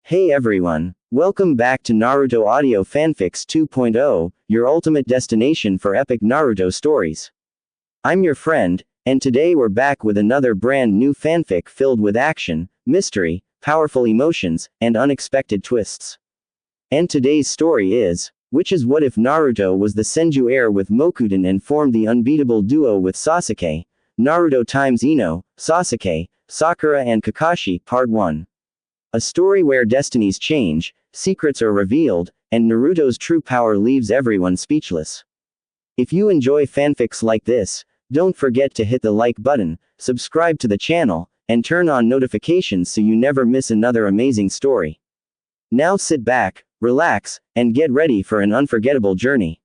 Hey everyone, welcome back to Naruto Audio Fanfics 2.0, your ultimate destination for epic Naruto stories. I'm your friend, and today we're back with another brand new fanfic filled with action, mystery, powerful emotions, and unexpected twists. And today's story is, which is what if Naruto was the Senju heir with Mokuton and formed the unbeatable duo with Sasuke, Naruto x Ino, Sasuke, Sakura and Kakashi Part 1. A story where destinies change, secrets are revealed, and Naruto's true power leaves everyone speechless. If you enjoy fanfics like this, don't forget to hit the like button, subscribe to the channel, and turn on notifications so you never miss another amazing story. Now sit back, relax, and get ready for an unforgettable journey.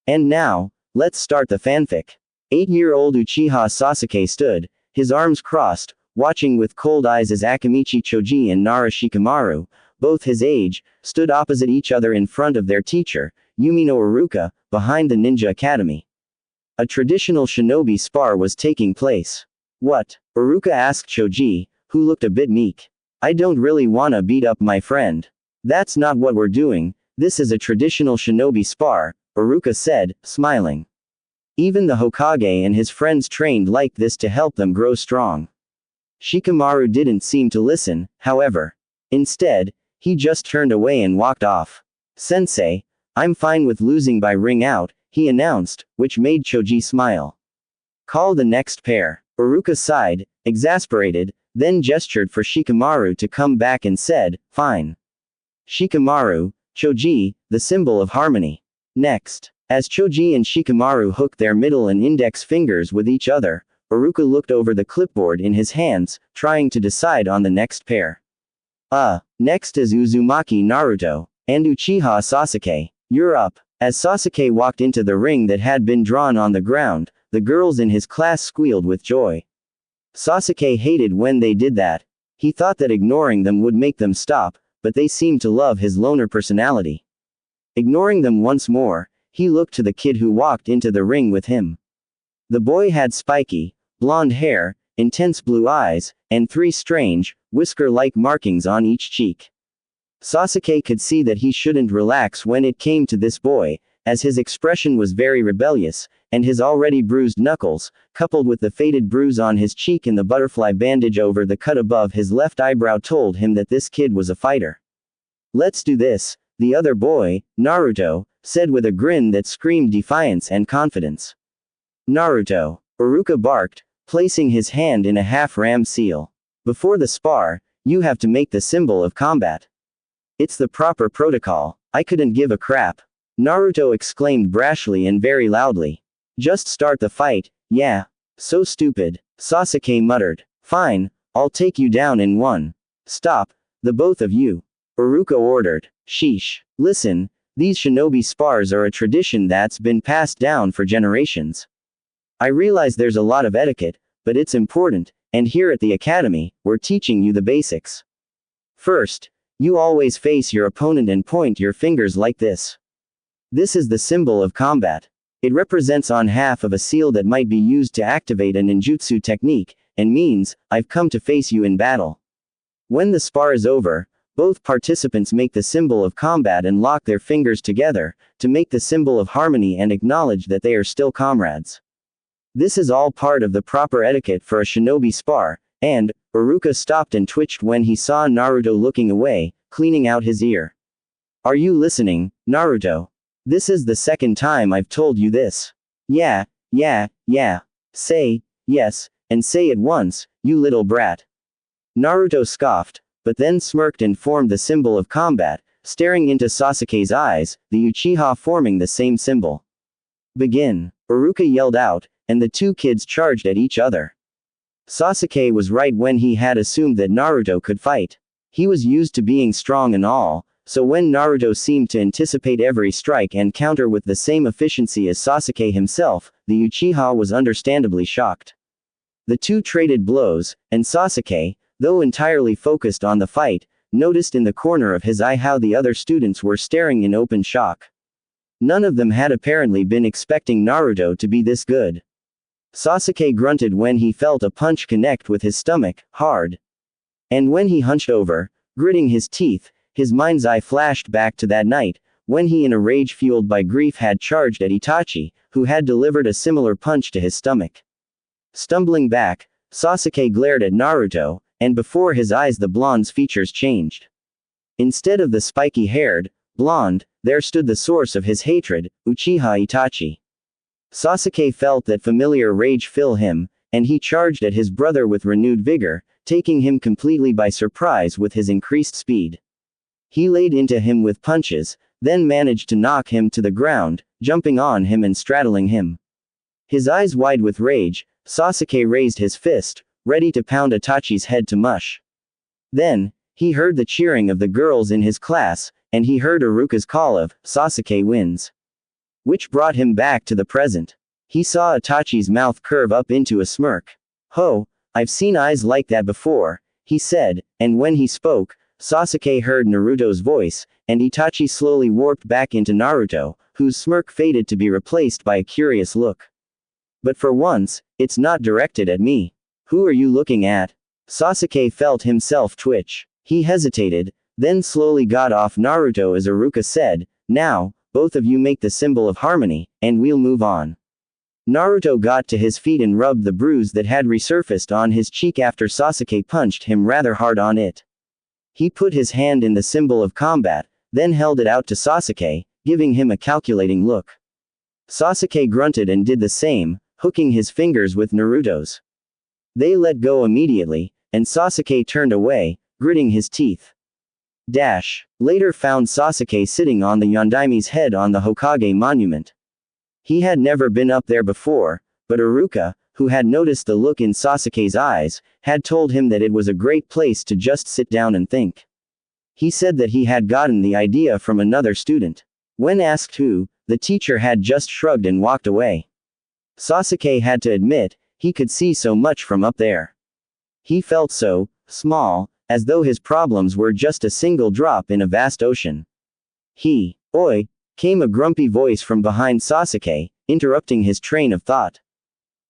And now, let's start the fanfic. 8-year-old Uchiha Sasuke stood, his arms crossed, watching with cold eyes as Akimichi Choji and Nara Shikamaru, both his age, stood opposite each other in front of their teacher, Yumino Iruka, behind the ninja academy. A traditional shinobi spar was taking place. What? Iruka asked Choji, who looked a bit meek. I don't really wanna beat up my friend. That's not what we're doing, this is a traditional shinobi spar, Iruka said, smiling. Even the Hokage and his friends trained like this to help them grow strong. Shikamaru didn't seem to listen, however. Instead, he just turned away and walked off. Sensei, I'm fine with losing by ring out, he announced, which made Choji smile. Call the next pair. Iruka sighed, exasperated, then gestured for Shikamaru to come back and said, fine. Shikamaru, Choji, the symbol of harmony. Next, as Choji and Shikamaru hooked their middle and index fingers with each other, Iruka looked over the clipboard in his hands, trying to decide on the next pair. Next is Uzumaki Naruto, and Uchiha Sasuke. You're up. As Sasuke walked into the ring that had been drawn on the ground, the girls in his class squealed with joy. Sasuke hated when they did that. He thought that ignoring them would make them stop, but they seemed to love his loner personality. Ignoring them once more, he looked to the kid who walked into the ring with him. The boy had spiky, blonde hair, intense blue eyes, and 3 strange, whisker-like markings on each cheek. Sasuke could see that he shouldn't relax when it came to this boy, as his expression was very rebellious, and his already bruised knuckles, coupled with the faded bruise on his cheek and the butterfly bandage over the cut above his left eyebrow told him that this kid was a fighter. Let's do this, the other boy, Naruto, said with a grin that screamed defiance and confidence. Naruto, Iruka barked, placing his hand in a half-ram seal. Before the spar, you have to make the symbol of combat. It's the proper protocol. I couldn't give a crap. Naruto exclaimed brashly and very loudly. Just start the fight, yeah. So stupid. Sasuke muttered. Fine, I'll take you down in one. Stop, the both of you. Iruka ordered. Sheesh. Listen, these shinobi spars are a tradition that's been passed down for generations. I realize there's a lot of etiquette, but it's important, and here at the academy, we're teaching you the basics. First, you always face your opponent and point your fingers like this. This is the symbol of combat. It represents on half of a seal that might be used to activate a ninjutsu technique, and means, I've come to face you in battle. When the spar is over, both participants make the symbol of combat and lock their fingers together, to make the symbol of harmony and acknowledge that they are still comrades. This is all part of the proper etiquette for a shinobi spar, and, Iruka stopped and twitched when he saw Naruto looking away, cleaning out his ear. Are you listening, Naruto? This is the second time I've told you this. Yeah. Say, yes, and say it once, you little brat. Naruto scoffed, but then smirked and formed the symbol of combat, staring into Sasuke's eyes, the Uchiha forming the same symbol. Begin, Iruka yelled out, and the 2 kids charged at each other. Sasuke was right when he had assumed that Naruto could fight. He was used to being strong and all, so when Naruto seemed to anticipate every strike and counter with the same efficiency as Sasuke himself, the Uchiha was understandably shocked. The 2 traded blows, and Sasuke, though entirely focused on the fight, noticed in the corner of his eye how the other students were staring in open shock. None of them had apparently been expecting Naruto to be this good. Sasuke grunted when he felt a punch connect with his stomach, hard. And when he hunched over, Gritting his teeth, his mind's eye flashed back to that night, when he in a rage fueled by grief had charged at Itachi, who had delivered a similar punch to his stomach. Stumbling back, Sasuke glared at Naruto, and before his eyes the blonde's features changed. Instead of the spiky-haired, blonde, there stood the source of his hatred, Uchiha Itachi. Sasuke felt that familiar rage fill him, and he charged at his brother with renewed vigor, taking him completely by surprise with his increased speed. He laid into him with punches, then managed to knock him to the ground, jumping on him and straddling him. His eyes wide with rage, Sasuke raised his fist, ready to pound Itachi's head to mush. Then, he heard the cheering of the girls in his class, and he heard Iruka's call of, "Sasuke wins." Which brought him back to the present. He saw Itachi's mouth curve up into a smirk. "Ho, I've seen eyes like that before," he said, and when he spoke, Sasuke heard Naruto's voice, and Itachi slowly warped back into Naruto, whose smirk faded to be replaced by a curious look. "But for once, it's not directed at me. Who are you looking at?" Sasuke felt himself twitch. He hesitated, then slowly got off Naruto as Iruka said, "Now, both of you make the symbol of harmony, and we'll move on." Naruto got to his feet and rubbed the bruise that had resurfaced on his cheek after Sasuke punched him rather hard on it. He put his hand in the symbol of combat, then held it out to Sasuke, giving him a calculating look. Sasuke grunted and did the same, hooking his fingers with Naruto's. They let go immediately, and Sasuke turned away, gritting his teeth. Later found Sasuke sitting on the Yondaime's head on the Hokage monument. He had never been up there before, but Iruka, who had noticed the look in Sasuke's eyes, had told him that it was a great place to just sit down and think. He said that he had gotten the idea from another student. When asked who, the teacher had just shrugged and walked away. Sasuke had to admit, he could see so much from up there. He felt so small, as though his problems were just a single drop in a vast ocean. "Oi," came a grumpy voice from behind Sasuke, interrupting his train of thought.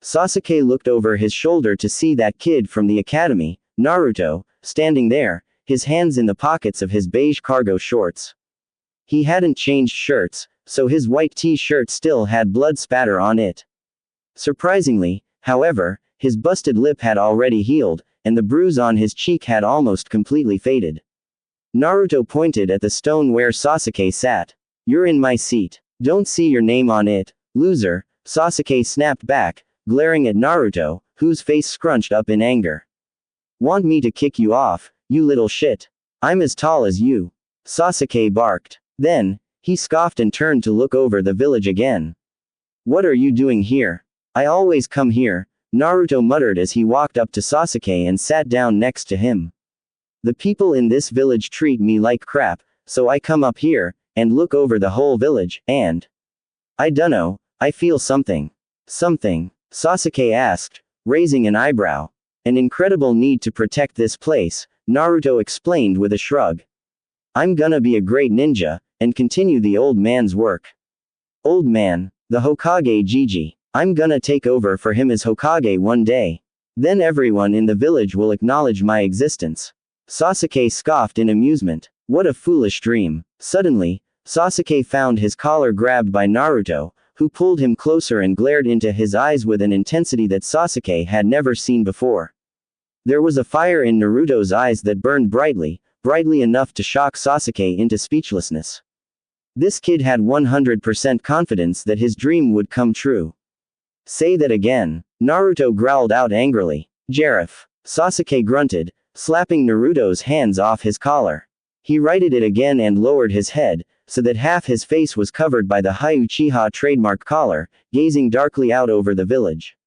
Sasuke looked over his shoulder to see that kid from the academy, Naruto, standing there, his hands in the pockets of his beige cargo shorts. He hadn't changed shirts, so his white t-shirt still had blood spatter on it. Surprisingly, however, his busted lip had already healed, and the bruise on his cheek had almost completely faded. Naruto pointed at the stone where Sasuke sat. "You're in my seat. Don't see your name on it, loser," Sasuke snapped back, glaring at Naruto, whose face scrunched up in anger. "Want me to kick you off, you little shit? I'm as tall as you," Sasuke barked. Then, he scoffed and turned to look over the village again. "What are you doing here? I always come here," Naruto muttered as he walked up to Sasuke and sat down next to him. "The people in this village treat me like crap, so I come up here, and look over the whole village, and I dunno, I feel something." "Something?" Sasuke asked, raising an eyebrow. "An incredible need to protect this place," Naruto explained with a shrug. "I'm gonna be a great ninja, and continue the old man's work." "Old man, the Hokage Gigi. I'm gonna take over for him as Hokage one day. Then everyone in the village will acknowledge my existence." Sasuke scoffed in amusement. What a foolish dream. Suddenly, Sasuke found his collar grabbed by Naruto, who pulled him closer and glared into his eyes with an intensity that Sasuke had never seen before. There was a fire in Naruto's eyes that burned brightly enough to shock Sasuke into speechlessness. This kid had 100% confidence that his dream would come true. "Say that again," Naruto growled out angrily. "Jarif," Sasuke grunted, slapping Naruto's hands off his collar. He righted it again and lowered his head, so that half his face was covered by the High Uchiha trademark collar, gazing darkly out over the village.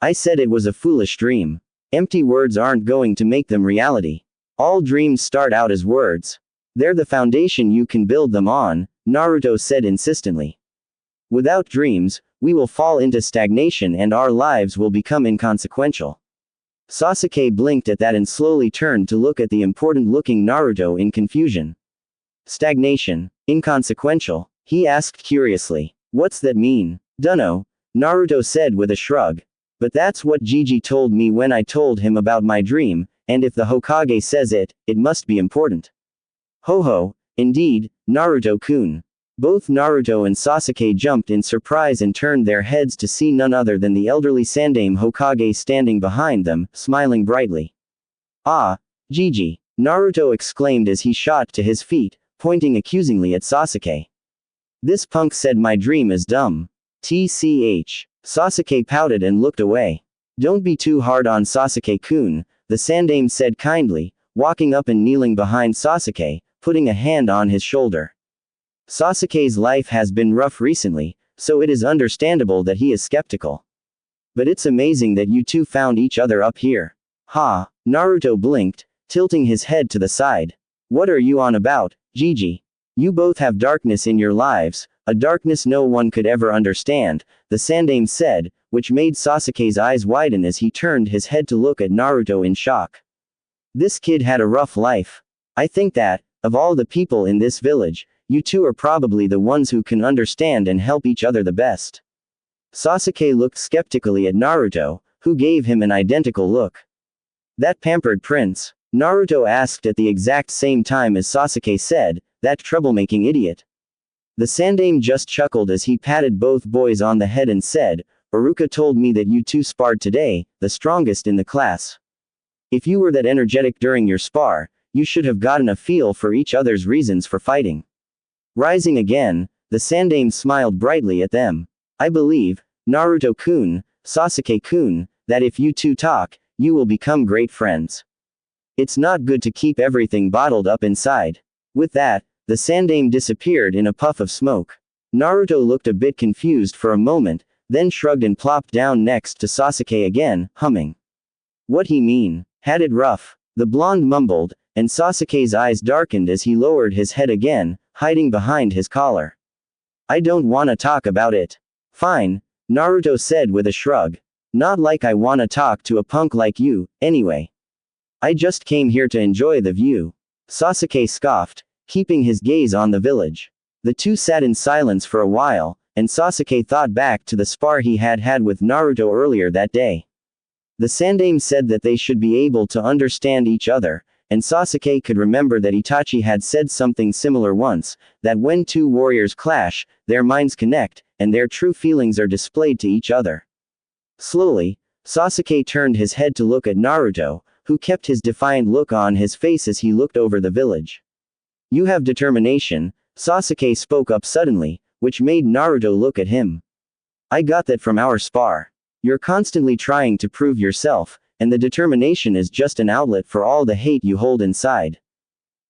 "I said it was a foolish dream. Empty words aren't going to make them reality. All dreams start out as words. They're the foundation you can build them on," Naruto said insistently. "Without dreams, we will fall into stagnation and our lives will become inconsequential." Sasuke blinked at that and slowly turned to look at the important-looking Naruto in confusion. "Stagnation? Inconsequential?" he asked curiously. "What's that mean?" "Dunno," Naruto said with a shrug. "But that's what Gigi told me when I told him about my dream, and if the Hokage says it, it must be important. Ho ho, indeed, Naruto-kun. Both Naruto and Sasuke jumped in surprise and turned their heads to see none other than the elderly Sandaime Hokage standing behind them, smiling brightly. Ah, Gigi! Naruto exclaimed as he shot to his feet, pointing accusingly at Sasuke. This punk said my dream is dumb. TCH. Sasuke pouted and looked away. Don't be too hard on Sasuke-kun, the Sandaime said kindly, walking up and kneeling behind Sasuke, putting a hand on his shoulder. Sasuke's life has been rough recently, so it is understandable that he is skeptical. But it's amazing that you two found each other up here. Ha, Naruto blinked, tilting his head to the side. What are you on about, Gigi? You both have darkness in your lives, a darkness no one could ever understand, the Sandaime said, which made Sasuke's eyes widen as he turned his head to look at Naruto in shock. This kid had a rough life. I think that, of all the people in this village, you two are probably the ones who can understand and help each other the best. Sasuke looked skeptically at Naruto, who gave him an identical look. That pampered prince? Naruto asked at the exact same time as Sasuke said, that troublemaking idiot. The Sandaime just chuckled as he patted both boys on the head and said, Iruka told me that you two sparred today, the strongest in the class. If you were that energetic during your spar, you should have gotten a feel for each other's reasons for fighting. Rising again, the Sandaime smiled brightly at them. I believe, Naruto-kun, Sasuke-kun, that if you two talk, you will become great friends. It's not good to keep everything bottled up inside. With that, the Sandaime disappeared in a puff of smoke. Naruto looked a bit confused for a moment, then shrugged and plopped down next to Sasuke again, humming. What he mean? Had it rough? The blonde mumbled, and Sasuke's eyes darkened as he lowered his head again, hiding behind his collar. I don't wanna talk about it. Fine, Naruto said with a shrug. Not like I wanna talk to a punk like you, anyway. I just came here to enjoy the view. Sasuke scoffed, keeping his gaze on the village. The two sat in silence for a while, and Sasuke thought back to the spar he had had with Naruto earlier that day. The Sandaime said that they should be able to understand each other, and Sasuke could remember that Itachi had said something similar once, that when two warriors clash, their minds connect, and their true feelings are displayed to each other. Slowly, Sasuke turned his head to look at Naruto, who kept his defiant look on his face as he looked over the village. You have determination, Sasuke spoke up suddenly, which made Naruto look at him. I got that from our spar. You're constantly trying to prove yourself, and the determination is just an outlet for all the hate you hold inside.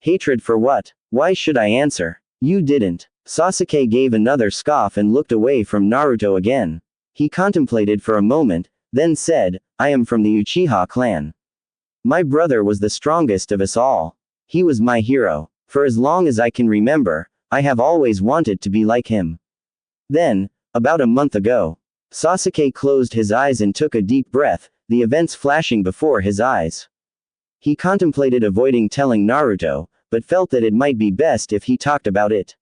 Hatred for what? Why should I answer? You didn't. Sasuke gave another scoff and looked away from Naruto again. He contemplated for a moment, then said, I am from the Uchiha clan. My brother was the strongest of us all. He was my hero. For as long as I can remember, I have always wanted to be like him. Then, about a month ago, Sasuke closed his eyes and took a deep breath, the events flashing before his eyes. He contemplated avoiding telling Naruto, but felt that it might be best if he talked about it.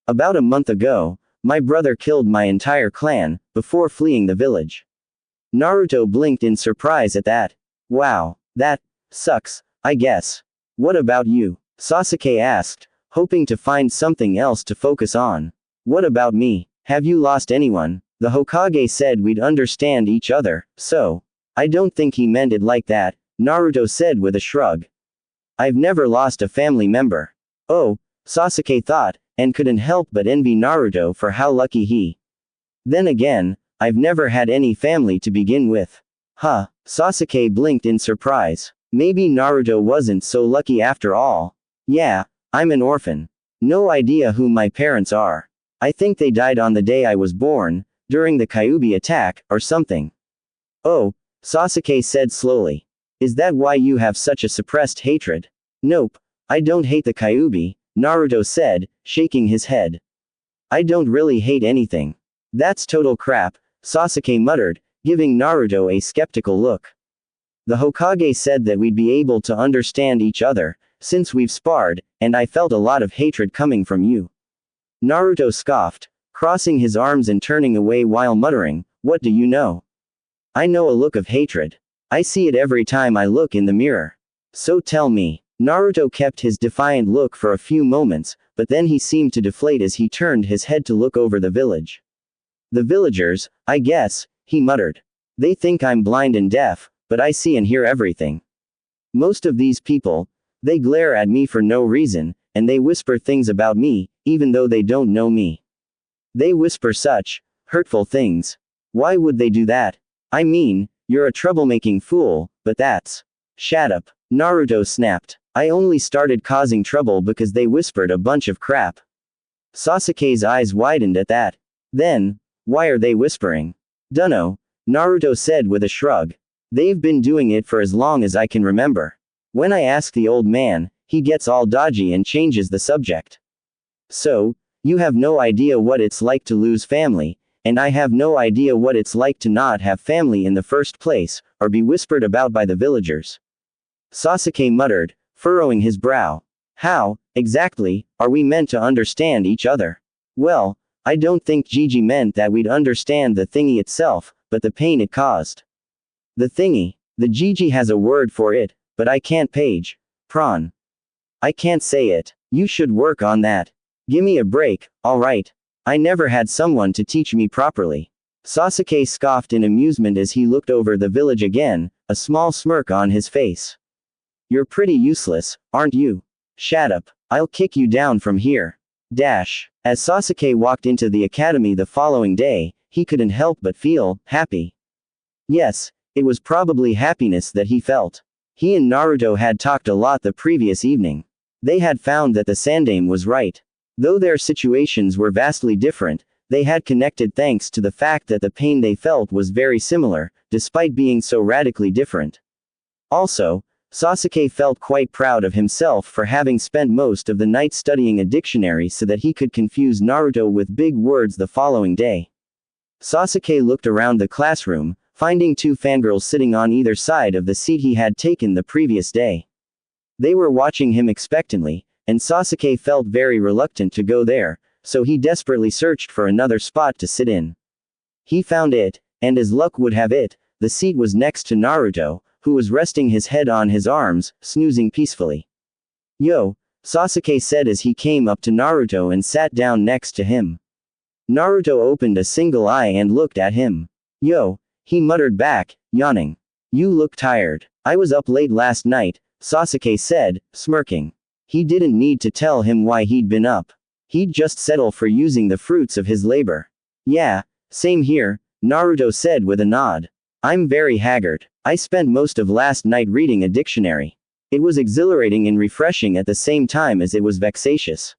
About a month ago, my brother killed my entire clan, before fleeing the village. Naruto blinked in surprise at that. Wow, that sucks, I guess. What about you? Sasuke asked, hoping to find something else to focus on. What about me? Have you lost anyone? The Hokage said we'd understand each other, so. I don't think he meant it like that, Naruto said with a shrug. I've never lost a family member. Oh, Sasuke thought, and couldn't help but envy Naruto for how lucky he. Then again, I've never had any family to begin with. Huh, Sasuke blinked in surprise. Maybe Naruto wasn't so lucky after all. Yeah, I'm an orphan. No idea who my parents are. I think they died on the day I was born, during the Kyuubi attack, or something. Oh, Sasuke said slowly. Is that why you have such a suppressed hatred? Nope, I don't hate the Kyuubi, Naruto said, shaking his head. I don't really hate anything. That's total crap, Sasuke muttered, giving Naruto a skeptical look. The Hokage said that we'd be able to understand each other, since we've sparred, and I felt a lot of hatred coming from you. Naruto scoffed, crossing his arms and turning away while muttering, what do you know? I know a look of hatred. I see it every time I look in the mirror. So tell me. Naruto kept his defiant look for a few moments, but then he seemed to deflate as he turned his head to look over the village. The villagers, I guess, he muttered. They think I'm blind and deaf, but I see and hear everything. Most of these people, they glare at me for no reason, and they whisper things about me, even though they don't know me. They whisper such hurtful things. Why would they do that? I mean, you're a troublemaking fool, but that's. Shut up. Naruto snapped. I only started causing trouble because they whispered a bunch of crap. Sasuke's eyes widened at that. Then, why are they whispering? Dunno, Naruto said with a shrug. They've been doing it for as long as I can remember. When I ask the old man, he gets all dodgy and changes the subject. So, you have no idea what it's like to lose family, and I have no idea what it's like to not have family in the first place, or be whispered about by the villagers. Sasuke muttered, furrowing his brow. How, exactly, are we meant to understand each other? Well, I don't think Gigi meant that we'd understand the thingy itself, but the pain it caused. The thingy. The Gigi has a word for it, but I can't page. Prawn. I can't say it. You should work on that. Gimme a break, alright. I never had someone to teach me properly. Sasuke scoffed in amusement as he looked over the village again, a small smirk on his face. You're pretty useless, aren't you? Shut up. I'll kick you down from here. Dash. As Sasuke walked into the academy the following day, he couldn't help but feel happy. Yes, it was probably happiness that he felt. He and Naruto had talked a lot the previous evening. They had found that the Sandaime was right. Though their situations were vastly different, they had connected thanks to the fact that the pain they felt was very similar, despite being so radically different. Also, Sasuke felt quite proud of himself for having spent most of the night studying a dictionary so that he could confuse Naruto with big words the following day. Sasuke looked around the classroom, finding two fangirls sitting on either side of the seat he had taken the previous day. They were watching him expectantly, and Sasuke felt very reluctant to go there, so he desperately searched for another spot to sit in. He found it, and as luck would have it, the seat was next to Naruto, who was resting his head on his arms, snoozing peacefully. Yo, Sasuke said as he came up to Naruto and sat down next to him. Naruto opened a single eye and looked at him. Yo, he muttered back, yawning. You look tired. I was up late last night, Sasuke said, smirking. He didn't need to tell him why he'd been up. He'd just settle for using the fruits of his labor. Yeah, same here, Naruto said with a nod. I'm very haggard. I spent most of last night reading a dictionary. It was exhilarating and refreshing at the same time as it was vexatious.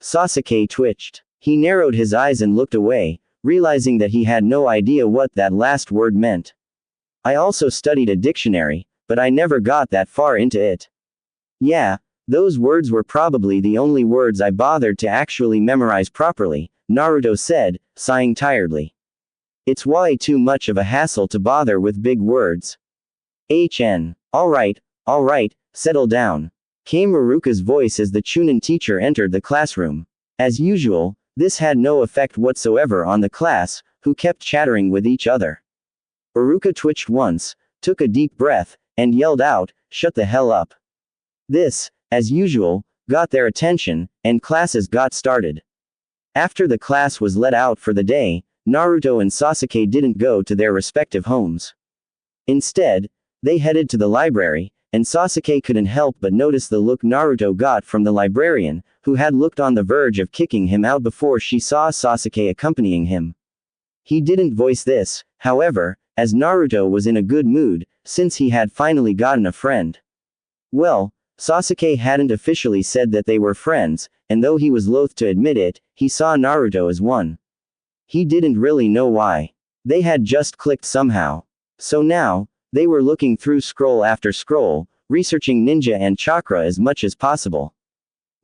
Sasuke twitched. He narrowed his eyes and looked away, realizing that he had no idea what that last word meant. I also studied a dictionary, but I never got that far into it. Yeah, those words were probably the only words I bothered to actually memorize properly, Naruto said, sighing tiredly. It's way too much of a hassle to bother with big words. Alright, settle down. Came Maruka's voice as the Chunin teacher entered the classroom. As usual, this had no effect whatsoever on the class, who kept chattering with each other. Maruka twitched once, took a deep breath, and yelled out, "Shut the hell up." This, as usual, got their attention, and classes got started. After the class was let out for the day, Naruto and Sasuke didn't go to their respective homes. Instead, they headed to the library, and Sasuke couldn't help but notice the look Naruto got from the librarian, who had looked on the verge of kicking him out before she saw Sasuke accompanying him. He didn't voice this, however, as Naruto was in a good mood, since he had finally gotten a friend. Well, Sasuke hadn't officially said that they were friends, and though he was loath to admit it, he saw Naruto as one. He didn't really know why. They had just clicked somehow. So now, they were looking through scroll after scroll, researching ninja and chakra as much as possible.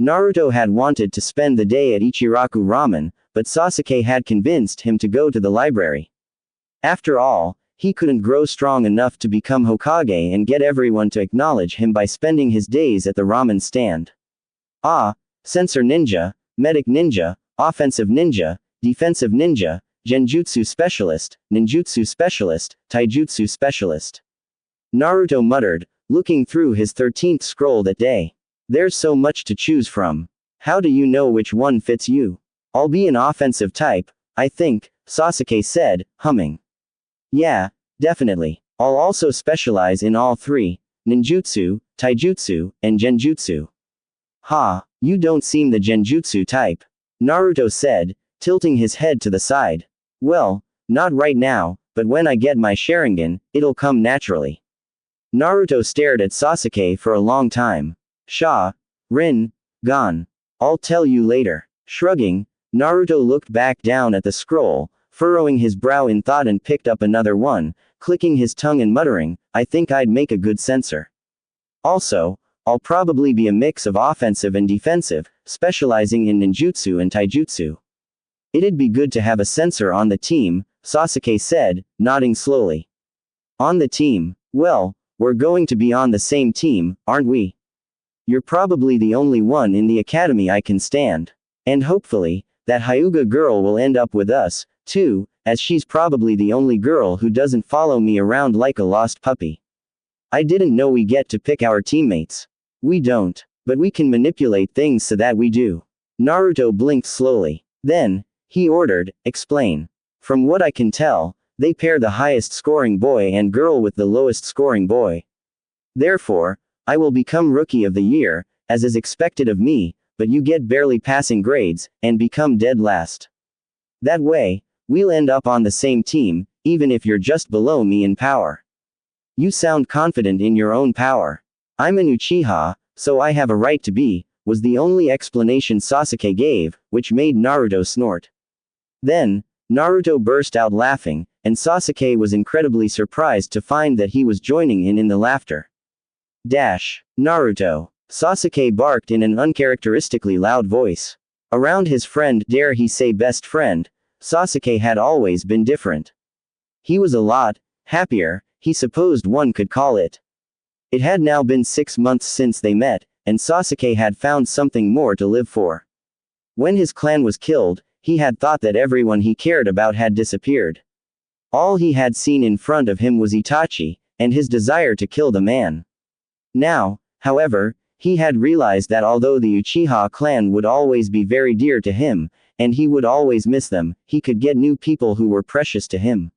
Naruto had wanted to spend the day at Ichiraku Ramen, but Sasuke had convinced him to go to the library. After all, he couldn't grow strong enough to become Hokage and get everyone to acknowledge him by spending his days at the ramen stand. Sensor ninja, medic ninja, offensive ninja, defensive ninja, genjutsu specialist, ninjutsu specialist, taijutsu specialist. Naruto muttered, looking through his 13th scroll that day. There's so much to choose from. How do you know which one fits you? I'll be an offensive type, I think, Sasuke said, humming. Yeah, definitely. I'll also specialize in all three: ninjutsu, taijutsu, and genjutsu. Ha, you don't seem the genjutsu type, Naruto said, tilting his head to the side. Well, not right now, but when I get my Sharingan, it'll come naturally. Naruto stared at Sasuke for a long time. Sha, Rin, gone. I'll tell you later. Shrugging, Naruto looked back down at the scroll, furrowing his brow in thought, and picked up another one, clicking his tongue and muttering, I think I'd make a good censor. Also, I'll probably be a mix of offensive and defensive, specializing in ninjutsu and taijutsu. It'd be good to have a censor on the team, Sasuke said, nodding slowly. On the team? Well, we're going to be on the same team, aren't we? You're probably the only one in the academy I can stand. And hopefully, that Hyuga girl will end up with us, too, as she's probably the only girl who doesn't follow me around like a lost puppy. I didn't know we get to pick our teammates. We don't, but we can manipulate things so that we do. Naruto blinked slowly. Then, he ordered, explain. From what I can tell, they pair the highest scoring boy and girl with the lowest scoring boy. Therefore, I will become Rookie of the Year, as is expected of me, but you get barely passing grades, and become dead last. That way, we'll end up on the same team, even if you're just below me in power. You sound confident in your own power. I'm an Uchiha, so I have a right to be, was the only explanation Sasuke gave, which made Naruto snort. Then, Naruto burst out laughing, and Sasuke was incredibly surprised to find that he was joining in the laughter. Naruto. Sasuke barked in an uncharacteristically loud voice. Around his friend, dare he say best friend, Sasuke had always been different. He was a lot happier, he supposed one could call it. It had now been 6 months since they met, and Sasuke had found something more to live for. When his clan was killed, he had thought that everyone he cared about had disappeared. All he had seen in front of him was Itachi, and his desire to kill the man. Now, however, he had realized that although the Uchiha clan would always be very dear to him, and he would always miss them, he could get new people who were precious to him.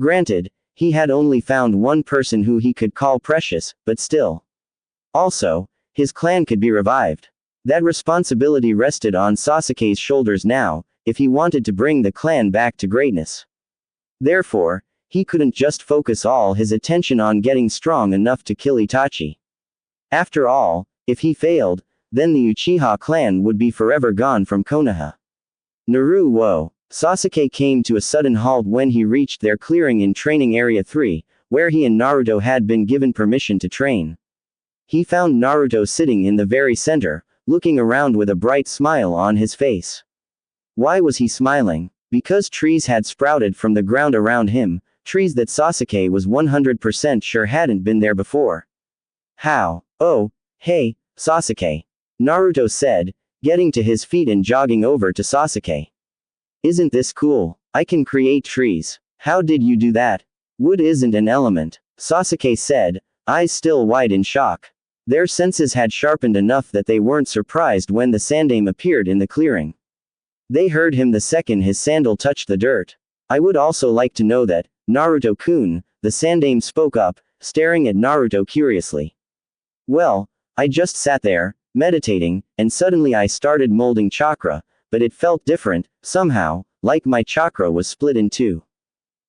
Granted, he had only found one person who he could call precious, but still. Also, his clan could be revived. That responsibility rested on Sasuke's shoulders now, if he wanted to bring the clan back to greatness. Therefore, he couldn't just focus all his attention on getting strong enough to kill Itachi. After all, if he failed, then the Uchiha clan would be forever gone from Konoha. Naruto. Sasuke came to a sudden halt when he reached their clearing in Training Area 3, where he and Naruto had been given permission to train. He found Naruto sitting in the very center, looking around with a bright smile on his face. Why was he smiling? Because trees had sprouted from the ground around him, trees that Sasuke was 100% sure hadn't been there before. How? Oh, hey, Sasuke. Naruto said, getting to his feet and jogging over to Sasuke. Isn't this cool? I can create trees. How did you do that? Wood isn't an element, Sasuke said, eyes still wide in shock. Their senses had sharpened enough that they weren't surprised when the Sandaime appeared in the clearing. They heard him the second his sandal touched the dirt. I would also like to know that, Naruto-kun, the Sandaime spoke up, staring at Naruto curiously. Well, I just sat there, meditating, and suddenly I started molding chakra, but it felt different, somehow, like my chakra was split in two.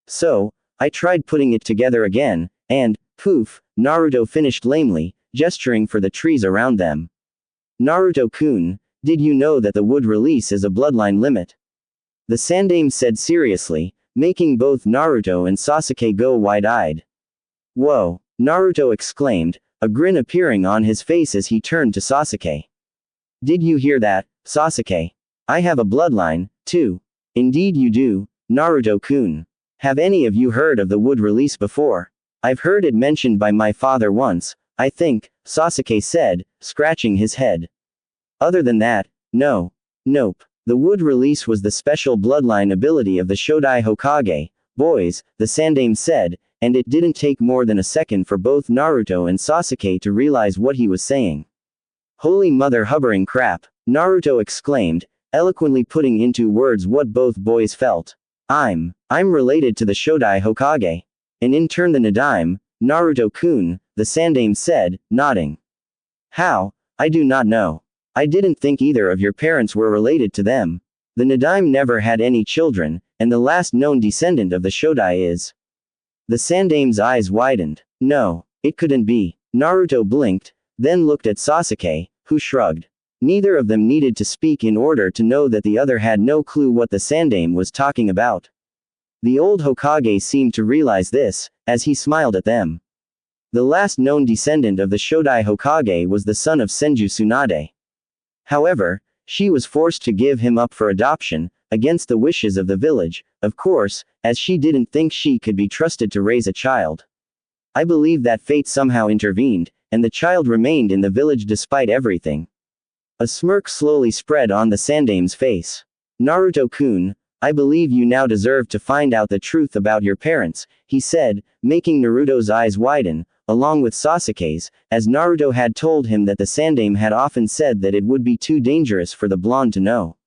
So, I tried putting it together again, and, poof, Naruto finished lamely, gesturing for the trees around them. Naruto-kun, did you know that the wood release is a bloodline limit? The Sandaime said seriously, making both Naruto and Sasuke go wide-eyed. Whoa, Naruto exclaimed, a grin appearing on his face as he turned to Sasuke. Did you hear that, Sasuke? I have a bloodline, too. Indeed you do, Naruto-kun. Have any of you heard of the wood release before? I've heard it mentioned by my father once, I think, Sasuke said, scratching his head. Other than that, no. Nope. The wood release was the special bloodline ability of the Shodai Hokage, boys, the Sandaime said, and it didn't take more than a second for both Naruto and Sasuke to realize what he was saying. Holy mother hubbering crap, Naruto exclaimed, eloquently putting into words what both boys felt. I'm related to the Shodai Hokage. And in turn the Nadaime, Naruto-kun, the Sandaime said, nodding. How? I do not know. I didn't think either of your parents were related to them. The Nadaime never had any children, and the last known descendant of the Shodai is. The Sandaime's eyes widened. No, it couldn't be. Naruto blinked, then looked at Sasuke, who shrugged. Neither of them needed to speak in order to know that the other had no clue what the Sandaime was talking about. The old Hokage seemed to realize this, as he smiled at them. The last known descendant of the Shodai Hokage was the son of Senju Tsunade. However, she was forced to give him up for adoption, against the wishes of the village, of course, as she didn't think she could be trusted to raise a child. I believe that fate somehow intervened, and the child remained in the village despite everything. A smirk slowly spread on the Sandaime's face. Naruto-kun, I believe you now deserve to find out the truth about your parents, he said, making Naruto's eyes widen, along with Sasuke's, as Naruto had told him that the Sandaime had often said that it would be too dangerous for the blonde to know.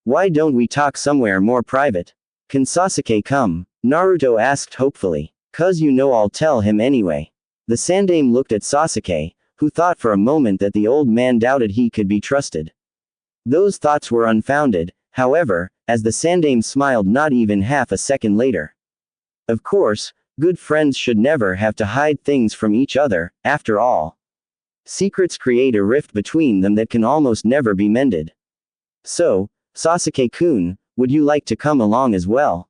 Why don't we talk somewhere more private? Can Sasuke come? Naruto asked hopefully. 'Cause you know I'll tell him anyway. The Sandaime looked at Sasuke, who thought for a moment that the old man doubted he could be trusted. Those thoughts were unfounded, however, as the Sandaime smiled not even half a second later. Of course, good friends should never have to hide things from each other, after all. Secrets create a rift between them that can almost never be mended. So, Sasuke-kun, would you like to come along as well?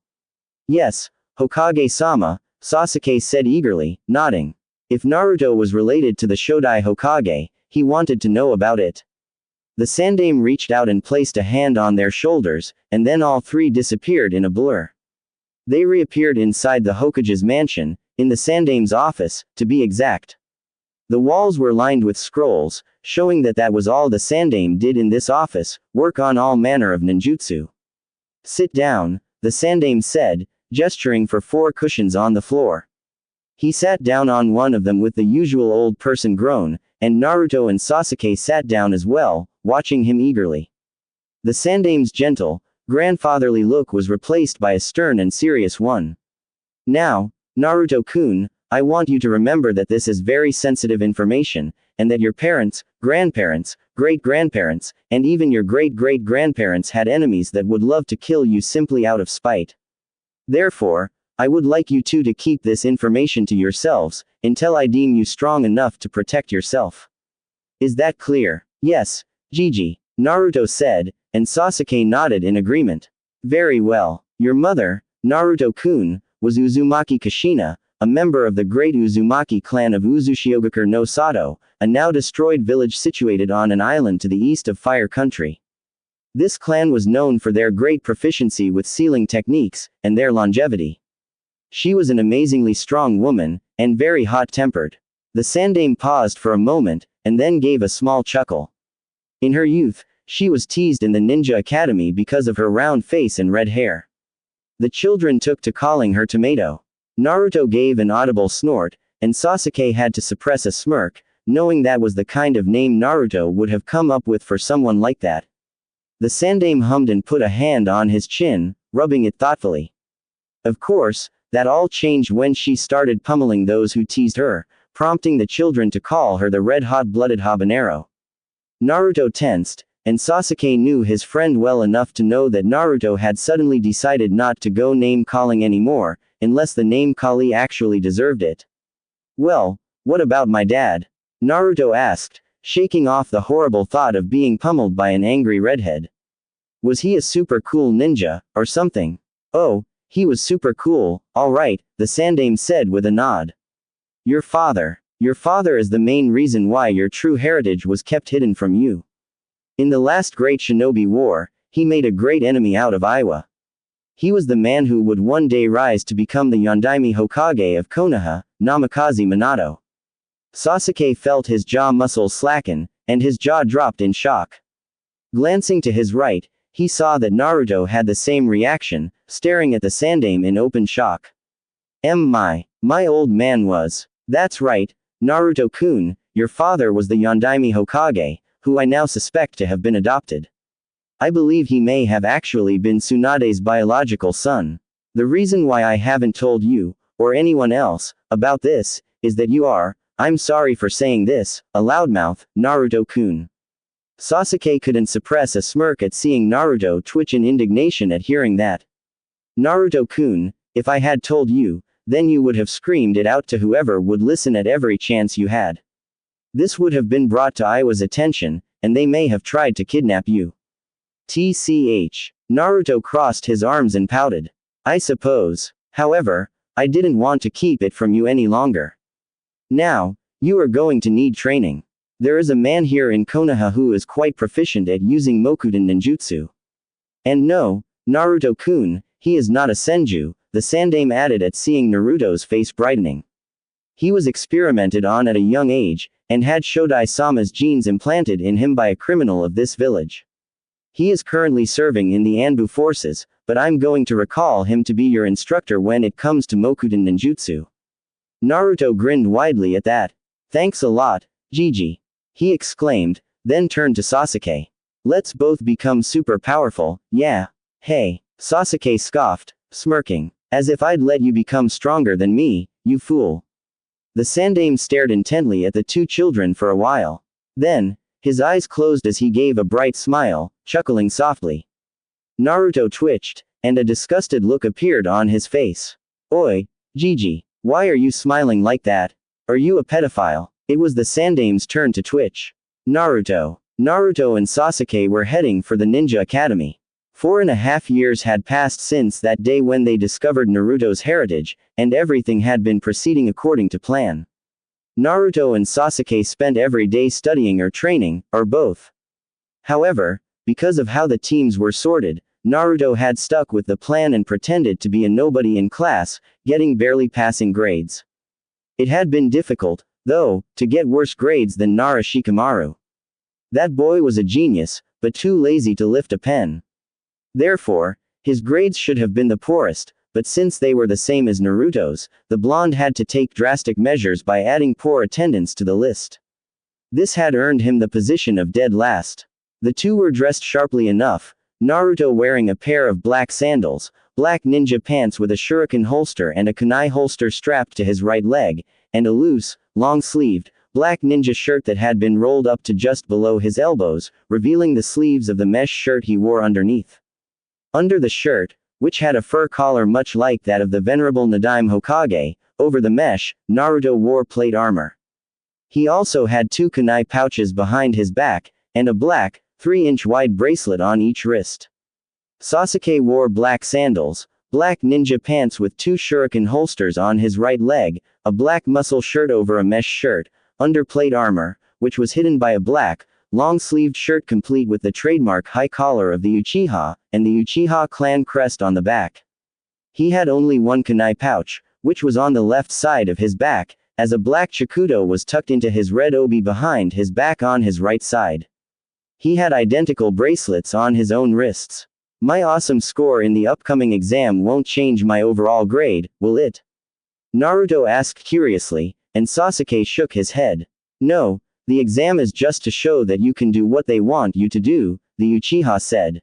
Yes, Hokage-sama, Sasuke said eagerly, nodding. If Naruto was related to the Shodai Hokage, he wanted to know about it. The Sandaime reached out and placed a hand on their shoulders, and then all three disappeared in a blur. They reappeared inside the Hokage's mansion, in the Sandaime's office, to be exact. The walls were lined with scrolls, showing that was all the Sandaime did in this office, work on all manner of ninjutsu. Sit down, the Sandaime said, gesturing for 4 cushions on the floor. He sat down on one of them with the usual old person groan, and Naruto and Sasuke sat down as well, watching him eagerly. The Sandaime's gentle, grandfatherly look was replaced by a stern and serious one. Now, Naruto-kun, I want you to remember that this is very sensitive information, and that your parents, grandparents, great-grandparents, and even your great-great-grandparents had enemies that would love to kill you simply out of spite. Therefore, I would like you two to keep this information to yourselves, until I deem you strong enough to protect yourself. Is that clear? Yes, Gigi, Naruto said, and Sasuke nodded in agreement. Very well. Your mother, Naruto-kun, was Uzumaki Kushina, a member of the great Uzumaki clan of Uzushiogakure no Sato, a now destroyed village situated on an island to the east of Fire Country. This clan was known for their great proficiency with sealing techniques, and their longevity. She was an amazingly strong woman, and very hot-tempered. The Sandaime paused for a moment, and then gave a small chuckle. In her youth, she was teased in the ninja academy because of her round face and red hair. The children took to calling her Tomato. Naruto gave an audible snort, and Sasuke had to suppress a smirk, knowing that was the kind of name Naruto would have come up with for someone like that. The Sandaime hummed and put a hand on his chin, rubbing it thoughtfully. Of course, that all changed when she started pummeling those who teased her, prompting the children to call her the red-hot-blooded habanero. Naruto tensed, and Sasuke knew his friend well enough to know that Naruto had suddenly decided not to go name-calling anymore, unless the name-callee actually deserved it. Well, what about my dad? Naruto asked, shaking off the horrible thought of being pummeled by an angry redhead. Was he a super cool ninja, or something? Oh, he was super cool, alright, the Sandaime said with a nod. Your father is the main reason why your true heritage was kept hidden from you. In the last great shinobi war, he made a great enemy out of Iwa. He was the man who would one day rise to become the Yondaime Hokage of Konoha, Namikaze Minato. Sasuke felt his jaw muscles slacken, and his jaw dropped in shock. Glancing to his right, he saw that Naruto had the same reaction, staring at the Sandaime in open shock. My old man was. That's right, Naruto-kun, your father was the Yondaime Hokage, who I now suspect to have been adopted. I believe he may have actually been Tsunade's biological son. The reason why I haven't told you, or anyone else, about this, is that you are, I'm sorry for saying this, a loudmouth, Naruto-kun. Sasuke couldn't suppress a smirk at seeing Naruto twitch in indignation at hearing that. Naruto-kun, if I had told you, then you would have screamed it out to whoever would listen at every chance you had. This would have been brought to Aiwa's attention, and they may have tried to kidnap you. TCH. Naruto crossed his arms and pouted. I suppose. However, I didn't want to keep it from you any longer. Now, you are going to need training. There is a man here in Konoha who is quite proficient at using Mokuton ninjutsu. And no, Naruto-kun, he is not a Senju, the Sandaime added at seeing Naruto's face brightening. He was experimented on at a young age, and had Shodai-sama's genes implanted in him by a criminal of this village. He is currently serving in the Anbu forces, but I'm going to recall him to be your instructor when it comes to Mokuton ninjutsu. Naruto grinned widely at that. Thanks a lot, Gigi. He exclaimed, then turned to Sasuke. Let's both become super powerful, yeah. Hey, Sasuke scoffed, smirking. As if I'd let you become stronger than me, you fool. The Sandaime stared intently at the two children for a while. Then, his eyes closed as he gave a bright smile, chuckling softly. Naruto twitched, and a disgusted look appeared on his face. Oi, Gigi, why are you smiling like that? Are you a pedophile? It was the Sandaime's turn to twitch. Naruto and Sasuke were heading for the Ninja Academy. 4.5 years had passed since that day when they discovered Naruto's heritage, and everything had been proceeding according to plan. Naruto and Sasuke spent every day studying or training, or both. However, because of how the teams were sorted, Naruto had stuck with the plan and pretended to be a nobody in class, getting barely passing grades. It had been difficult, though, to get worse grades than Nara Shikamaru. That boy was a genius, but too lazy to lift a pen. Therefore, his grades should have been the poorest, but since they were the same as Naruto's, the blonde had to take drastic measures by adding poor attendance to the list. This had earned him the position of dead last. The two were dressed sharply enough, Naruto wearing a pair of black sandals, black ninja pants with a shuriken holster and a kunai holster strapped to his right leg, and a loose, long-sleeved, black ninja shirt that had been rolled up to just below his elbows, revealing the sleeves of the mesh shirt he wore underneath. Under the shirt, which had a fur collar much like that of the venerable Nadaime Hokage, over the mesh, Naruto wore plate armor. He also had two kunai pouches behind his back, and a black, 3-inch wide bracelet on each wrist. Sasuke wore black sandals, black ninja pants with two shuriken holsters on his right leg, a black muscle shirt over a mesh shirt, under plate armor, which was hidden by a black, long-sleeved shirt complete with the trademark high collar of the Uchiha, and the Uchiha clan crest on the back. He had only one kunai pouch, which was on the left side of his back, as a black chakudo was tucked into his red obi behind his back on his right side. He had identical bracelets on his own wrists. My awesome score in the upcoming exam won't change my overall grade, will it? Naruto asked curiously, and Sasuke shook his head. No, the exam is just to show that you can do what they want you to do, the Uchiha said.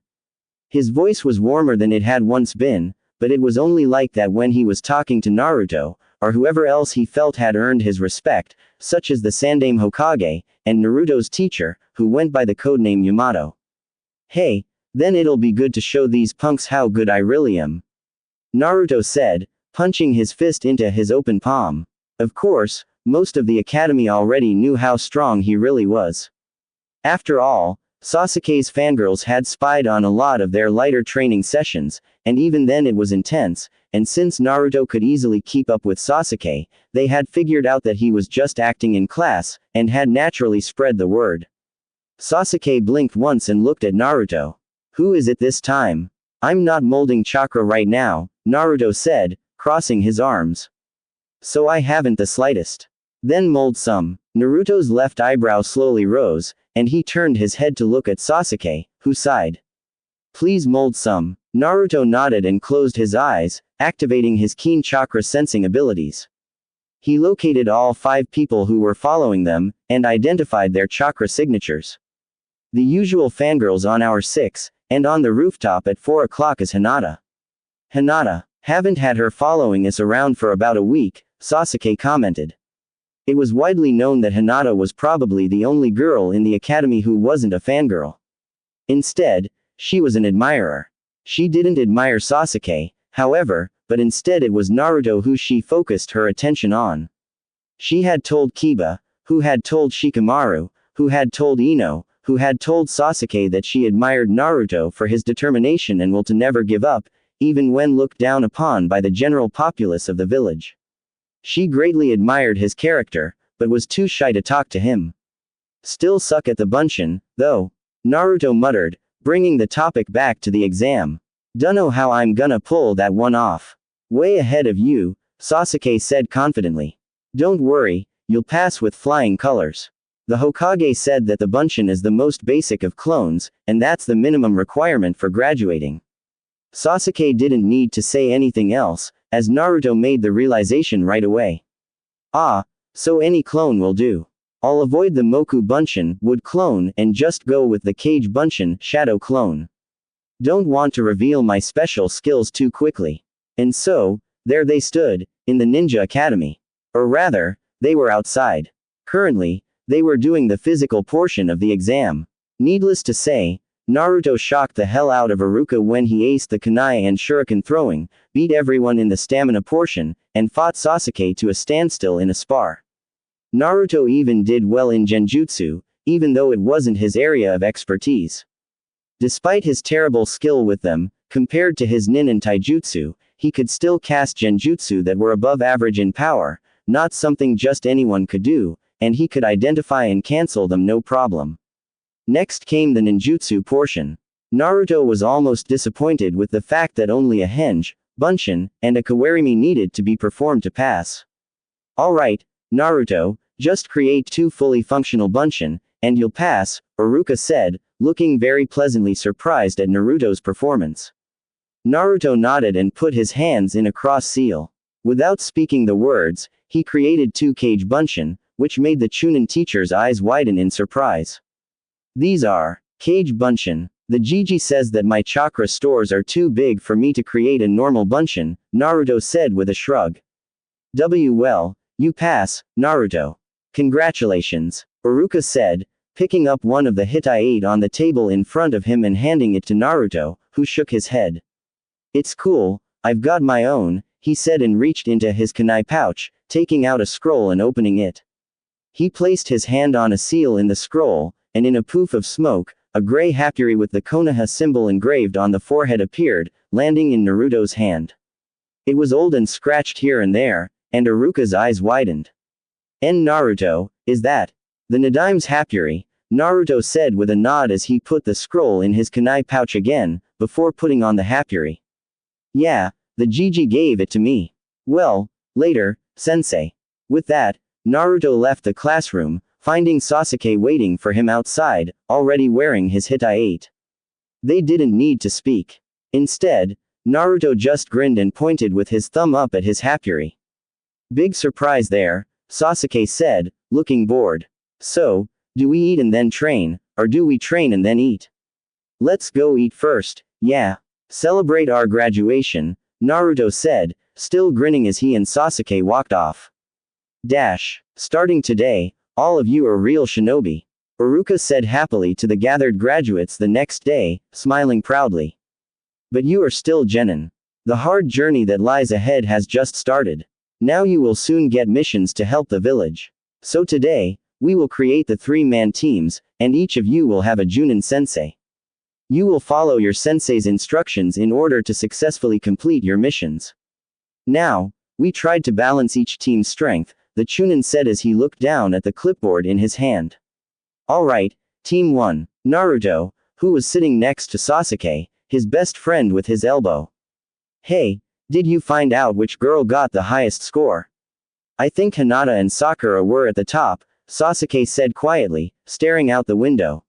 His voice was warmer than it had once been, but it was only like that when he was talking to Naruto, or whoever else he felt had earned his respect, such as the Sandaime Hokage, and Naruto's teacher, who went by the codename Yamato. Hey, then it'll be good to show these punks how good I really am. Naruto said, punching his fist into his open palm. Of course, most of the academy already knew how strong he really was. After all, Sasuke's fangirls had spied on a lot of their lighter training sessions, and even then it was intense, and since Naruto could easily keep up with Sasuke, they had figured out that he was just acting in class, and had naturally spread the word. Sasuke blinked once and looked at Naruto. Who is it this time? I'm not molding chakra right now, Naruto said, crossing his arms. So I haven't the slightest. Then mold some. Naruto's left eyebrow slowly rose, and he turned his head to look at Sasuke, who sighed. Please mold some. Naruto nodded and closed his eyes, activating his keen chakra sensing abilities. He located all 5 people who were following them, and identified their chakra signatures. The usual fangirls on hour 6, and on the rooftop at 4 o'clock is Hinata. Hinata, haven't had her following us around for about a week, Sasuke commented. It was widely known that Hinata was probably the only girl in the academy who wasn't a fangirl. Instead, she was an admirer. She didn't admire Sasuke, however, but instead it was Naruto who she focused her attention on. She had told Kiba, who had told Shikamaru, who had told Ino, who had told Sasuke that she admired Naruto for his determination and will to never give up, even when looked down upon by the general populace of the village. She greatly admired his character, but was too shy to talk to him. Still suck at the bunshin, though, Naruto muttered, bringing the topic back to the exam. Dunno how I'm gonna pull that one off. Way ahead of you, Sasuke said confidently. Don't worry, you'll pass with flying colors. The Hokage said that the bunshin is the most basic of clones, and that's the minimum requirement for graduating. Sasuke didn't need to say anything else, as Naruto made the realization right away. Ah, so any clone will do. I'll avoid the Moku bunshin, wood clone, and just go with the Kage bunshin, shadow clone. Don't want to reveal my special skills too quickly. And so, there they stood, in the ninja academy. Or rather, they were outside. Currently, they were doing the physical portion of the exam. Needless to say, Naruto shocked the hell out of Iruka when he aced the kunai and shuriken throwing, beat everyone in the stamina portion, and fought Sasuke to a standstill in a spar. Naruto even did well in genjutsu, even though it wasn't his area of expertise. Despite his terrible skill with them, compared to his nin and taijutsu, he could still cast genjutsu that were above average in power, not something just anyone could do, and he could identify and cancel them no problem. Next came the ninjutsu portion. Naruto was almost disappointed with the fact that only a henge, bunshin, and a kawarimi needed to be performed to pass. Alright, Naruto, just create 2 fully functional bunshin, and you'll pass, Iruka said, looking very pleasantly surprised at Naruto's performance. Naruto nodded and put his hands in a cross seal. Without speaking the words, he created 2 Kage bunshin, which made the Chunin teacher's eyes widen in surprise. These are Kage bunshin. The Jiji says that my chakra stores are too big for me to create a normal bunshin, Naruto said with a shrug. Well, you pass, Naruto. Congratulations, Iruka said, picking up one of the Hitai-8 on the table in front of him and handing it to Naruto, who shook his head. It's cool, I've got my own, he said and reached into his kunai pouch, taking out a scroll and opening it. He placed his hand on a seal in the scroll, and in a poof of smoke, a gray hapuri with the Konoha symbol engraved on the forehead appeared, landing in Naruto's hand. It was old and scratched here and there, and Iruka's eyes widened. Naruto, is that the Nadime's hapuri? Naruto said with a nod as he put the scroll in his kunai pouch again, before putting on the hapuri. Yeah, the Jiji gave it to me. Well, later, sensei. With that, Naruto left the classroom, finding Sasuke waiting for him outside, already wearing his Hitai-8. They didn't need to speak. Instead, Naruto just grinned and pointed with his thumb up at his hapuri. Big surprise there, Sasuke said, looking bored. So, do we eat and then train, or do we train and then eat? Let's go eat first, yeah. Celebrate our graduation, Naruto said, still grinning as he and Sasuke walked off. Starting today, all of you are real shinobi, Iruka said happily to the gathered graduates the next day, smiling proudly. But you are still genin. The hard journey that lies ahead has just started. Now you will soon get missions to help the village. So today, we will create the 3-man teams, and each of you will have a Junin sensei. You will follow your sensei's instructions in order to successfully complete your missions. Now, we tried to balance each team's strength, the Chunin said as he looked down at the clipboard in his hand. Alright, Team 1, Naruto, who was sitting next to Sasuke, his best friend with his elbow. Hey, did you find out which girl got the highest score? I think Hinata and Sakura were at the top, Sasuke said quietly, staring out the window.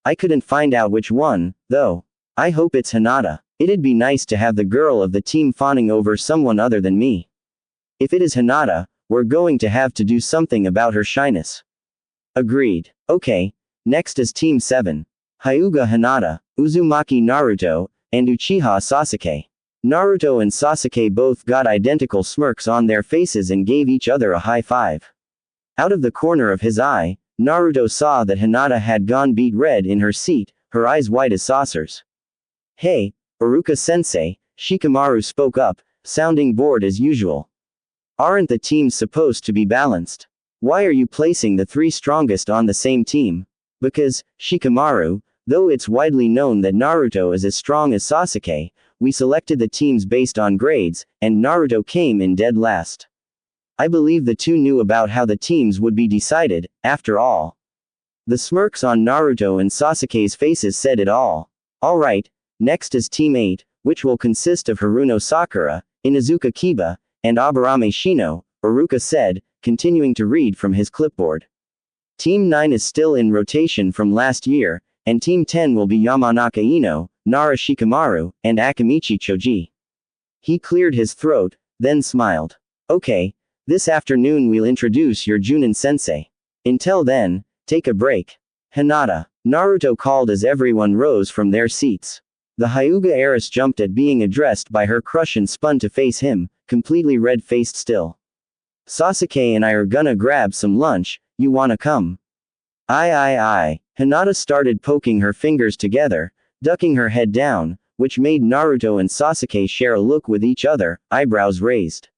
I couldn't find out which one, though. I hope it's Hinata. It'd be nice to have the girl of the team fawning over someone other than me. If it is Hinata, we're going to have to do something about her shyness. Agreed. Okay, next is Team 7. Hyuga Hinata, Uzumaki Naruto, and Uchiha Sasuke. Naruto and Sasuke both got identical smirks on their faces and gave each other a high five. Out of the corner of his eye, Naruto saw that Hinata had gone beet red in her seat, her eyes white as saucers. Hey, Iruka-sensei, Shikamaru spoke up, sounding bored as usual. Aren't the teams supposed to be balanced? Why are you placing the 3 strongest on the same team? Because, Shikamaru, though it's widely known that Naruto is as strong as Sasuke, we selected the teams based on grades, and Naruto came in dead last. I believe the two knew about how the teams would be decided, after all. The smirks on Naruto and Sasuke's faces said it all. Alright, next is Team 8, which will consist of Haruno Sakura, Inuzuka Kiba, and Aburame Shino, Iruka said, continuing to read from his clipboard. Team 9 is still in rotation from last year, and Team 10 will be Yamanaka Ino, Nara Shikamaru, and Akamichi Choji. He cleared his throat, then smiled. Okay, this afternoon we'll introduce your Junin-sensei. Until then, take a break. Hinata. Naruto called as everyone rose from their seats. The Hyuga heiress jumped at being addressed by her crush and spun to face him, completely red-faced still. Sasuke and I are gonna grab some lunch, you wanna come? Aye. Hinata started poking her fingers together, ducking her head down, which made Naruto and Sasuke share a look with each other, eyebrows raised.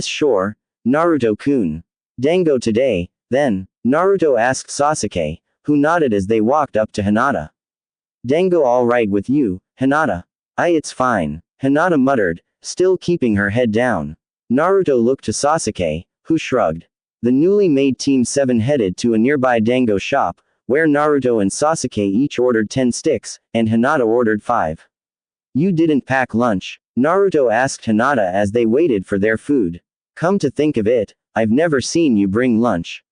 Sure, Naruto-kun. Dango today, then, Naruto asked Sasuke, who nodded as they walked up to Hinata. Dango alright with you, Hinata? It's fine, Hinata muttered, still keeping her head down. Naruto looked to Sasuke, who shrugged. The newly made Team 7 headed to a nearby Dango shop, where Naruto and Sasuke each ordered 10 sticks, and Hinata ordered 5. You didn't pack lunch? Naruto asked Hinata as they waited for their food. Come to think of it, I've never seen you bring lunch.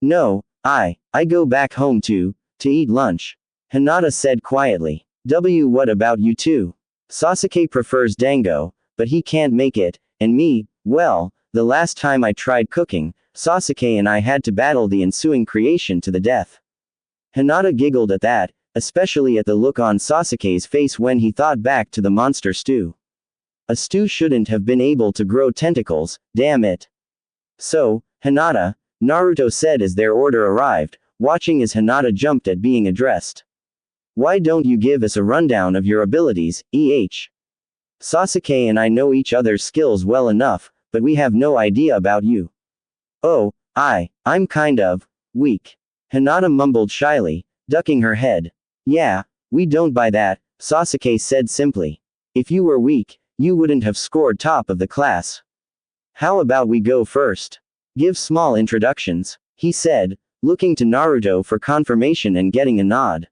No, I go back home to eat lunch. Hinata said quietly. What about you two? Sasuke prefers Dango, but he can't make it, and me, well, the last time I tried cooking, Sasuke and I had to battle the ensuing creation to the death. Hinata giggled at that, especially at the look on Sasuke's face when he thought back to the monster stew. A stew shouldn't have been able to grow tentacles, damn it. So, Hinata, Naruto said as their order arrived, watching as Hinata jumped at being addressed. Why don't you give us a rundown of your abilities, Sasuke and I know each other's skills well enough, but we have no idea about you. Oh, I'm kind of weak. Hinata mumbled shyly, ducking her head. Yeah, we don't buy that, Sasuke said simply. If you were weak, you wouldn't have scored top of the class. How about we go first? Give small introductions, he said, looking to Naruto for confirmation and getting a nod.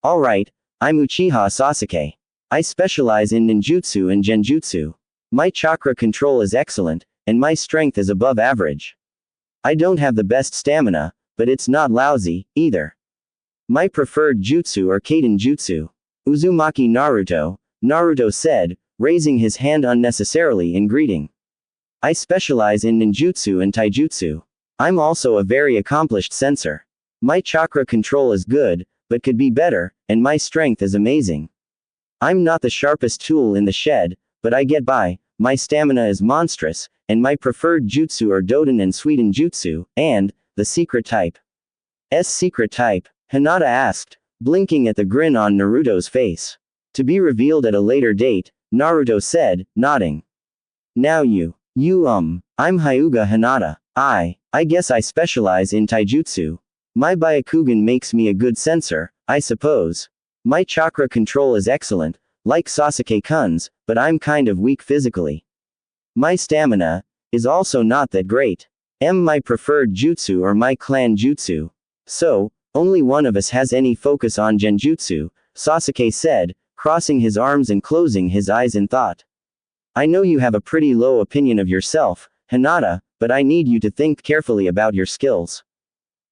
Alright, I'm Uchiha Sasuke. I specialize in ninjutsu and genjutsu. My chakra control is excellent, and my strength is above average. I don't have the best stamina, but it's not lousy, either. My preferred jutsu are Kaden Jutsu. Uzumaki Naruto, Naruto said, raising his hand unnecessarily in greeting. I specialize in ninjutsu and taijutsu. I'm also a very accomplished sensor. My chakra control is good, but could be better, and my strength is amazing. I'm not the sharpest tool in the shed, but I get by, my stamina is monstrous, and my preferred jutsu are Doden and Suiden Jutsu, and the secret type. Secret type? Hinata asked, blinking at the grin on Naruto's face. To be revealed at a later date, Naruto said, nodding. Now I'm Hyuga Hinata. I guess I specialize in taijutsu. My Byakugan makes me a good sensor, I suppose. My chakra control is excellent, like Sasuke-kun's, but I'm kind of weak physically. My stamina is also not that great. My preferred jutsu or my clan jutsu. So, only one of us has any focus on genjutsu, Sasuke said, crossing his arms and closing his eyes in thought. I know you have a pretty low opinion of yourself, Hinata, but I need you to think carefully about your skills.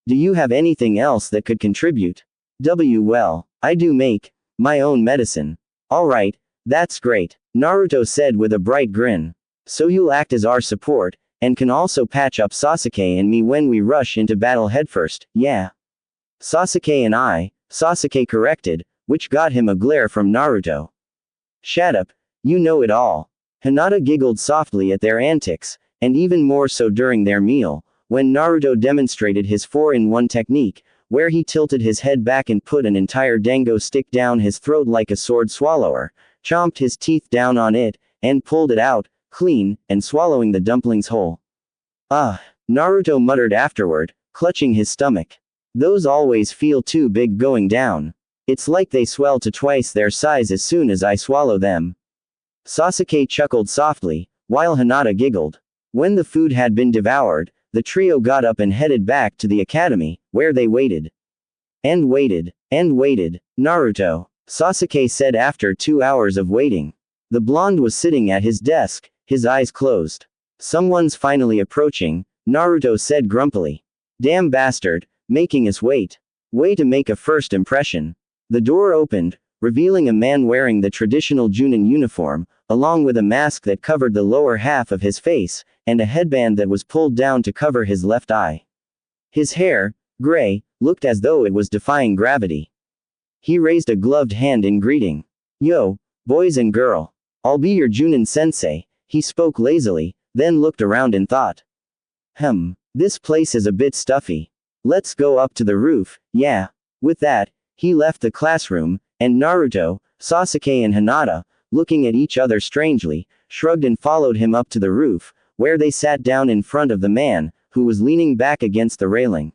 Do you have anything else that could contribute? Well, I do make my own medicine. Alright, That's great, Naruto said with a bright grin. So you'll act as our support, and can also patch up Sasuke and me when we rush into battle headfirst, yeah. Sasuke and I, Sasuke corrected, which got him a glare from Naruto. Shut up, you know it all. Hinata giggled softly at their antics, and even more so during their meal, when Naruto demonstrated his 4-in-1 technique, where he tilted his head back and put an entire dango stick down his throat like a sword swallower, chomped his teeth down on it, and pulled it out, clean, and swallowing the dumplings whole. Ah, Naruto muttered afterward, clutching his stomach. Those always feel too big going down. It's like they swell to twice their size as soon as I swallow them. Sasuke chuckled softly, while Hinata giggled. When the food had been devoured, the trio got up and headed back to the academy, where they waited. And waited. And waited. Naruto, Sasuke said after 2 hours of waiting. The blonde was sitting at his desk, his eyes closed. Someone's finally approaching, Naruto said grumpily. Damn bastard, making us wait. Way to make a first impression. The door opened, revealing a man wearing the traditional Junin uniform, along with a mask that covered the lower half of his face, and a headband that was pulled down to cover his left eye. His hair, gray, looked as though it was defying gravity. He raised a gloved hand in greeting. Yo, boys and girl. I'll be your Junin sensei, he spoke lazily, then looked around and thought. This place is a bit stuffy. Let's go up to the roof, yeah. With that, he left the classroom, and Naruto, Sasuke and Hinata, looking at each other strangely, shrugged and followed him up to the roof, where they sat down in front of the man, who was leaning back against the railing.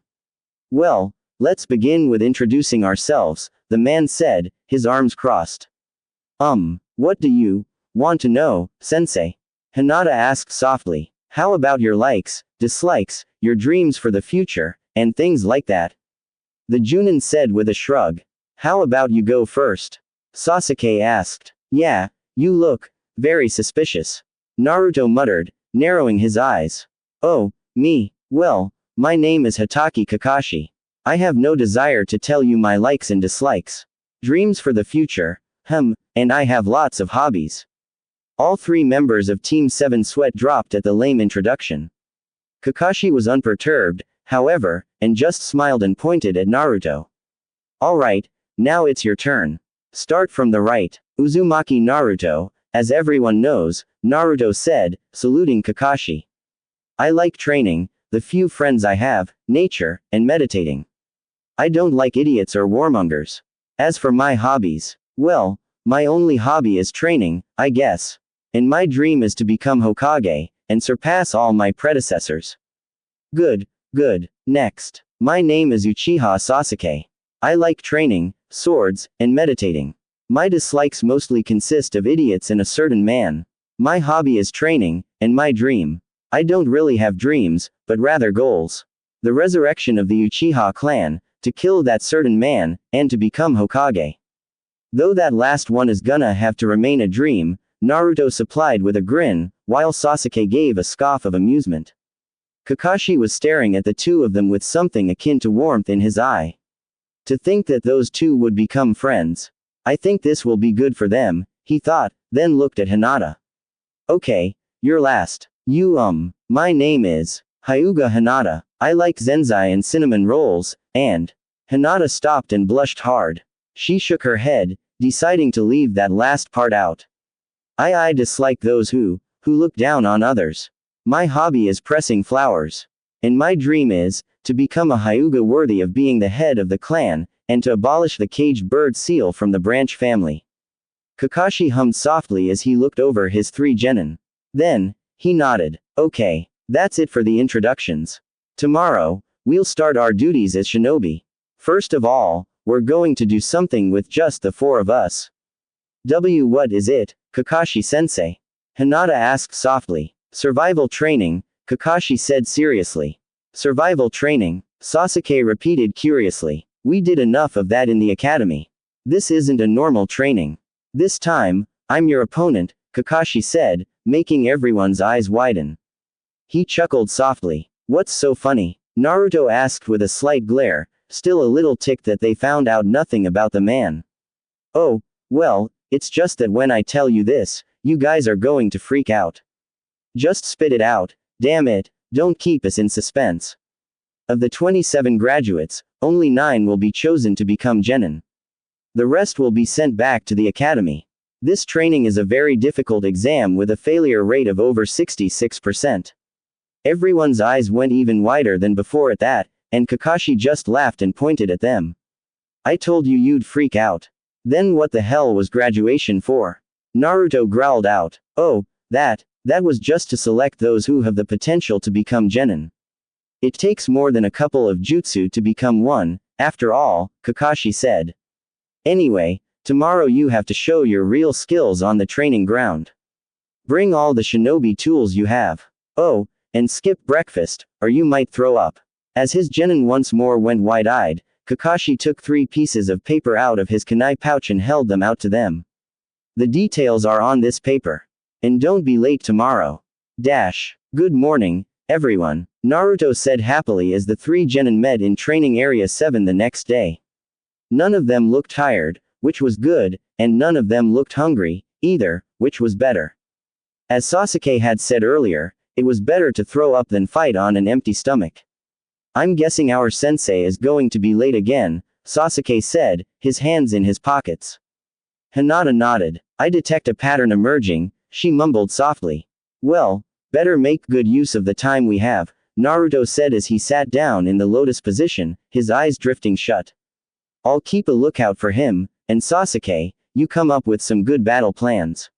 Well, let's begin with introducing ourselves, the man said, his arms crossed. What do you want to know, sensei? Hinata asked softly. How about your likes, dislikes, your dreams for the future, and things like that? The Junin said with a shrug. How about you go first? Sasuke asked. Yeah, you look very suspicious. Naruto muttered, narrowing his eyes. Oh, me, well, my name is Hatake Kakashi. I have no desire to tell you my likes and dislikes. Dreams for the future, and I have lots of hobbies. All three members of Team 7 sweat dropped at the lame introduction. Kakashi was unperturbed, however, and just smiled and pointed at Naruto. Alright, now it's your turn. Start from the right. Uzumaki Naruto, as everyone knows, Naruto said, saluting Kakashi. I like training, the few friends I have, nature, and meditating. I don't like idiots or warmongers. As for my hobbies, well, my only hobby is training, I guess. And my dream is to become Hokage, and surpass all my predecessors. Good, good. Next. My name is Uchiha Sasuke. I like training, swords, and meditating. My dislikes mostly consist of idiots and a certain man. My hobby is training, and my dream. I don't really have dreams, but rather goals. The resurrection of the Uchiha clan, to kill that certain man, and to become Hokage. Though that last one is gonna have to remain a dream, Naruto supplied with a grin, while Sasuke gave a scoff of amusement. Kakashi was staring at the two of them with something akin to warmth in his eye. To think that those two would become friends. I think this will be good for them, he thought, then looked at Hinata. Okay, you're last. My name is Hyuga Hinata. I like zenzai and cinnamon rolls, and Hinata stopped and blushed hard. She shook her head, deciding to leave that last part out. I dislike those who look down on others. My hobby is pressing flowers. And my dream is to become a Hyuga worthy of being the head of the clan, and to abolish the caged bird seal from the branch family. Kakashi hummed softly as he looked over his three genin. Then, he nodded. Okay, that's it for the introductions. Tomorrow, we'll start our duties as shinobi. First of all, we're going to do something with just the four of us. What is it, Kakashi-sensei? Hinata asked softly. Survival training, Kakashi said seriously. Survival training, Sasuke repeated curiously. We did enough of that in the academy. This isn't a normal training. This time, I'm your opponent, Kakashi said, making everyone's eyes widen. He chuckled softly. What's so funny? Naruto asked with a slight glare, still a little ticked that they found out nothing about the man. Oh, well, It's just that when I tell you this, you guys are going to freak out. Just spit it out, damn it, don't keep us in suspense. Of the 27 graduates, only 9 will be chosen to become genin. The rest will be sent back to the academy. This training is a very difficult exam with a failure rate of over 66%. Everyone's eyes went even wider than before at that, and Kakashi just laughed and pointed at them. I told you you'd freak out. Then what the hell was graduation for? Naruto growled out. Oh, that was just to select those who have the potential to become genin. It takes more than a couple of jutsu to become one, after all, Kakashi said. Anyway, tomorrow you have to show your real skills on the training ground. Bring all the shinobi tools you have. Oh, and skip breakfast, or you might throw up. As his genin once more went wide-eyed, Kakashi took 3 pieces of paper out of his kunai pouch and held them out to them. The details are on this paper. And don't be late tomorrow. Good morning, everyone, Naruto said happily as the 3 genin met in training area 7 the next day. None of them looked tired, which was good, and none of them looked hungry, either, which was better. As Sasuke had said earlier, it was better to throw up than fight on an empty stomach. I'm guessing our sensei is going to be late again, Sasuke said, his hands in his pockets. Hinata nodded. I detect a pattern emerging, she mumbled softly. Well, better make good use of the time we have, Naruto said as he sat down in the lotus position, his eyes drifting shut. I'll keep a lookout for him, and Sasuke, you come up with some good battle plans.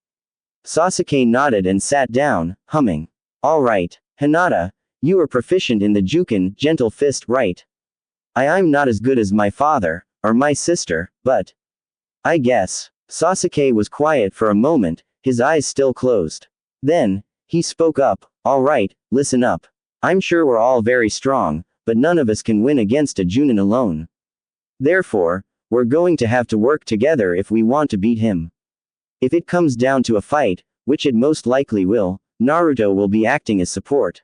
Sasuke nodded and sat down, humming. All right, Hinata, you are proficient in the Jukin, gentle fist, right? I'm not as good as my father, or my sister, but I guess. Sasuke was quiet for a moment, his eyes still closed. Then, he spoke up, all right, listen up. I'm sure we're all very strong, but none of us can win against a Junin alone. Therefore, we're going to have to work together if we want to beat him. If it comes down to a fight, which it most likely will, Naruto will be acting as support.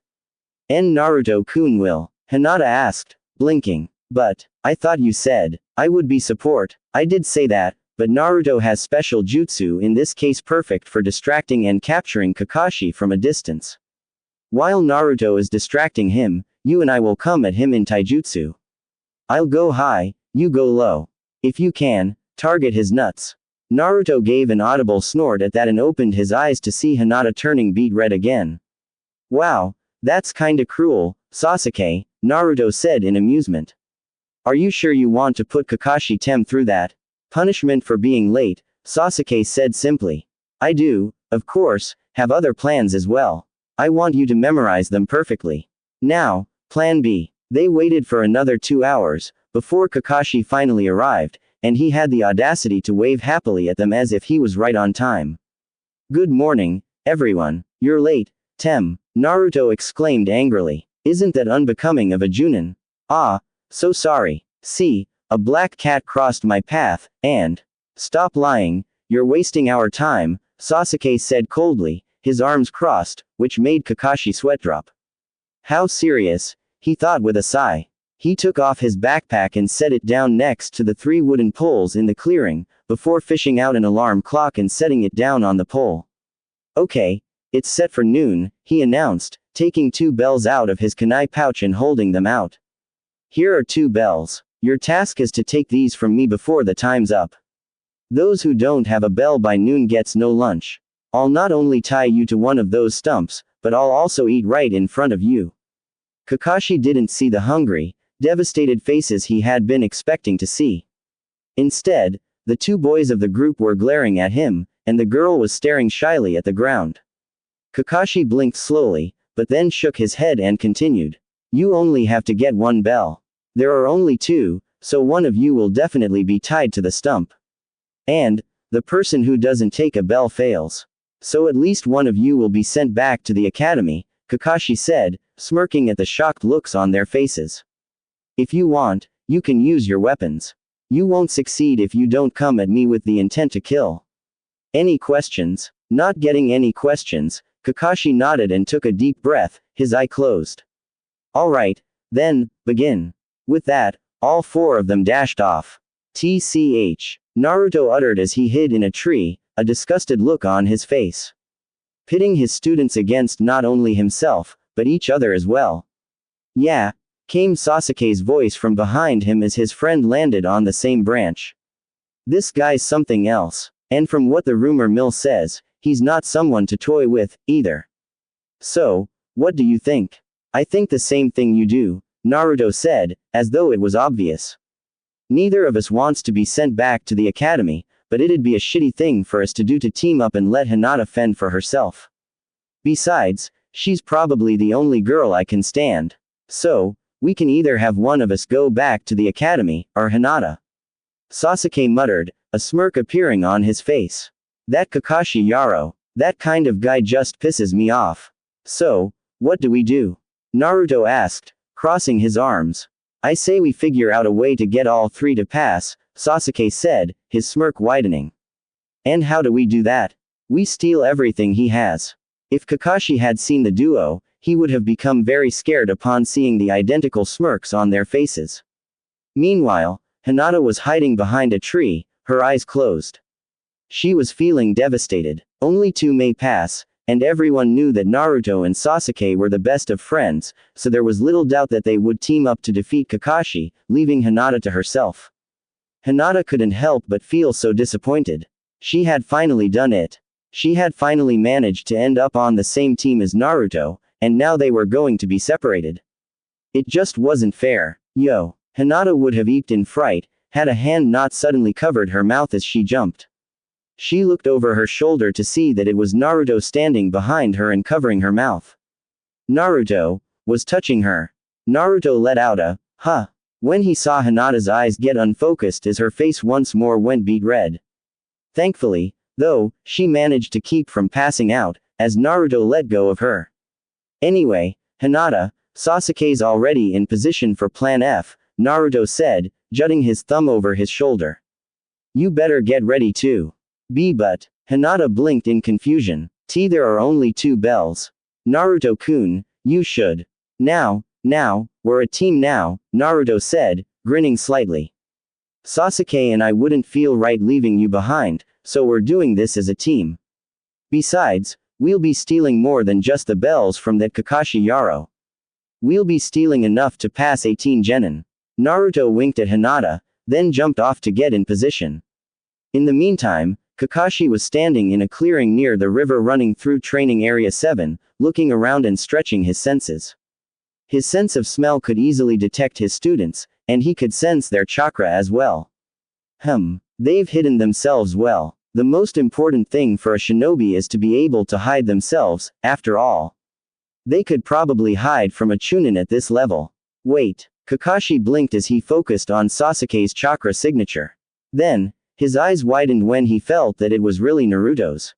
And Naruto-kun will, Hinata asked, blinking. But, I thought you said, I would be support. I did say that, but Naruto has special jutsu in this case perfect for distracting and capturing Kakashi from a distance. While Naruto is distracting him, you and I will come at him in taijutsu. I'll go high, you go low. If you can, target his nuts. Naruto gave an audible snort at that and opened his eyes to see Hinata turning beet red again. Wow, that's kinda cruel, Sasuke, Naruto said in amusement. Are you sure you want to put Kakashi Tem through that punishment for being late? Sasuke said simply. I do, of course, have other plans as well. I want you to memorize them perfectly. Now, Plan B. They waited for another 2 hours, before Kakashi finally arrived, and he had the audacity to wave happily at them as if he was right on time. Good morning, everyone. You're late, Tem, Naruto exclaimed angrily. Isn't that unbecoming of a Junin? Ah, so sorry. See, a black cat crossed my path, and stop lying, you're wasting our time, Sasuke said coldly, his arms crossed, which made Kakashi sweat drop. How serious, he thought with a sigh. He took off his backpack and set it down next to the 3 wooden poles in the clearing, before fishing out an alarm clock and setting it down on the pole. Okay, it's set for noon, he announced, taking 2 bells out of his kunai pouch and holding them out. Here are 2 bells. Your task is to take these from me before the time's up. Those who don't have a bell by noon gets no lunch. I'll not only tie you to one of those stumps, but I'll also eat right in front of you. Kakashi didn't see the hungry, devastated faces he had been expecting to see. Instead, the 2 boys of the group were glaring at him, and the girl was staring shyly at the ground. Kakashi blinked slowly, but then shook his head and continued. You only have to get 1 bell. There are only 2, so one of you will definitely be tied to the stump. And, the person who doesn't take a bell fails. So at least one of you will be sent back to the academy, Kakashi said, smirking at the shocked looks on their faces. If you want, you can use your weapons. You won't succeed if you don't come at me with the intent to kill. Any questions? Not getting any questions, Kakashi nodded and took a deep breath, his eye closed. Alright, then, begin. With that, all 4 of them dashed off. TCH. Naruto uttered as he hid in a tree, a disgusted look on his face. Pitting his students against not only himself, but each other as well. Yeah, came Sasuke's voice from behind him as his friend landed on the same branch. This guy's something else, and from what the rumor mill says, he's not someone to toy with, either. So, what do you think? I think the same thing you do, Naruto said, as though it was obvious. Neither of us wants to be sent back to the academy, but it'd be a shitty thing for us to do to team up and let Hinata fend for herself. Besides, she's probably the only girl I can stand. So, we can either have one of us go back to the academy, or Hinata. Sasuke muttered, a smirk appearing on his face. That Kakashi Yaro, that kind of guy just pisses me off. So, what do we do? Naruto asked, crossing his arms. I say we figure out a way to get all three to pass, Sasuke said, his smirk widening. And how do we do that? We steal everything he has. If Kakashi had seen the duo, he would have become very scared upon seeing the identical smirks on their faces. Meanwhile, Hinata was hiding behind a tree, her eyes closed. She was feeling devastated. Only two may pass, and everyone knew that Naruto and Sasuke were the best of friends, so there was little doubt that they would team up to defeat Kakashi, leaving Hinata to herself. Hinata couldn't help but feel so disappointed. She had finally done it. She had finally managed to end up on the same team as Naruto, and now they were going to be separated. It just wasn't fair. Yo. Hinata would have eeped in fright, had a hand not suddenly covered her mouth as she jumped. She looked over her shoulder to see that it was Naruto standing behind her and covering her mouth. Naruto was touching her. Naruto let out a, huh, when he saw Hinata's eyes get unfocused as her face once more went beet red. Thankfully, though, she managed to keep from passing out, as Naruto let go of her. Anyway, Hinata, Sasuke's already in position for Plan F, Naruto said, jutting his thumb over his shoulder. You better get ready too. But, Hinata blinked in confusion. There are only two bells. Naruto-kun, you should. Now, we're a team now, Naruto said, grinning slightly. Sasuke and I wouldn't feel right leaving you behind, so we're doing this as a team. Besides, we'll be stealing more than just the bells from that Kakashi Yaro. We'll be stealing enough to pass 18 genin. Naruto winked at Hinata, then jumped off to get in position. In the meantime, Kakashi was standing in a clearing near the river running through Training Area 7, looking around and stretching his senses. His sense of smell could easily detect his students, and he could sense their chakra as well. They've hidden themselves well. The most important thing for a shinobi is to be able to hide themselves, after all. They could probably hide from a chunin at this level. Wait. Kakashi blinked as he focused on Sasuke's chakra signature. Then, his eyes widened when he felt that it was really Naruto's.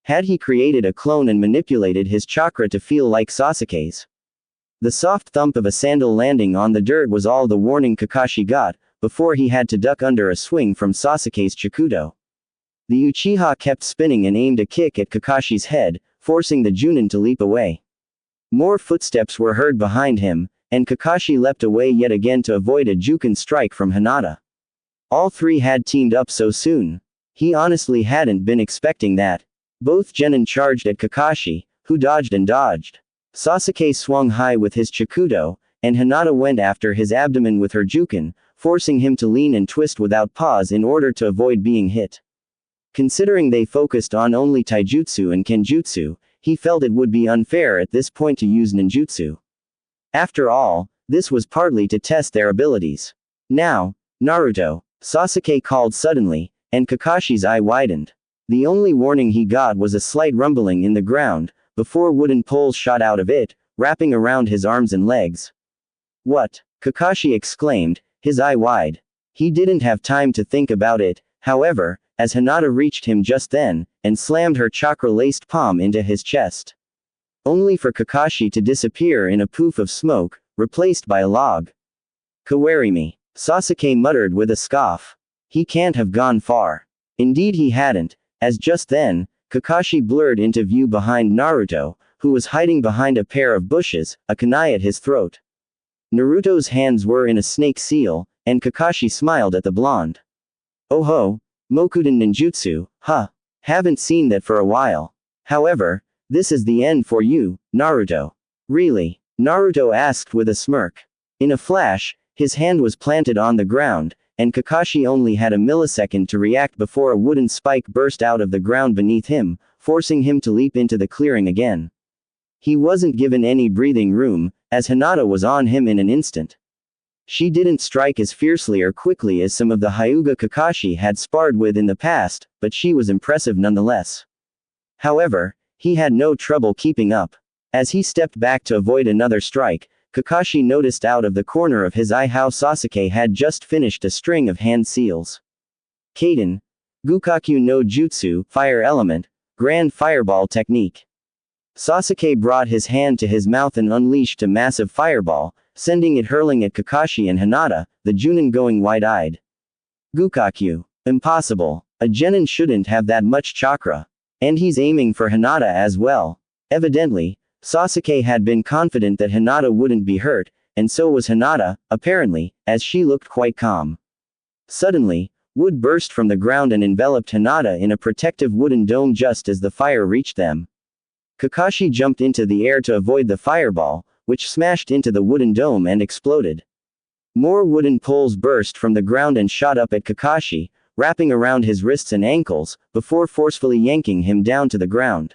Had he created a clone and manipulated his chakra to feel like Sasuke's? The soft thump of a sandal landing on the dirt was all the warning Kakashi got, before he had to duck under a swing from Sasuke's Chikudo. The Uchiha kept spinning and aimed a kick at Kakashi's head, forcing the Junin to leap away. More footsteps were heard behind him, and Kakashi leapt away yet again to avoid a Jukin strike from Hinata. All three had teamed up so soon. He honestly hadn't been expecting that. Both genin charged at Kakashi, who dodged and dodged. Sasuke swung high with his Chikudo, and Hinata went after his abdomen with her Jukin, forcing him to lean and twist without pause in order to avoid being hit. Considering they focused on only taijutsu and kenjutsu, he felt it would be unfair at this point to use ninjutsu. After all, this was partly to test their abilities. Now, Naruto, Sasuke called suddenly, and Kakashi's eye widened. The only warning he got was a slight rumbling in the ground, before wooden poles shot out of it, wrapping around his arms and legs. What? Kakashi exclaimed, his eye wide. He didn't have time to think about it, however, as Hinata reached him just then, and slammed her chakra-laced palm into his chest. Only for Kakashi to disappear in a poof of smoke, replaced by a log. Kawarimi. Sasuke muttered with a scoff. He can't have gone far. Indeed he hadn't, as just then, Kakashi blurred into view behind Naruto, who was hiding behind a pair of bushes, a kunai at his throat. Naruto's hands were in a snake seal, and Kakashi smiled at the blonde. Oh ho, Mokuton ninjutsu, huh? Haven't seen that for a while. However, this is the end for you, Naruto. Really? Naruto asked with a smirk. In a flash, his hand was planted on the ground, and Kakashi only had a millisecond to react before a wooden spike burst out of the ground beneath him, forcing him to leap into the clearing again. He wasn't given any breathing room, as Hinata was on him in an instant. She didn't strike as fiercely or quickly as some of the Hyuga Kakashi had sparred with in the past, but she was impressive nonetheless. However, he had no trouble keeping up. As he stepped back to avoid another strike, Kakashi noticed out of the corner of his eye how Sasuke had just finished a string of hand seals. Kaden. Gukaku no Jutsu, Fire Element, Grand Fireball Technique. Sasuke brought his hand to his mouth and unleashed a massive fireball, sending it hurling at Kakashi and Hinata, the Junin going wide-eyed. Gukaku. Impossible. A Genin shouldn't have that much chakra. And he's aiming for Hinata as well. Evidently, Sasuke had been confident that Hinata wouldn't be hurt, and so was Hinata, apparently, as she looked quite calm. Suddenly, wood burst from the ground and enveloped Hinata in a protective wooden dome just as the fire reached them. Kakashi jumped into the air to avoid the fireball, which smashed into the wooden dome and exploded. More wooden poles burst from the ground and shot up at Kakashi, wrapping around his wrists and ankles, before forcefully yanking him down to the ground.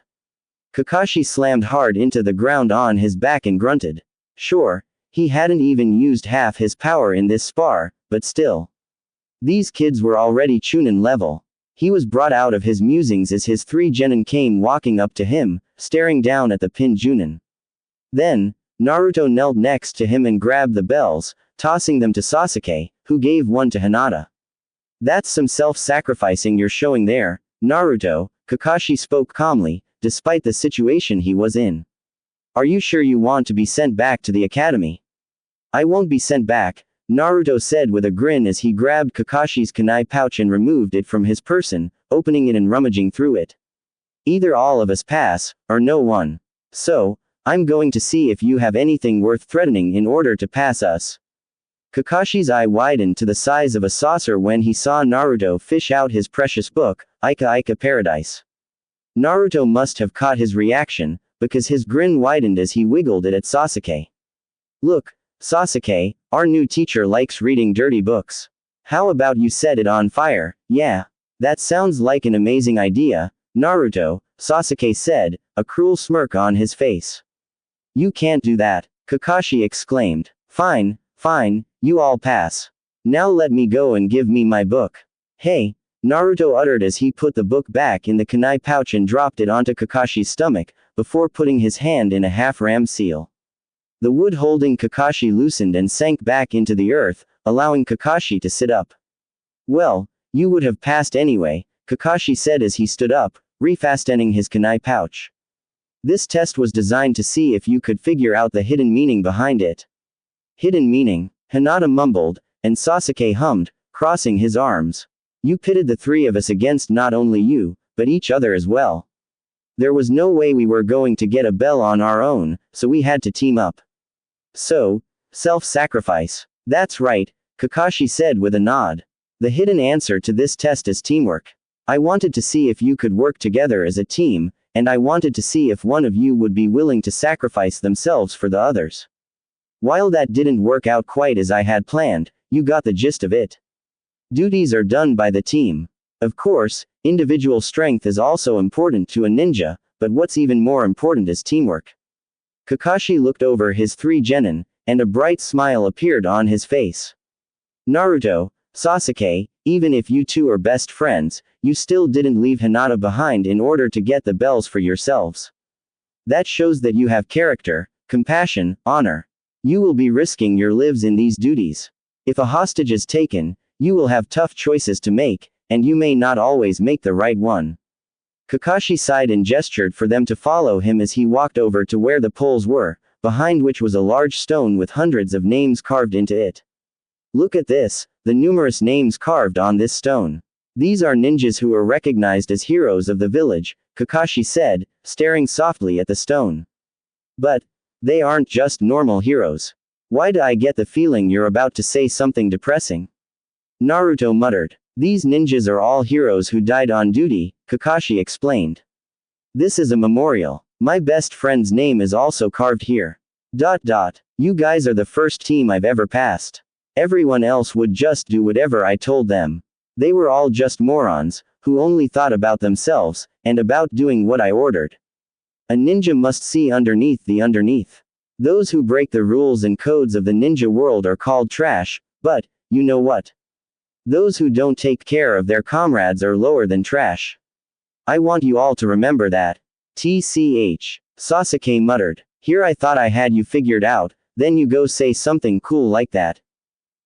Kakashi slammed hard into the ground on his back and grunted. Sure, he hadn't even used half his power in this spar, but still. These kids were already Chunin level. He was brought out of his musings as his 3 genin came walking up to him, staring down at the pinned Junin. Then, Naruto knelt next to him and grabbed the bells, tossing them to Sasuke, who gave one to Hinata. That's some self-sacrificing you're showing there, Naruto, Kakashi spoke calmly, despite the situation he was in. Are you sure you want to be sent back to the academy? I won't be sent back, Naruto said with a grin as he grabbed Kakashi's kunai pouch and removed it from his person, opening it and rummaging through it. Either all of us pass, or no one. So, I'm going to see if you have anything worth threatening in order to pass us. Kakashi's eye widened to the size of a saucer when he saw Naruto fish out his precious book, Ika Ika Paradise. Naruto must have caught his reaction, because his grin widened as he wiggled it at Sasuke. Look, Sasuke, our new teacher likes reading dirty books. How about you set it on fire? Yeah. That sounds like an amazing idea, Naruto, Sasuke said, a cruel smirk on his face. You can't do that, Kakashi exclaimed. Fine, fine, you all pass. Now let me go and give me my book. Hey, Naruto uttered as he put the book back in the kunai pouch and dropped it onto Kakashi's stomach, before putting his hand in a half-ram seal. The wood holding Kakashi loosened and sank back into the earth, allowing Kakashi to sit up. Well, you would have passed anyway, Kakashi said as he stood up, refastening his kunai pouch. This test was designed to see if you could figure out the hidden meaning behind it. Hidden meaning, Hinata mumbled, and Sasuke hummed, crossing his arms. You pitted the 3 of us against not only you, but each other as well. There was no way we were going to get a bell on our own, so we had to team up. So, self-sacrifice. That's right, Kakashi said with a nod. The hidden answer to this test is teamwork. I wanted to see if you could work together as a team, and I wanted to see if one of you would be willing to sacrifice themselves for the others. While that didn't work out quite as I had planned, you got the gist of it. Duties are done by the team. Of course, individual strength is also important to a ninja, but what's even more important is teamwork. Kakashi looked over his 3 genin, and a bright smile appeared on his face. Naruto, Sasuke, even if you two are best friends, you still didn't leave Hinata behind in order to get the bells for yourselves. That shows that you have character, compassion, honor. You will be risking your lives in these duties. If a hostage is taken, you will have tough choices to make, and you may not always make the right one. Kakashi sighed and gestured for them to follow him as he walked over to where the poles were, behind which was a large stone with hundreds of names carved into it. Look at this, the numerous names carved on this stone. These are ninjas who are recognized as heroes of the village, Kakashi said, staring softly at the stone. But they aren't just normal heroes. Why do I get the feeling you're about to say something depressing? Naruto muttered. These ninjas are all heroes who died on duty, Kakashi explained. This is a memorial. My best friend's name is also carved here. ... You guys are the first team I've ever passed. Everyone else would just do whatever I told them. They were all just morons, who only thought about themselves, and about doing what I ordered. A ninja must see underneath the underneath. Those who break the rules and codes of the ninja world are called trash, but, you know what? Those who don't take care of their comrades are lower than trash. I want you all to remember that. TCH. Sasuke muttered. Here I thought I had you figured out, then you go say something cool like that.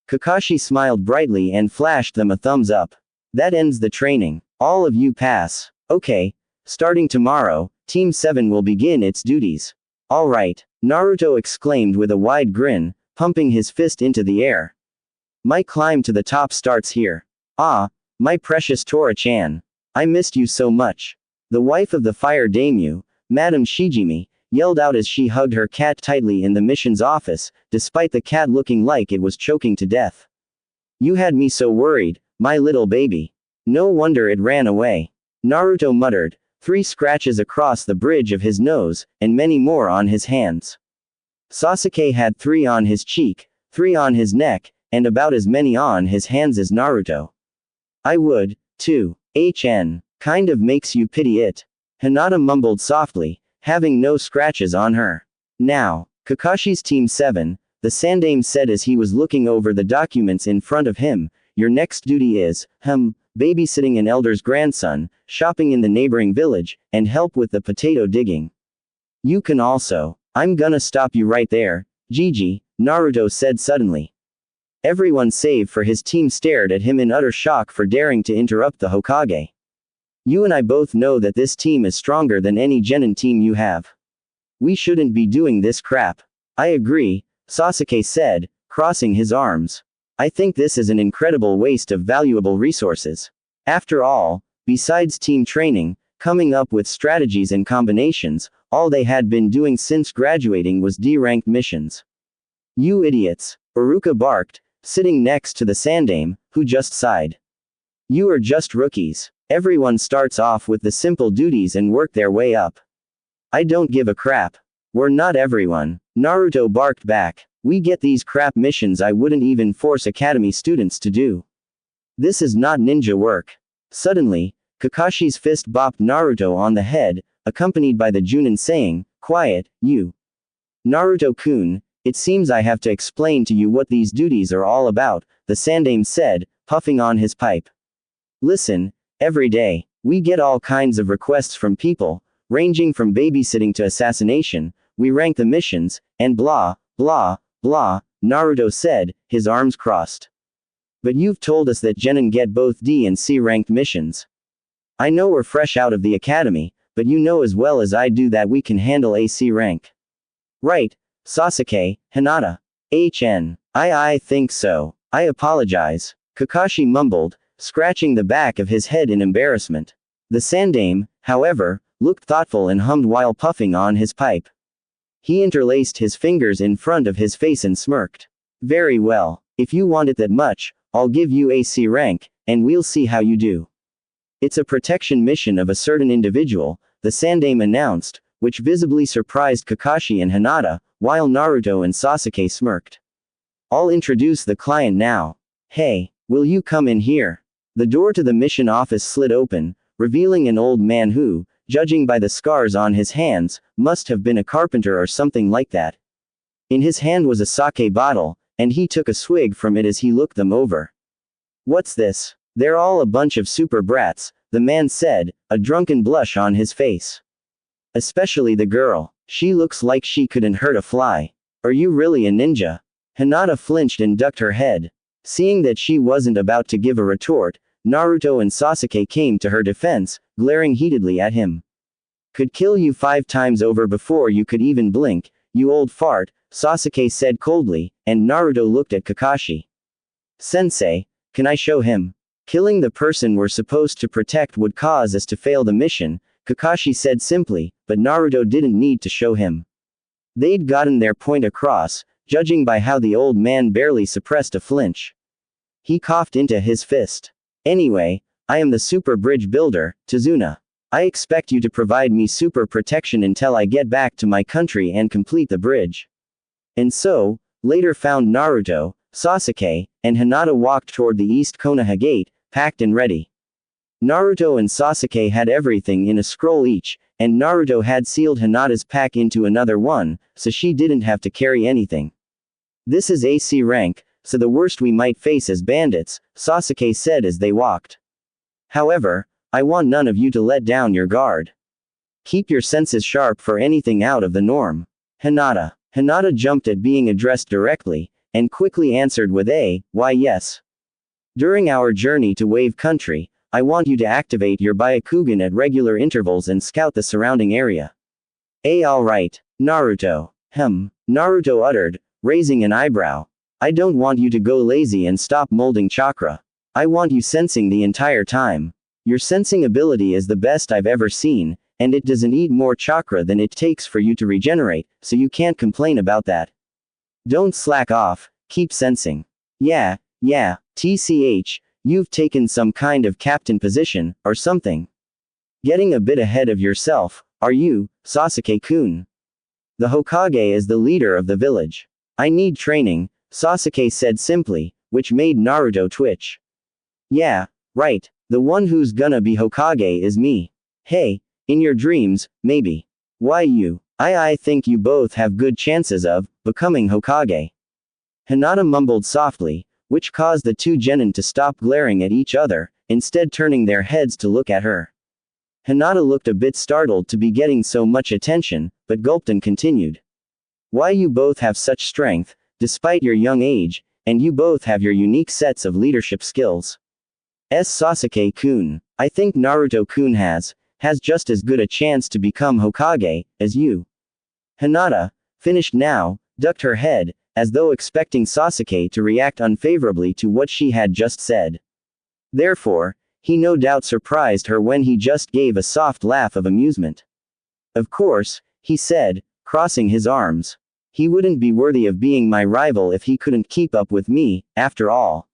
Kakashi smiled brightly and flashed them a thumbs up. That ends the training. All of you pass. Okay. Starting tomorrow, Team 7 will begin its duties. Alright, Naruto exclaimed with a wide grin, pumping his fist into the air. My climb to the top starts here. Ah, my precious Tora-chan. I missed you so much. The wife of the fire daimyo, Madame Shijimi, yelled out as she hugged her cat tightly in the mission's office, despite the cat looking like it was choking to death. You had me so worried, my little baby. No wonder it ran away. Naruto muttered, 3 scratches across the bridge of his nose, and many more on his hands. Sasuke had 3 on his cheek, 3 on his neck, and about as many on his hands as Naruto. I would, too. Kind of makes you pity it. Hinata mumbled softly, having no scratches on her. Now, Kakashi's Team 7, the Sandaime said as he was looking over the documents in front of him, your next duty is, babysitting an elder's grandson, shopping in the neighboring village, and help with the potato digging. You can also. I'm gonna stop you right there, Gigi, Naruto said suddenly. Everyone save for his team stared at him in utter shock for daring to interrupt the Hokage. You and I both know that this team is stronger than any genin team you have. We shouldn't be doing this crap. I agree, Sasuke said, crossing his arms. I think this is an incredible waste of valuable resources. After all, besides team training, coming up with strategies and combinations, all they had been doing since graduating was D-ranked missions. You idiots, Iruka barked, sitting next to the Sandaime, who just sighed. You are just rookies. Everyone starts off with the simple duties and work their way up. I don't give a crap. We're not everyone, Naruto barked back. We get these crap missions I wouldn't even force academy students to do. This is not ninja work. Suddenly, Kakashi's fist bopped Naruto on the head, accompanied by the Junin saying, Quiet, you. Naruto-kun, it seems I have to explain to you what these duties are all about, the Sandaime said, puffing on his pipe. Listen, every day, we get all kinds of requests from people, ranging from babysitting to assassination, we rank the missions, and blah, blah, blah, Naruto said, his arms crossed. But you've told us that genin get both D and C ranked missions. I know we're fresh out of the academy, but you know as well as I do that we can handle a C rank. Right, Sasuke, Hinata. I think so. I apologize. Kakashi mumbled, scratching the back of his head in embarrassment. The Sandaime, however, looked thoughtful and hummed while puffing on his pipe. He interlaced his fingers in front of his face and smirked. Very well. If you want it that much, I'll give you a C rank, and we'll see how you do. It's a protection mission of a certain individual, the Sandaime announced, which visibly surprised Kakashi and Hinata, while Naruto and Sasuke smirked. I'll introduce the client now. Hey, will you come in here? The door to the mission office slid open, revealing an old man who, judging by the scars on his hands, must have been a carpenter or something like that. In his hand was a sake bottle, and he took a swig from it as he looked them over. What's this? They're all a bunch of super brats, the man said, a drunken blush on his face. Especially the girl. She looks like she couldn't hurt a fly. Are you really a ninja? Hinata flinched and ducked her head. Seeing that she wasn't about to give a retort, Naruto and Sasuke came to her defense, glaring heatedly at him. Could kill you 5 times over before you could even blink, you old fart, Sasuke said coldly, and Naruto looked at Kakashi. Sensei, can I show him? Killing the person we're supposed to protect would cause us to fail the mission, Kakashi said simply, but Naruto didn't need to show him. They'd gotten their point across, judging by how the old man barely suppressed a flinch. He coughed into his fist. Anyway, I am the super bridge builder, Tazuna. I expect you to provide me super protection until I get back to my country and complete the bridge. And so, later found Naruto, Sasuke, and Hinata walked toward the East Konoha Gate, packed and ready. Naruto and Sasuke had everything in a scroll each, and Naruto had sealed Hinata's pack into another one, so she didn't have to carry anything. This is AC rank, so the worst we might face is bandits, Sasuke said as they walked. However, I want none of you to let down your guard. Keep your senses sharp for anything out of the norm. Hinata. Hinata jumped at being addressed directly, and quickly answered with a, why yes. During our journey to Wave Country, I want you to activate your Byakugan at regular intervals and scout the surrounding area. Alright, Naruto. Naruto uttered, raising an eyebrow. I don't want you to go lazy and stop molding chakra. I want you sensing the entire time. Your sensing ability is the best I've ever seen, and it doesn't eat more chakra than it takes for you to regenerate, so you can't complain about that. Don't slack off, keep sensing. Yeah, TCH, you've taken some kind of captain position, or something. Getting a bit ahead of yourself, are you, Sasuke-kun? The Hokage is the leader of the village. I need training, Sasuke said simply, which made Naruto twitch. Yeah, right, the one who's gonna be Hokage is me. Hey, in your dreams, maybe. Why you? I think you both have good chances of becoming Hokage. Hinata mumbled softly, which caused the two genin to stop glaring at each other, instead turning their heads to look at her. Hinata looked a bit startled to be getting so much attention, but gulped and continued. Why you both have such strength, despite your young age, and you both have your unique sets of leadership skills. Sasuke-kun. I think Naruto-kun has just as good a chance to become Hokage, as you. Hinata, finished now, ducked her head, as though expecting Sasuke to react unfavorably to what she had just said. Therefore, he no doubt surprised her when he just gave a soft laugh of amusement. Of course, he said, crossing his arms. He wouldn't be worthy of being my rival if he couldn't keep up with me, after all.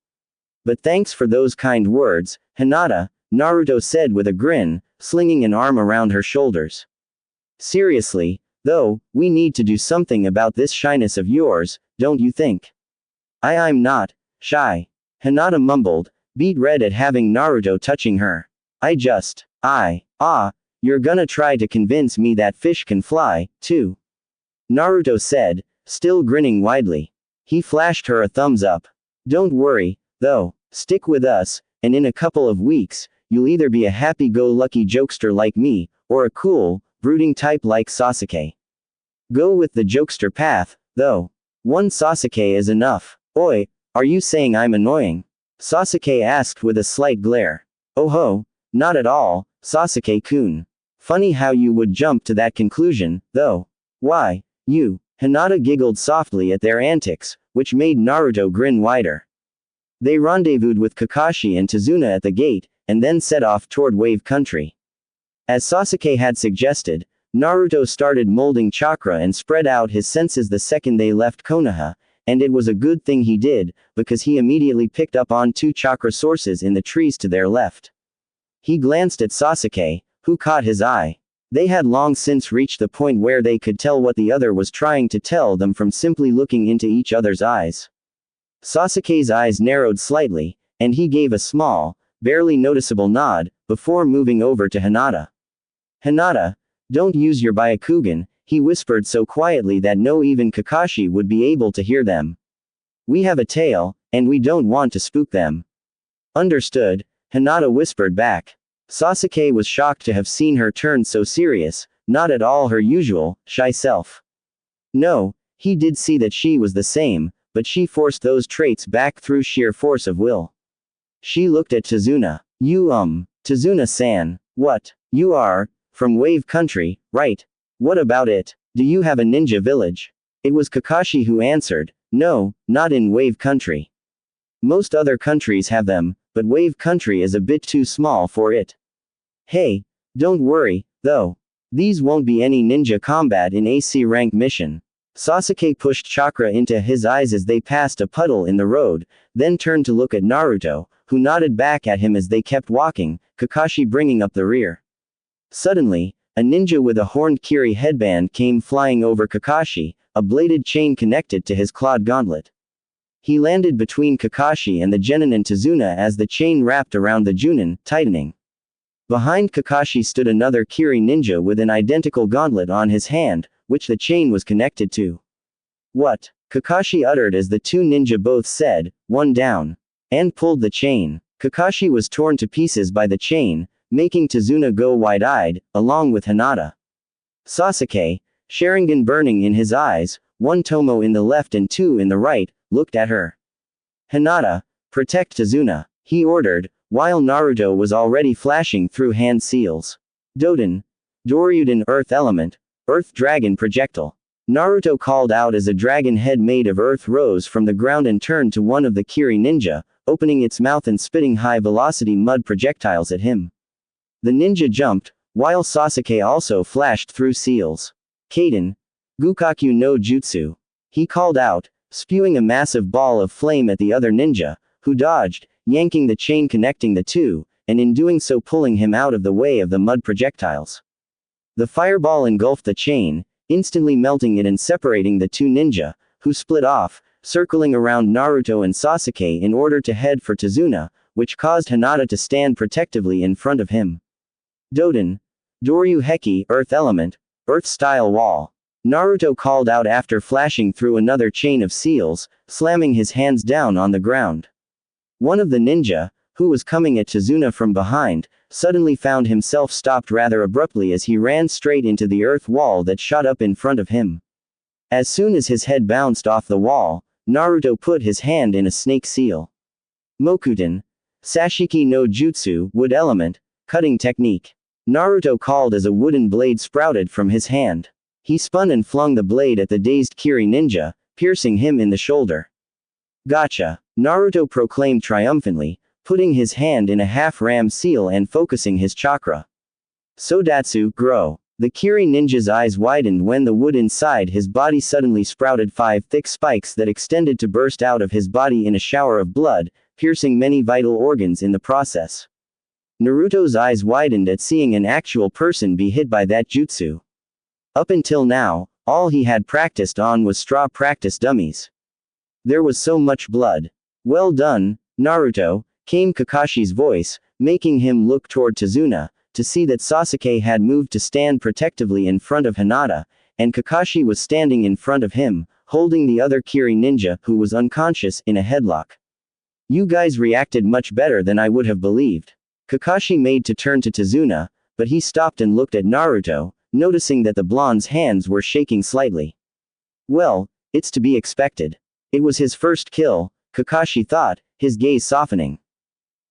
But thanks for those kind words, Hinata, Naruto said with a grin, slinging an arm around her shoulders. Seriously, though, we need to do something about this shyness of yours, don't you think? I'm not shy. Hinata mumbled, beet red at having Naruto touching her. You're gonna try to convince me that fish can fly, too. Naruto said, still grinning widely. He flashed her a thumbs up. Don't worry, though, stick with us, and in a couple of weeks, you'll either be a happy-go-lucky jokester like me, or a cool, brooding type like Sasuke. Go with the jokester path, though. One Sasuke is enough. Oi, are you saying I'm annoying? Sasuke asked with a slight glare. Oh ho, not at all, Sasuke-kun. Funny how you would jump to that conclusion, though. Why, you. Hinata giggled softly at their antics, which made Naruto grin wider. They rendezvoused with Kakashi and Tazuna at the gate, and then set off toward Wave Country. As Sasuke had suggested, Naruto started molding chakra and spread out his senses the second they left Konoha, and it was a good thing he did, because he immediately picked up on two chakra sources in the trees to their left. He glanced at Sasuke, who caught his eye. They had long since reached the point where they could tell what the other was trying to tell them from simply looking into each other's eyes. Sasuke's eyes narrowed slightly, and he gave a small, barely noticeable nod, before moving over to Hinata. Hinata, don't use your Byakugan, he whispered so quietly that no even Kakashi would be able to hear them. We have a tail, and we don't want to spook them. Understood, Hinata whispered back. Sasuke was shocked to have seen her turn so serious, not at all her usual, shy self. No, he did see that she was the same, but she forced those traits back through sheer force of will. She looked at Tazuna. Tazuna-san, what? You are, from Wave Country, right? What about it? Do you have a ninja village? It was Kakashi who answered, no, not in Wave Country. Most other countries have them, but Wave Country is a bit too small for it. Hey, don't worry, though. These won't be any ninja combat in AC rank mission. Sasuke pushed chakra into his eyes as they passed a puddle in the road, then turned to look at Naruto, who nodded back at him as they kept walking, Kakashi bringing up the rear. Suddenly, a ninja with a horned Kiri headband came flying over Kakashi, a bladed chain connected to his clawed gauntlet. He landed between Kakashi and the genin and Tazuna as the chain wrapped around the junin, tightening. Behind Kakashi stood another Kiri ninja with an identical gauntlet on his hand, which the chain was connected to. "What?" Kakashi uttered as the two ninja both said, "One down," and pulled the chain. Kakashi was torn to pieces by the chain, making Tazuna go wide-eyed, along with Hinata. Sasuke, Sharingan burning in his eyes, one Tomo in the left and two in the right, looked at her. "Hinata, protect Tazuna," he ordered, while Naruto was already flashing through hand seals. Doden. Doryuden Earth Element. Earth Dragon Projectile. Naruto called out as a dragon head made of earth rose from the ground and turned to one of the Kiri ninja, opening its mouth and spitting high-velocity mud projectiles at him. The ninja jumped, while Sasuke also flashed through seals. "Kaden. Gukaku no Jutsu," he called out, spewing a massive ball of flame at the other ninja, who dodged, yanking the chain connecting the two, and in doing so pulling him out of the way of the mud projectiles. The fireball engulfed the chain, instantly melting it and separating the two ninja, who split off, circling around Naruto and Sasuke in order to head for Tazuna, which caused Hinata to stand protectively in front of him. Doden. Doryu Heki, Earth Element. Earth-style wall. Naruto called out after flashing through another chain of seals, slamming his hands down on the ground. One of the ninja, who was coming at Tazuna from behind, suddenly found himself stopped rather abruptly as he ran straight into the earth wall that shot up in front of him. As soon as his head bounced off the wall, Naruto put his hand in a snake seal. Mokuton. Sashiki no Jutsu, Wood Element. Cutting Technique. Naruto called as a wooden blade sprouted from his hand. He spun and flung the blade at the dazed Kiri ninja, piercing him in the shoulder. "Gotcha!" Naruto proclaimed triumphantly, putting his hand in a half-ram seal and focusing his chakra. Sodatsu, grow. The Kiri ninja's eyes widened when the wood inside his body suddenly sprouted 5 thick spikes that extended to burst out of his body in a shower of blood, piercing many vital organs in the process. Naruto's eyes widened at seeing an actual person be hit by that jutsu. Up until now, all he had practiced on was straw practice dummies. There was so much blood. "Well done, Naruto," came Kakashi's voice, making him look toward Tazuna, to see that Sasuke had moved to stand protectively in front of Hinata, and Kakashi was standing in front of him, holding the other Kiri ninja, who was unconscious, in a headlock. "You guys reacted much better than I would have believed." Kakashi made to turn to Tazuna, but he stopped and looked at Naruto, noticing that the blonde's hands were shaking slightly. Well, it's to be expected. It was his first kill, Kakashi thought, his gaze softening.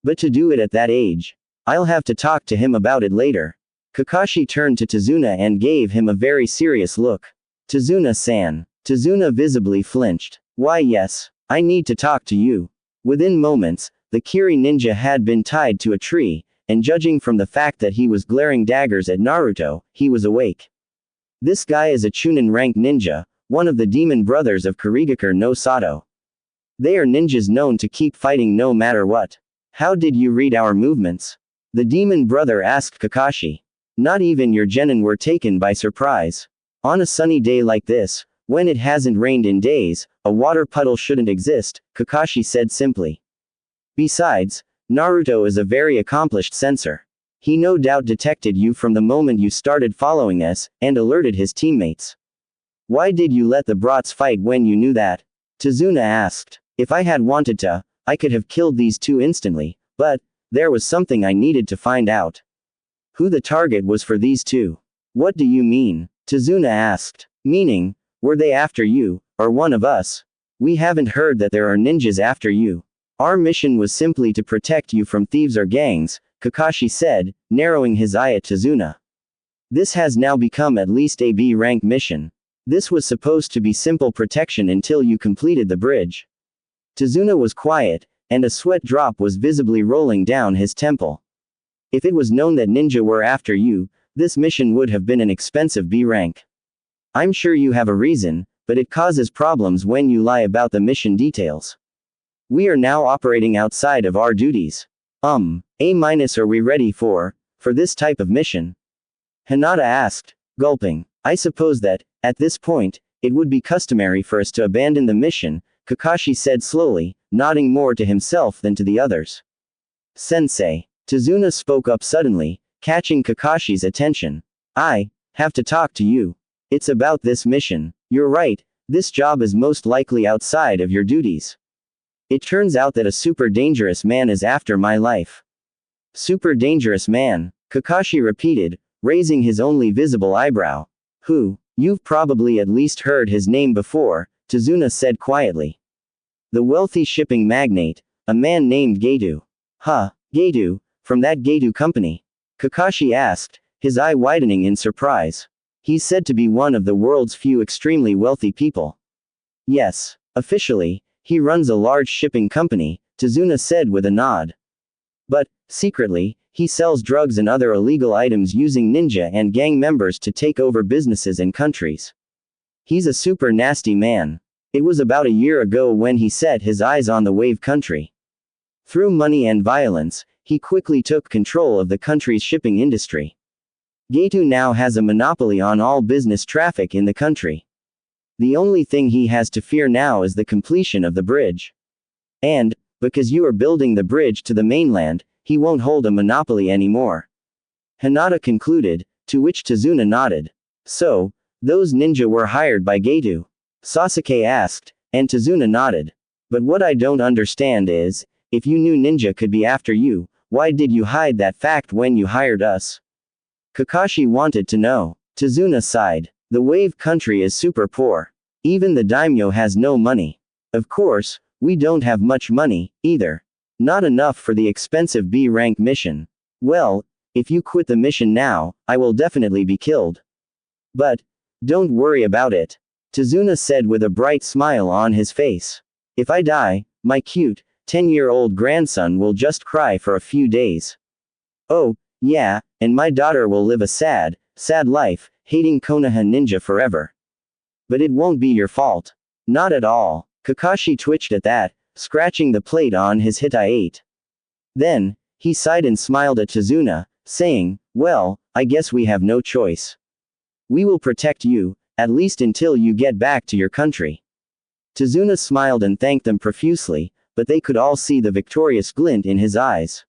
But to do it at that age, I'll have to talk to him about it later. Kakashi turned to Tazuna and gave him a very serious look. "Tazuna-san." Tazuna visibly flinched. "Why yes, I need to talk to you." Within moments, the Kiri ninja had been tied to a tree, and judging from the fact that he was glaring daggers at Naruto, he was awake. This guy is a Chunin rank ninja, one of the demon brothers of Kurigakure no Sato. They are ninjas known to keep fighting no matter what. "How did you read our movements?" the demon brother asked Kakashi. "Not even your genin were taken by surprise. On a sunny day like this, when it hasn't rained in days, a water puddle shouldn't exist," Kakashi said simply. "Besides, Naruto is a very accomplished censor. He no doubt detected you from the moment you started following us, and alerted his teammates. Why did you let the brats fight when you knew that?" Tazuna asked. "If I had wanted to, I could have killed these two instantly, but there was something I needed to find out. Who the target was for these two." "What do you mean?" Tazuna asked. "Meaning, were they after you, or one of us? We haven't heard that there are ninjas after you. Our mission was simply to protect you from thieves or gangs," Kakashi said, narrowing his eye at Tazuna. "This has now become at least a B-rank mission. This was supposed to be simple protection until you completed the bridge." Tazuna was quiet, and a sweat drop was visibly rolling down his temple. "If it was known that ninja were after you, this mission would have been an expensive B rank. I'm sure you have a reason, but it causes problems when you lie about the mission details." We are now operating outside of our duties. A- are we ready for this type of mission? Hinata asked, gulping. I suppose that, at this point, it would be customary for us to abandon the mission, Kakashi said slowly, nodding more to himself than to the others. Sensei. Tazuna spoke up suddenly, catching Kakashi's attention. I have to talk to you. It's about this mission. You're right, this job is most likely outside of your duties. It turns out that a super dangerous man is after my life. Super dangerous man, Kakashi repeated, raising his only visible eyebrow. Who? You've probably at least heard his name before, Tazuna said quietly. The wealthy shipping magnate, a man named Gedu. Huh, Gedu, from that Gedu company? Kakashi asked, his eye widening in surprise. He's said to be one of the world's few extremely wealthy people. Yes, officially, he runs a large shipping company, Tazuna said with a nod. But, secretly, he sells drugs and other illegal items using ninja and gang members to take over businesses and countries. He's a super nasty man. It was about a year ago when he set his eyes on the Wave country. Through money and violence, he quickly took control of the country's shipping industry. Getu now has a monopoly on all business traffic in the country. The only thing he has to fear now is the completion of the bridge. And, because you are building the bridge to the mainland, he won't hold a monopoly anymore. Hinata concluded, to which Tazuna nodded. So, those ninja were hired by Getu? Sasuke asked, and Tazuna nodded. But what I don't understand is, if you knew ninja could be after you, why did you hide that fact when you hired us? Kakashi wanted to know. Tazuna sighed. The Wave country is super poor. Even the daimyo has no money. Of course, we don't have much money, either. Not enough for the expensive B-rank mission. Well, if you quit the mission now, I will definitely be killed. But, don't worry about it. Tazuna said with a bright smile on his face. If I die, my cute, 10-year-old grandson will just cry for a few days. Oh, yeah, and my daughter will live a sad, sad life, hating Konoha ninja forever. But it won't be your fault. Not at all. Kakashi twitched at that, scratching the plate on his Hitai-8. Then, he sighed and smiled at Tazuna, saying, well, I guess we have no choice. We will protect you, at least until you get back to your country. Tazuna smiled and thanked them profusely, but they could all see the victorious glint in his eyes.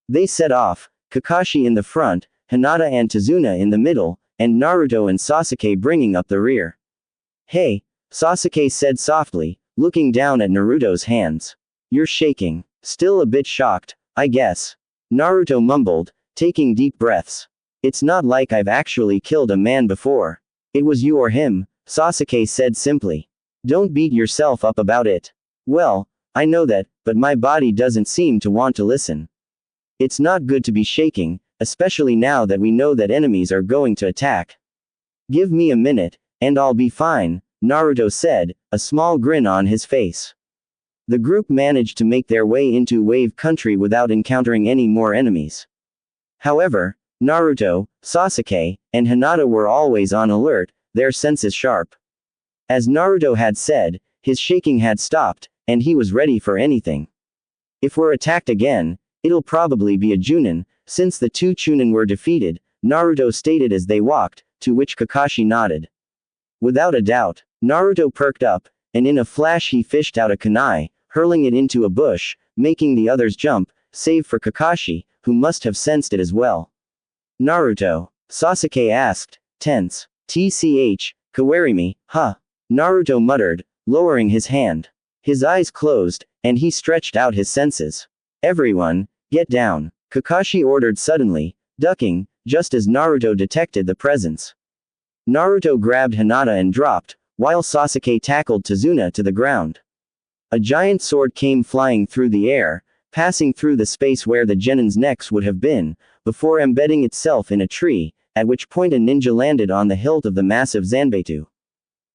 They set off, Kakashi in the front, Hinata and Tazuna in the middle, and Naruto and Sasuke bringing up the rear. Hey, Sasuke said softly, looking down at Naruto's hands. You're shaking. Still a bit shocked, I guess. Naruto mumbled, taking deep breaths. It's not like I've actually killed a man before. It was you or him, Sasuke said simply. Don't beat yourself up about it. Well, I know that, but my body doesn't seem to want to listen. It's not good to be shaking, especially now that we know that enemies are going to attack. Give me a minute, and I'll be fine, Naruto said, a small grin on his face. The group managed to make their way into Wave country without encountering any more enemies. However, Naruto, Sasuke, and Hinata were always on alert, their senses sharp. As Naruto had said, his shaking had stopped, and he was ready for anything. If we're attacked again, it'll probably be a Junin, since the two Chunin were defeated, Naruto stated as they walked, to which Kakashi nodded. Without a doubt, Naruto perked up, and in a flash he fished out a kunai, hurling it into a bush, making the others jump, save for Kakashi, who must have sensed it as well. Naruto, Sasuke asked, tense. Tch, Kawarimi, huh? Naruto muttered, lowering his hand. His eyes closed, and he stretched out his senses. Everyone, get down, Kakashi ordered suddenly, ducking, just as Naruto detected the presence. Naruto grabbed Hinata and dropped, while Sasuke tackled Tazuna to the ground. A giant sword came flying through the air, passing through the space where the Genin's necks would have been, before embedding itself in a tree, at which point a ninja landed on the hilt of the massive Zanbeitu.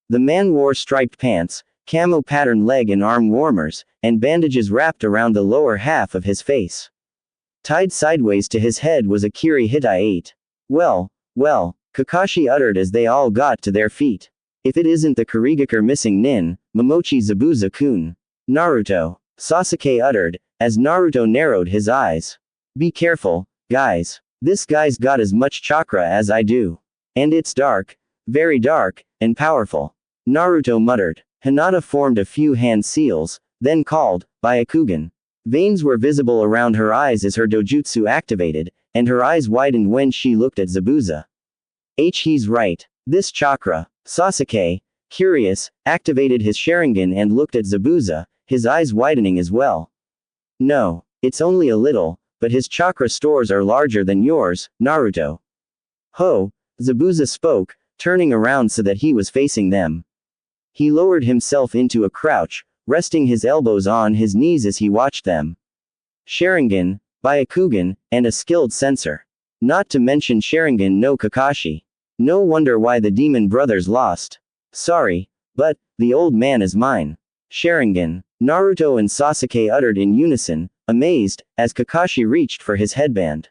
The man wore striped pants, camo pattern leg and arm warmers, and bandages wrapped around the lower half of his face. Tied sideways to his head was a Kiri Hitai-8. Well, Kakashi uttered as they all got to their feet. If it isn't the Kurigakure missing nin, Momochi Zabuza-kun. Naruto. Sasuke uttered, as Naruto narrowed his eyes. Be careful, guys. This guy's got as much chakra as I do. And it's dark, very dark, and powerful. Naruto muttered. Hinata formed a few hand seals, then called, Byakugan. Veins were visible around her eyes as her dojutsu activated, and her eyes widened when she looked at Zabuza. He's right. This chakra. Sasuke, curious, activated his Sharingan and looked at Zabuza, his eyes widening as well. No, it's only a little, but his chakra stores are larger than yours, Naruto. Ho, Zabuza spoke, turning around so that he was facing them. He lowered himself into a crouch, resting his elbows on his knees as he watched them. Sharingan, Byakugan, and a skilled sensor. Not to mention Sharingan no Kakashi. No wonder why the demon brothers lost. Sorry, but, the old man is mine. Sharingan, Naruto and Sasuke uttered in unison, amazed, as Kakashi reached for his headband.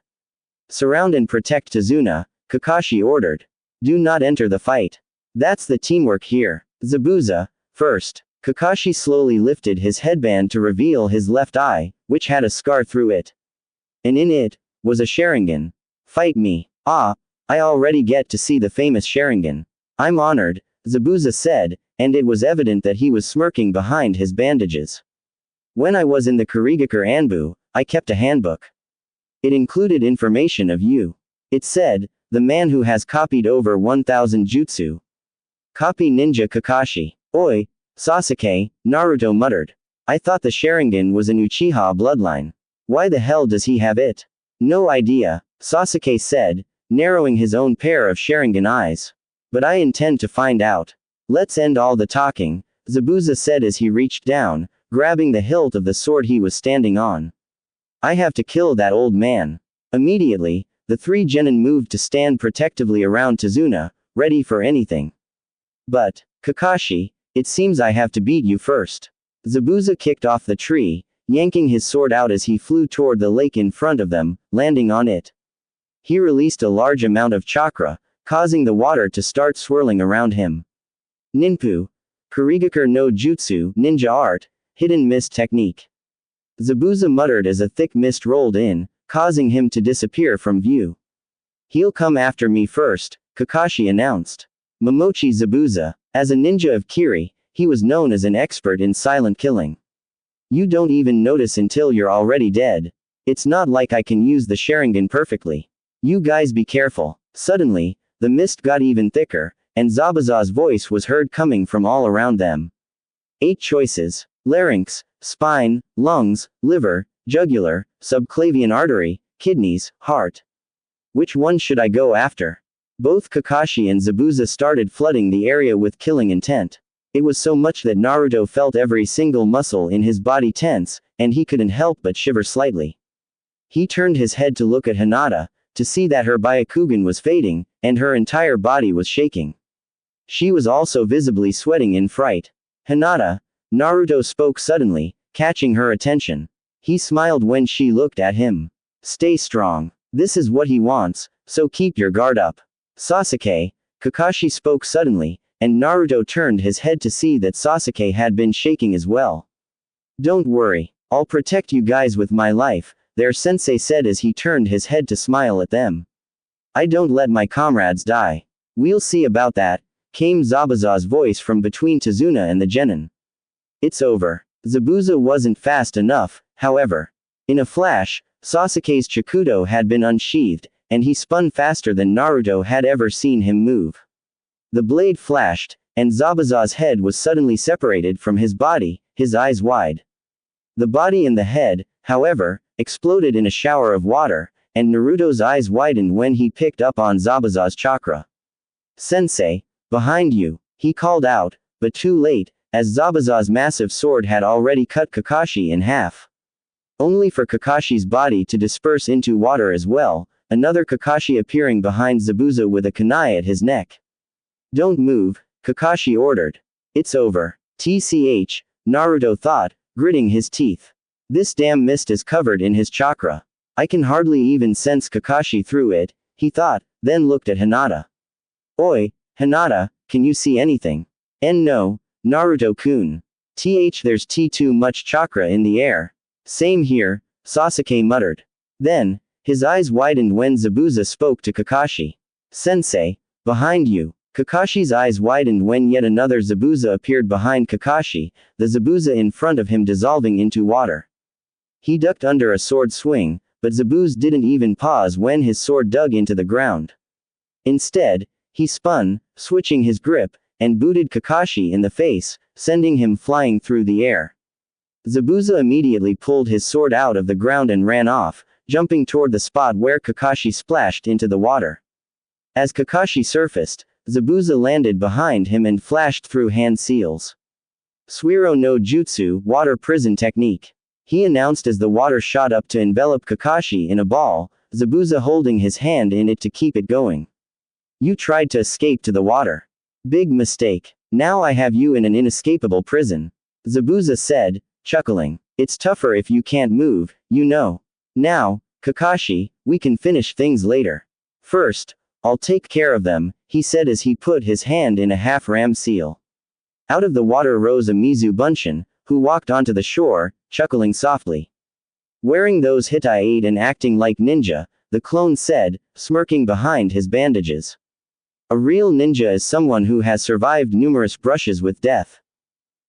Surround and protect Tazuna, Kakashi ordered. Do not enter the fight. That's the teamwork here. Zabuza, first. Kakashi slowly lifted his headband to reveal his left eye, which had a scar through it. And in it, was a Sharingan. Fight me. Ah, I already get to see the famous Sharingan. I'm honored, Zabuza said, and it was evident that he was smirking behind his bandages. When I was in the Kurigakure Anbu, I kept a handbook. It included information of you. It said, the man who has copied over 1,000 jutsu. Copy Ninja Kakashi. Oi, Sasuke, Naruto muttered. I thought the Sharingan was an Uchiha bloodline. Why the hell does he have it? No idea, Sasuke said, narrowing his own pair of Sharingan eyes. But I intend to find out. Let's end all the talking, Zabuza said as he reached down, grabbing the hilt of the sword he was standing on. I have to kill that old man. Immediately, the three genin moved to stand protectively around Tazuna, ready for anything. But, Kakashi, it seems I have to beat you first. Zabuza kicked off the tree, yanking his sword out as he flew toward the lake in front of them, landing on it. He released a large amount of chakra, causing the water to start swirling around him. Ninpu. Kurigakure no Jutsu, ninja art, hidden mist technique. Zabuza muttered as a thick mist rolled in, causing him to disappear from view. He'll come after me first, Kakashi announced. Momochi Zabuza. As a ninja of Kiri, he was known as an expert in silent killing. You don't even notice until you're already dead. It's not like I can use the Sharingan perfectly. You guys be careful. Suddenly, the mist got even thicker, and Zabuza's voice was heard coming from all around them. 8 choices. Larynx, spine, lungs, liver, jugular, subclavian artery, kidneys, heart. Which one should I go after? Both Kakashi and Zabuza started flooding the area with killing intent. It was so much that Naruto felt every single muscle in his body tense, and he couldn't help but shiver slightly. He turned his head to look at Hinata, to see that her Byakugan was fading, and her entire body was shaking. She was also visibly sweating in fright. Hinata, Naruto spoke suddenly, catching her attention. He smiled when she looked at him. Stay strong. This is what he wants, so keep your guard up. Sasuke, Kakashi spoke suddenly, and Naruto turned his head to see that Sasuke had been shaking as well. Don't worry. I'll protect you guys with my life, their sensei said as he turned his head to smile at them. I don't let my comrades die. We'll see about that, came Zabuza's voice from between Tazuna and the genin. It's over. Zabuza wasn't fast enough, however. In a flash, Sasuke's Chikudo had been unsheathed, and he spun faster than Naruto had ever seen him move. The blade flashed, and Zabuza's head was suddenly separated from his body, his eyes wide. The body and the head, however, exploded in a shower of water, and Naruto's eyes widened when he picked up on Zabuza's chakra. Sensei, behind you, he called out, but too late, as Zabuza's massive sword had already cut Kakashi in half. Only for Kakashi's body to disperse into water as well, another Kakashi appearing behind Zabuza with a kunai at his neck. Don't move, Kakashi ordered. It's over. TCH, Naruto thought, gritting his teeth. This damn mist is covered in his chakra. I can hardly even sense Kakashi through it, he thought, then looked at Hinata. Oi, Hinata, can you see anything? No, Naruto-kun. There's too much chakra in the air. Same here, Sasuke muttered. Then, his eyes widened when Zabuza spoke to Kakashi. Sensei, behind you. Kakashi's eyes widened when yet another Zabuza appeared behind Kakashi, the Zabuza in front of him dissolving into water. He ducked under a sword swing, but Zabuza didn't even pause when his sword dug into the ground. Instead, he spun, switching his grip, and booted Kakashi in the face, sending him flying through the air. Zabuza immediately pulled his sword out of the ground and ran off, jumping toward the spot where Kakashi splashed into the water. As Kakashi surfaced, Zabuza landed behind him and flashed through hand seals. Suiro no Jutsu, water prison technique. He announced as the water shot up to envelop Kakashi in a ball, Zabuza holding his hand in it to keep it going. You tried to escape to the water. Big mistake. Now I have you in an inescapable prison. Zabuza said, chuckling. It's tougher if you can't move, you know. Now, Kakashi, we can finish things later. First, I'll take care of them, he said as he put his hand in a half-ram seal. Out of the water rose a Mizu Bunshin, who walked onto the shore, chuckling softly. Wearing those Hittite and acting like ninja, the clone said, smirking behind his bandages. A real ninja is someone who has survived numerous brushes with death.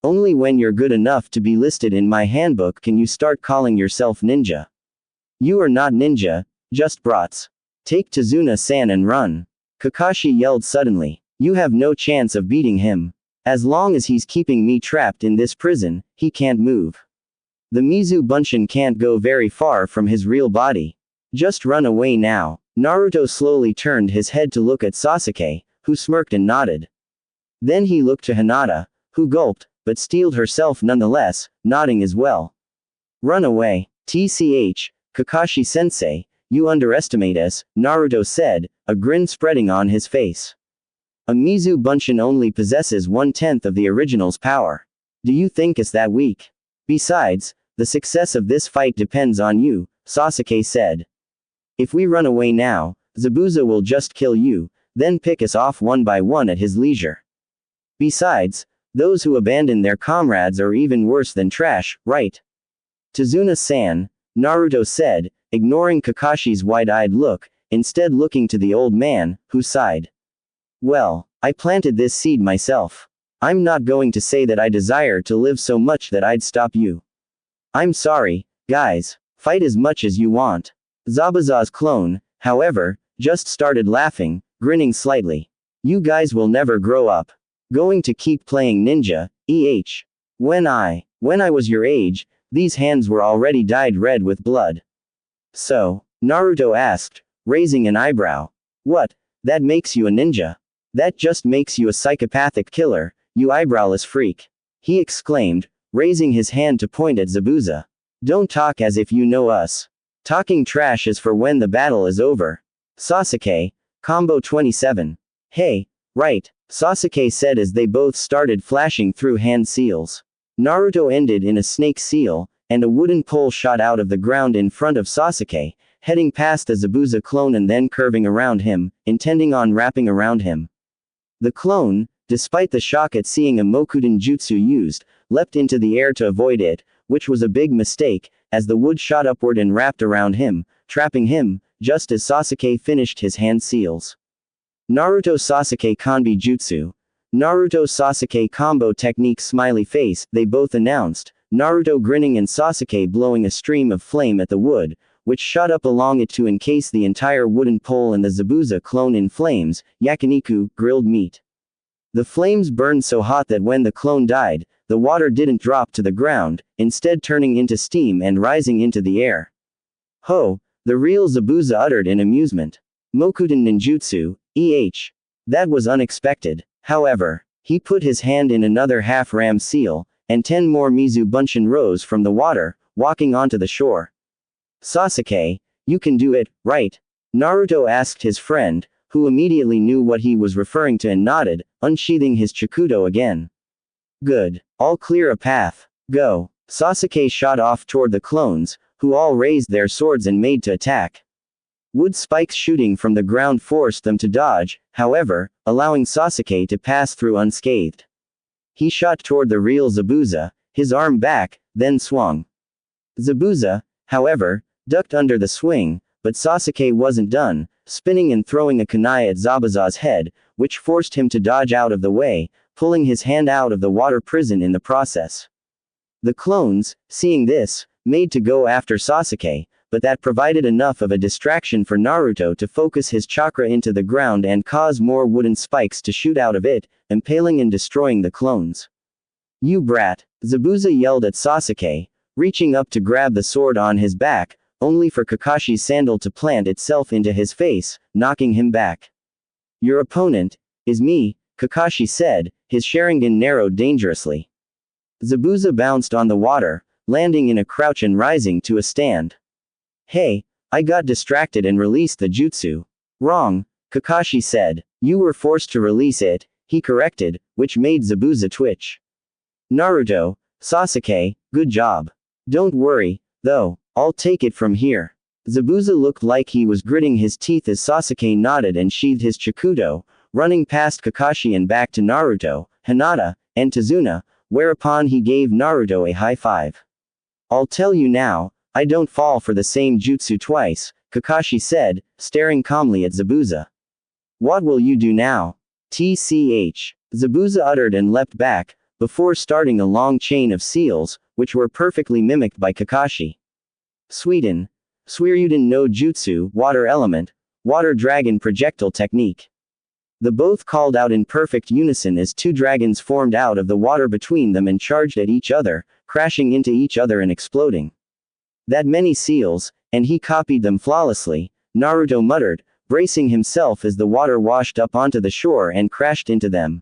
Only when you're good enough to be listed in my handbook can you start calling yourself ninja. You are not ninja, just brats. Take Tazuna-san and run. Kakashi yelled suddenly. You have no chance of beating him. As long as he's keeping me trapped in this prison, he can't move. The Mizu Bunshin can't go very far from his real body. Just run away now. Naruto slowly turned his head to look at Sasuke, who smirked and nodded. Then he looked to Hinata, who gulped, but steeled herself nonetheless, nodding as well. Run away. Kakashi-sensei, you underestimate us, Naruto said, a grin spreading on his face. A Mizu Bunshin only possesses 1/10 of the original's power. Do you think it's that weak? Besides, the success of this fight depends on you, Sasuke said. If we run away now, Zabuza will just kill you, then pick us off one by one at his leisure. Besides, those who abandon their comrades are even worse than trash, right? Tazuna-san, Naruto said, ignoring Kakashi's wide-eyed look, instead looking to the old man, who sighed. Well, I planted this seed myself. I'm not going to say that I desire to live so much that I'd stop you. I'm sorry, guys, fight as much as you want. Zabuza's clone, however, just started laughing, grinning slightly. You guys will never grow up. Going to keep playing ninja, When I was your age, these hands were already dyed red with blood. So, Naruto asked, raising an eyebrow. What? That makes you a ninja? That just makes you a psychopathic killer, you eyebrowless freak. He exclaimed, raising his hand to point at Zabuza. Don't talk as if you know us. Talking trash is for when the battle is over. Sasuke, Combo 27. Hey, right, Sasuke said as they both started flashing through hand seals. Naruto ended in a snake seal, and a wooden pole shot out of the ground in front of Sasuke, heading past the Zabuza clone and then curving around him, intending on wrapping around him. The clone, despite the shock at seeing a Mokuton jutsu used, leapt into the air to avoid it, which was a big mistake, as the wood shot upward and wrapped around him, trapping him, just as Sasuke finished his hand seals. Naruto Sasuke Kanbi Jutsu. Naruto Sasuke combo technique smiley face, they both announced, Naruto grinning and Sasuke blowing a stream of flame at the wood, which shot up along it to encase the entire wooden pole and the Zabuza clone in flames, yakiniku, grilled meat. The flames burned so hot that when the clone died, the water didn't drop to the ground, instead turning into steam and rising into the air. Ho, the real Zabuza uttered in amusement. Mokuton ninjutsu, That was unexpected. However, he put his hand in another half-ram seal, and 10 more Mizu Bunshin rose from the water, walking onto the shore. Sasuke, you can do it, right? Naruto asked his friend, who immediately knew what he was referring to and nodded, unsheathing his Chikudo again. Good. All clear a path. Go. Sasuke shot off toward the clones, who all raised their swords and made to attack. Wood spikes shooting from the ground forced them to dodge, however, allowing Sasuke to pass through unscathed. He shot toward the real Zabuza, his arm back, then swung. Zabuza, however, ducked under the swing, but Sasuke wasn't done, spinning and throwing a kunai at Zabuza's head, which forced him to dodge out of the way, pulling his hand out of the water prison in the process. The clones, seeing this, made to go after Sasuke, but that provided enough of a distraction for Naruto to focus his chakra into the ground and cause more wooden spikes to shoot out of it, impaling and destroying the clones. "You brat!" Zabuza yelled at Sasuke, reaching up to grab the sword on his back, only for Kakashi's sandal to plant itself into his face, knocking him back. "Your opponent is me," Kakashi said, his Sharingan narrowed dangerously. Zabuza bounced on the water, landing in a crouch and rising to a stand. "Hey, I got distracted and released the jutsu." "Wrong," Kakashi said. "You were forced to release it," he corrected, which made Zabuza twitch. "Naruto, Sasuke, good job. Don't worry, though, I'll take it from here." Zabuza looked like he was gritting his teeth as Sasuke nodded and sheathed his Chikudo, running past Kakashi and back to Naruto, Hinata, and Tazuna, whereupon he gave Naruto a high five. "I'll tell you now, I don't fall for the same jutsu twice," Kakashi said, staring calmly at Zabuza. "What will you do now?" "Tch." Zabuza uttered and leapt back, before starting a long chain of seals, which were perfectly mimicked by Kakashi. Suiden no Jutsu, Water Element, Water Dragon Projectile Technique. The both called out in perfect unison as two dragons formed out of the water between them and charged at each other, crashing into each other and exploding. "That many seals, and he copied them flawlessly," Naruto muttered, bracing himself as the water washed up onto the shore and crashed into them.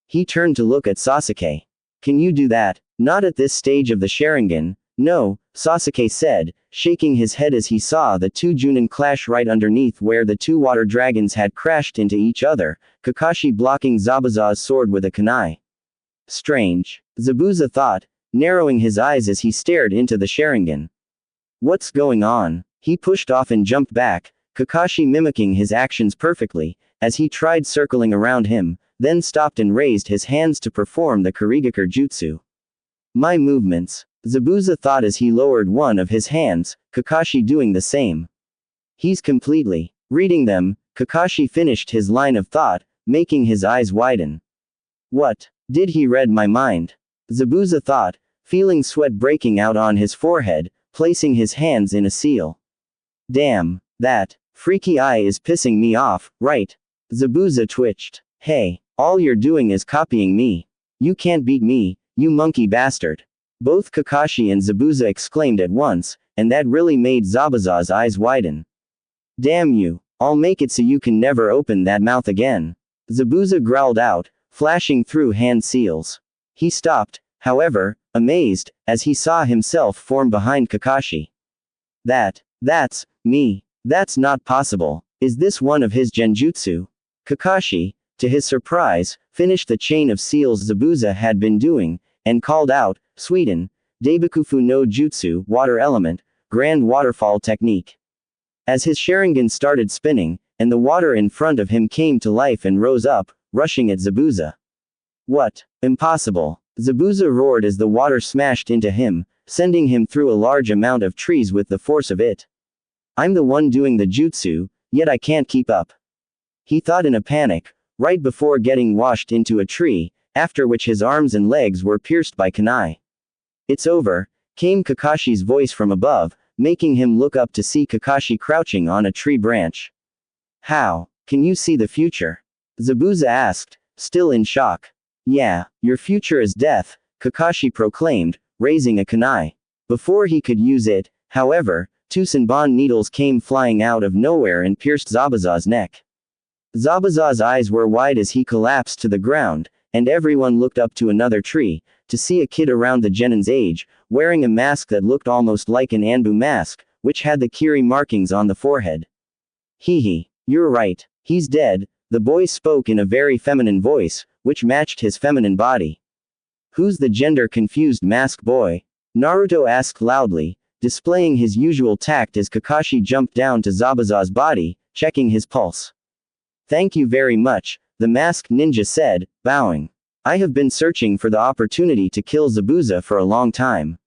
He turned to look at Sasuke. "Can you do that?" "Not at this stage of the Sharingan, no," Sasuke said, shaking his head as he saw the two Junin clash right underneath where the two water dragons had crashed into each other, Kakashi blocking Zabuza's sword with a kunai. "Strange," Zabuza thought, narrowing his eyes as he stared into the Sharingan. "What's going on?" He pushed off and jumped back, Kakashi mimicking his actions perfectly, as he tried circling around him, then stopped and raised his hands to perform the Kurigakure Jutsu. "My movements," Zabuza thought as he lowered one of his hands, Kakashi doing the same. "He's completely reading them," Kakashi finished his line of thought, making his eyes widen. "What? Did he read my mind?" Zabuza thought, feeling sweat breaking out on his forehead, placing his hands in a seal. "Damn, that freaky eye is pissing me off, right?" Zabuza twitched. "Hey, all you're doing is copying me. You can't beat me, you monkey bastard." Both Kakashi and Zabuza exclaimed at once, and that really made Zabuza's eyes widen. "Damn you, I'll make it so you can never open that mouth again," Zabuza growled out, flashing through hand seals. He stopped, however, amazed, as he saw himself form behind Kakashi. That's me. That's not possible. Is this one of his genjutsu?" Kakashi, to his surprise, finished the chain of seals Zabuza had been doing, and called out, "Suiden, Daibikufu no Jutsu, Water Element, Grand Waterfall Technique." As his Sharingan started spinning, and the water in front of him came to life and rose up, rushing at Zabuza. "What? Impossible!" Zabuza roared as the water smashed into him, sending him through a large amount of trees with the force of it. "I'm the one doing the jutsu, yet I can't keep up," he thought in a panic, right before getting washed into a tree, after which his arms and legs were pierced by kunai. "It's over," came Kakashi's voice from above, making him look up to see Kakashi crouching on a tree branch. "How can you see the future?" Zabuza asked, still in shock. "Yeah, your future is death," Kakashi proclaimed, raising a kunai. Before he could use it, however, two Senbon needles came flying out of nowhere and pierced Zabuza's neck. Zabuza's eyes were wide as he collapsed to the ground, and everyone looked up to another tree, to see a kid around the Genin's age, wearing a mask that looked almost like an Anbu mask, which had the Kiri markings on the forehead. "Hee, you're right, he's dead," the boy spoke in a very feminine voice, which matched his feminine body. "Who's the gender-confused mask boy?" Naruto asked loudly, displaying his usual tact as Kakashi jumped down to Zabuza's body, checking his pulse. "Thank you very much," the masked ninja said, bowing. I have been searching for the opportunity to kill Zabuza for a long time.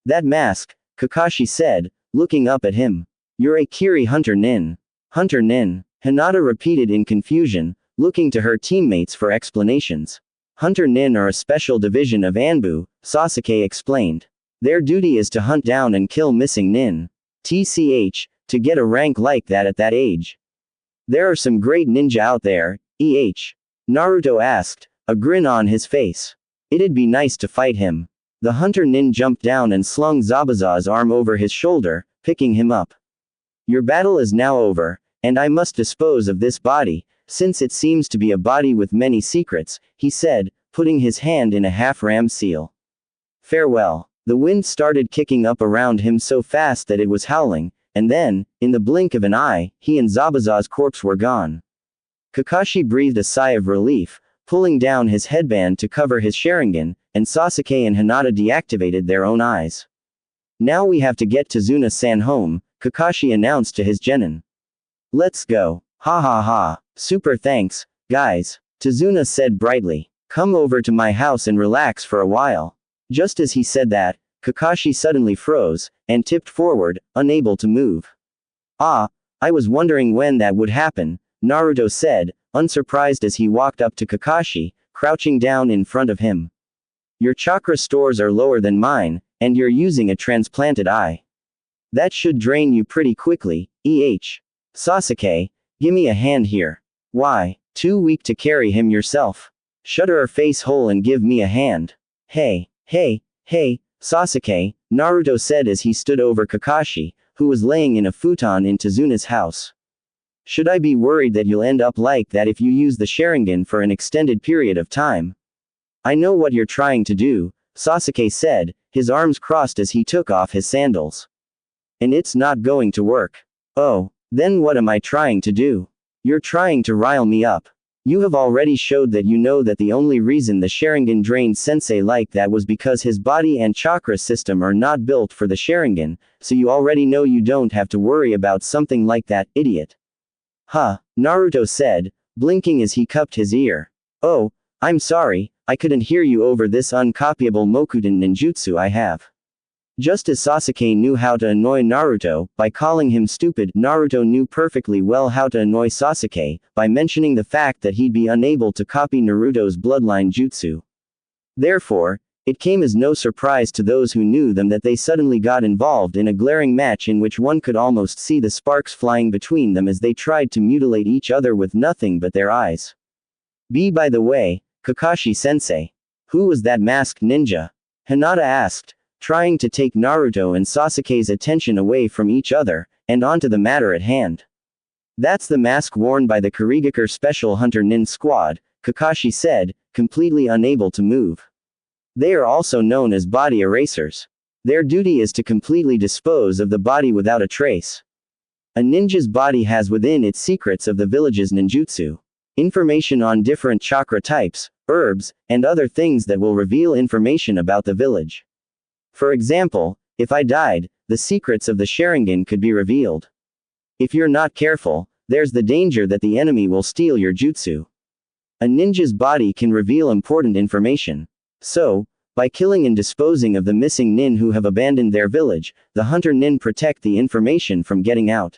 That mask, Kakashi said, looking up at him. You're a Kiri Hunter Nin. Hunter Nin, Hinata repeated in confusion, looking to her teammates for explanations. Hunter Nin are a special division of Anbu, Sasuke explained. Their duty is to hunt down and kill missing Nin. TCH, to get a rank like that at that age. There are some great ninja out there, Naruto asked, a grin on his face. It'd be nice to fight him. The Hunter Nin jumped down and slung Zabuza's arm over his shoulder, picking him up. Your battle is now over, and I must dispose of this body, since it seems to be a body with many secrets, he said, putting his hand in a half-ram seal. Farewell. The wind started kicking up around him so fast that it was howling, and then, in the blink of an eye, he and Zabuza's corpse were gone. Kakashi breathed a sigh of relief, pulling down his headband to cover his Sharingan, and Sasuke and Hinata deactivated their own eyes. Now we have to get Tazuna-san home, Kakashi announced to his genin. Let's go. Ha ha ha. Super thanks, guys. Tazuna said brightly. Come over to my house and relax for a while. Just as he said that, Kakashi suddenly froze, and tipped forward, unable to move. Ah, I was wondering when that would happen, Naruto said, unsurprised as he walked up to Kakashi, crouching down in front of him. Your chakra stores are lower than mine, and you're using a transplanted eye. That should drain you pretty quickly, Sasuke, gimme a hand here. Why, too weak to carry him yourself? Shutter a face hole and give me a hand. Hey, Sasuke, Naruto said as he stood over Kakashi, who was laying in a futon in Tazuna's house. Should I be worried that you'll end up like that if you use the Sharingan for an extended period of time? I know what you're trying to do, Sasuke said, his arms crossed as he took off his sandals. And it's not going to work. Oh, then what am I trying to do? You're trying to rile me up. You have already showed that you know that the only reason the Sharingan drained Sensei like that was because his body and chakra system are not built for the Sharingan, so you already know you don't have to worry about something like that, idiot. Huh, Naruto said, blinking as he cupped his ear. Oh, I'm sorry, I couldn't hear you over this uncopyable Mokuton ninjutsu I have. Just as Sasuke knew how to annoy Naruto, by calling him stupid, Naruto knew perfectly well how to annoy Sasuke, by mentioning the fact that he'd be unable to copy Naruto's bloodline jutsu. Therefore, it came as no surprise to those who knew them that they suddenly got involved in a glaring match in which one could almost see the sparks flying between them as they tried to mutilate each other with nothing but their eyes. By the way, Kakashi-sensei. Who was that masked ninja? Hinata asked, trying to take Naruto and Sasuke's attention away from each other, and onto the matter at hand. That's the mask worn by the Kurigakure Special Hunter Nin Squad, Kakashi said, completely unable to move. They are also known as body erasers. Their duty is to completely dispose of the body without a trace. A ninja's body has within it secrets of the village's ninjutsu. Information on different chakra types, herbs, and other things that will reveal information about the village. For example, if I died, the secrets of the Sharingan could be revealed. If you're not careful, there's the danger that the enemy will steal your jutsu. A ninja's body can reveal important information. So, by killing and disposing of the missing nin who have abandoned their village, the hunter nin protect the information from getting out.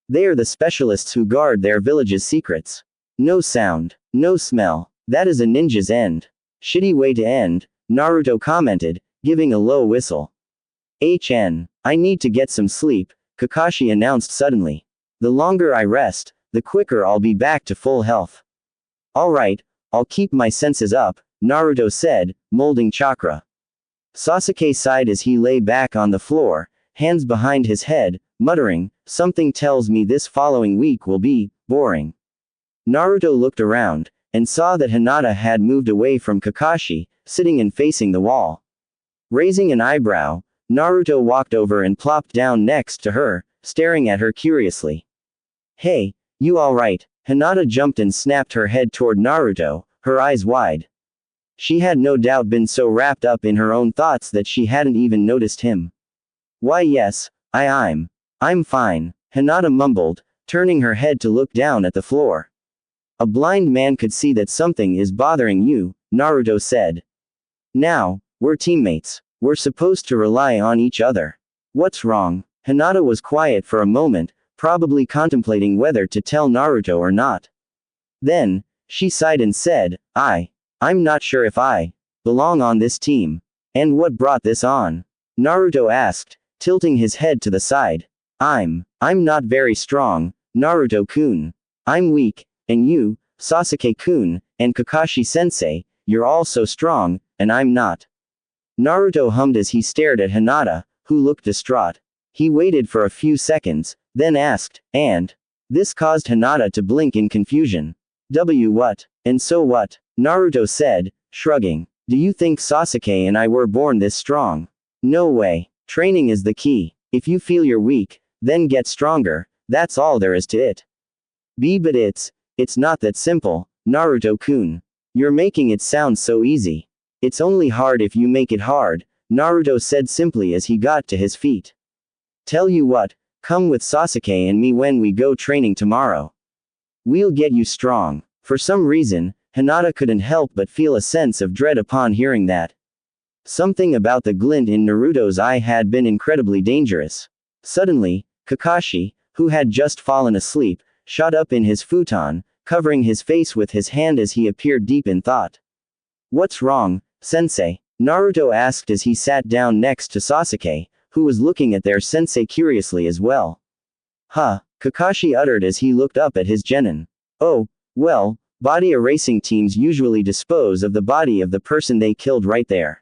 They are the specialists who guard their village's secrets. No sound, no smell. That is a ninja's end. Shitty way to end, Naruto commented, giving a low whistle. I need to get some sleep, Kakashi announced suddenly. The longer I rest, the quicker I'll be back to full health. Alright, I'll keep my senses up, Naruto said, molding chakra. Sasuke sighed as he lay back on the floor, hands behind his head, muttering, something tells me this following week will be boring. Naruto looked around, and saw that Hinata had moved away from Kakashi, sitting and facing the wall. Raising an eyebrow, Naruto walked over and plopped down next to her, staring at her curiously. Hey, you alright? Hinata jumped and snapped her head toward Naruto, her eyes wide. She had no doubt been so wrapped up in her own thoughts that she hadn't even noticed him. Why yes, I'm fine, Hinata mumbled, turning her head to look down at the floor. A blind man could see that something is bothering you, Naruto said. Now, we're teammates. We're supposed to rely on each other. What's wrong? Hinata was quiet for a moment, probably contemplating whether to tell Naruto or not. Then, she sighed and said, I'm not sure if I belong on this team. And what brought this on? Naruto asked, tilting his head to the side. I'm not very strong, Naruto-kun. I'm weak, and you, Sasuke-kun, and Kakashi-sensei, you're all so strong, and I'm not. Naruto hummed as he stared at Hinata, who looked distraught. He waited for a few seconds, then asked, and? This caused Hinata to blink in confusion. What? And so what? Naruto said, shrugging. Do you think Sasuke and I were born this strong? No way. Training is the key. If you feel you're weak, then get stronger, that's all there is to it. But it's not that simple, Naruto-kun. You're making it sound so easy. It's only hard if you make it hard, Naruto said simply as he got to his feet. Tell you what, come with Sasuke and me when we go training tomorrow. We'll get you strong. For some reason, Hinata couldn't help but feel a sense of dread upon hearing that. Something about the glint in Naruto's eye had been incredibly dangerous. Suddenly, Kakashi, who had just fallen asleep, shot up in his futon, covering his face with his hand as he appeared deep in thought. What's wrong, sensei? Naruto asked as he sat down next to Sasuke, who was looking at their sensei curiously as well. Kakashi uttered as he looked up at his genin. Oh, well, body erasing teams usually dispose of the body of the person they killed right there.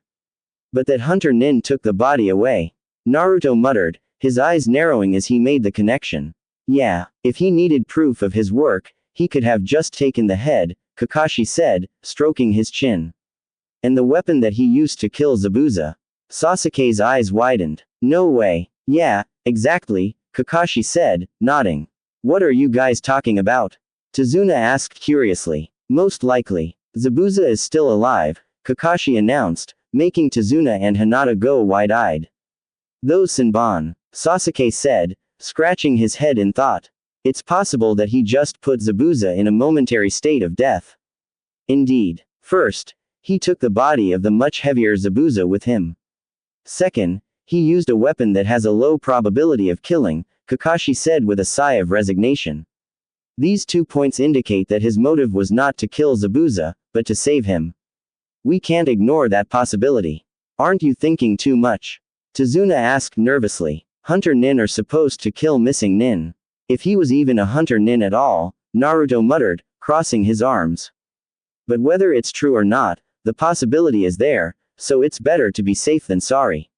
But that Hunter Nin took the body away. Naruto muttered, his eyes narrowing as he made the connection. Yeah, if he needed proof of his work, he could have just taken the head, Kakashi said, stroking his chin. And the weapon that he used to kill Zabuza. Sasuke's eyes widened. No way. Yeah, exactly, Kakashi said, nodding. What are you guys talking about? Tazuna asked curiously. Most likely. Zabuza is still alive, Kakashi announced, making Tazuna and Hinata go wide-eyed. Those Senbon, Sasuke said, scratching his head in thought. It's possible that he just put Zabuza in a momentary state of death. Indeed. First, he took the body of the much heavier Zabuza with him. Second, he used a weapon that has a low probability of killing, Kakashi said with a sigh of resignation. These 2 points indicate that his motive was not to kill Zabuza, but to save him. We can't ignore that possibility. Aren't you thinking too much? Tazuna asked nervously. Hunter Nin are supposed to kill missing Nin. If he was even a Hunter Nin at all, Naruto muttered, crossing his arms. But whether it's true or not, the possibility is there, so it's better to be safe than sorry.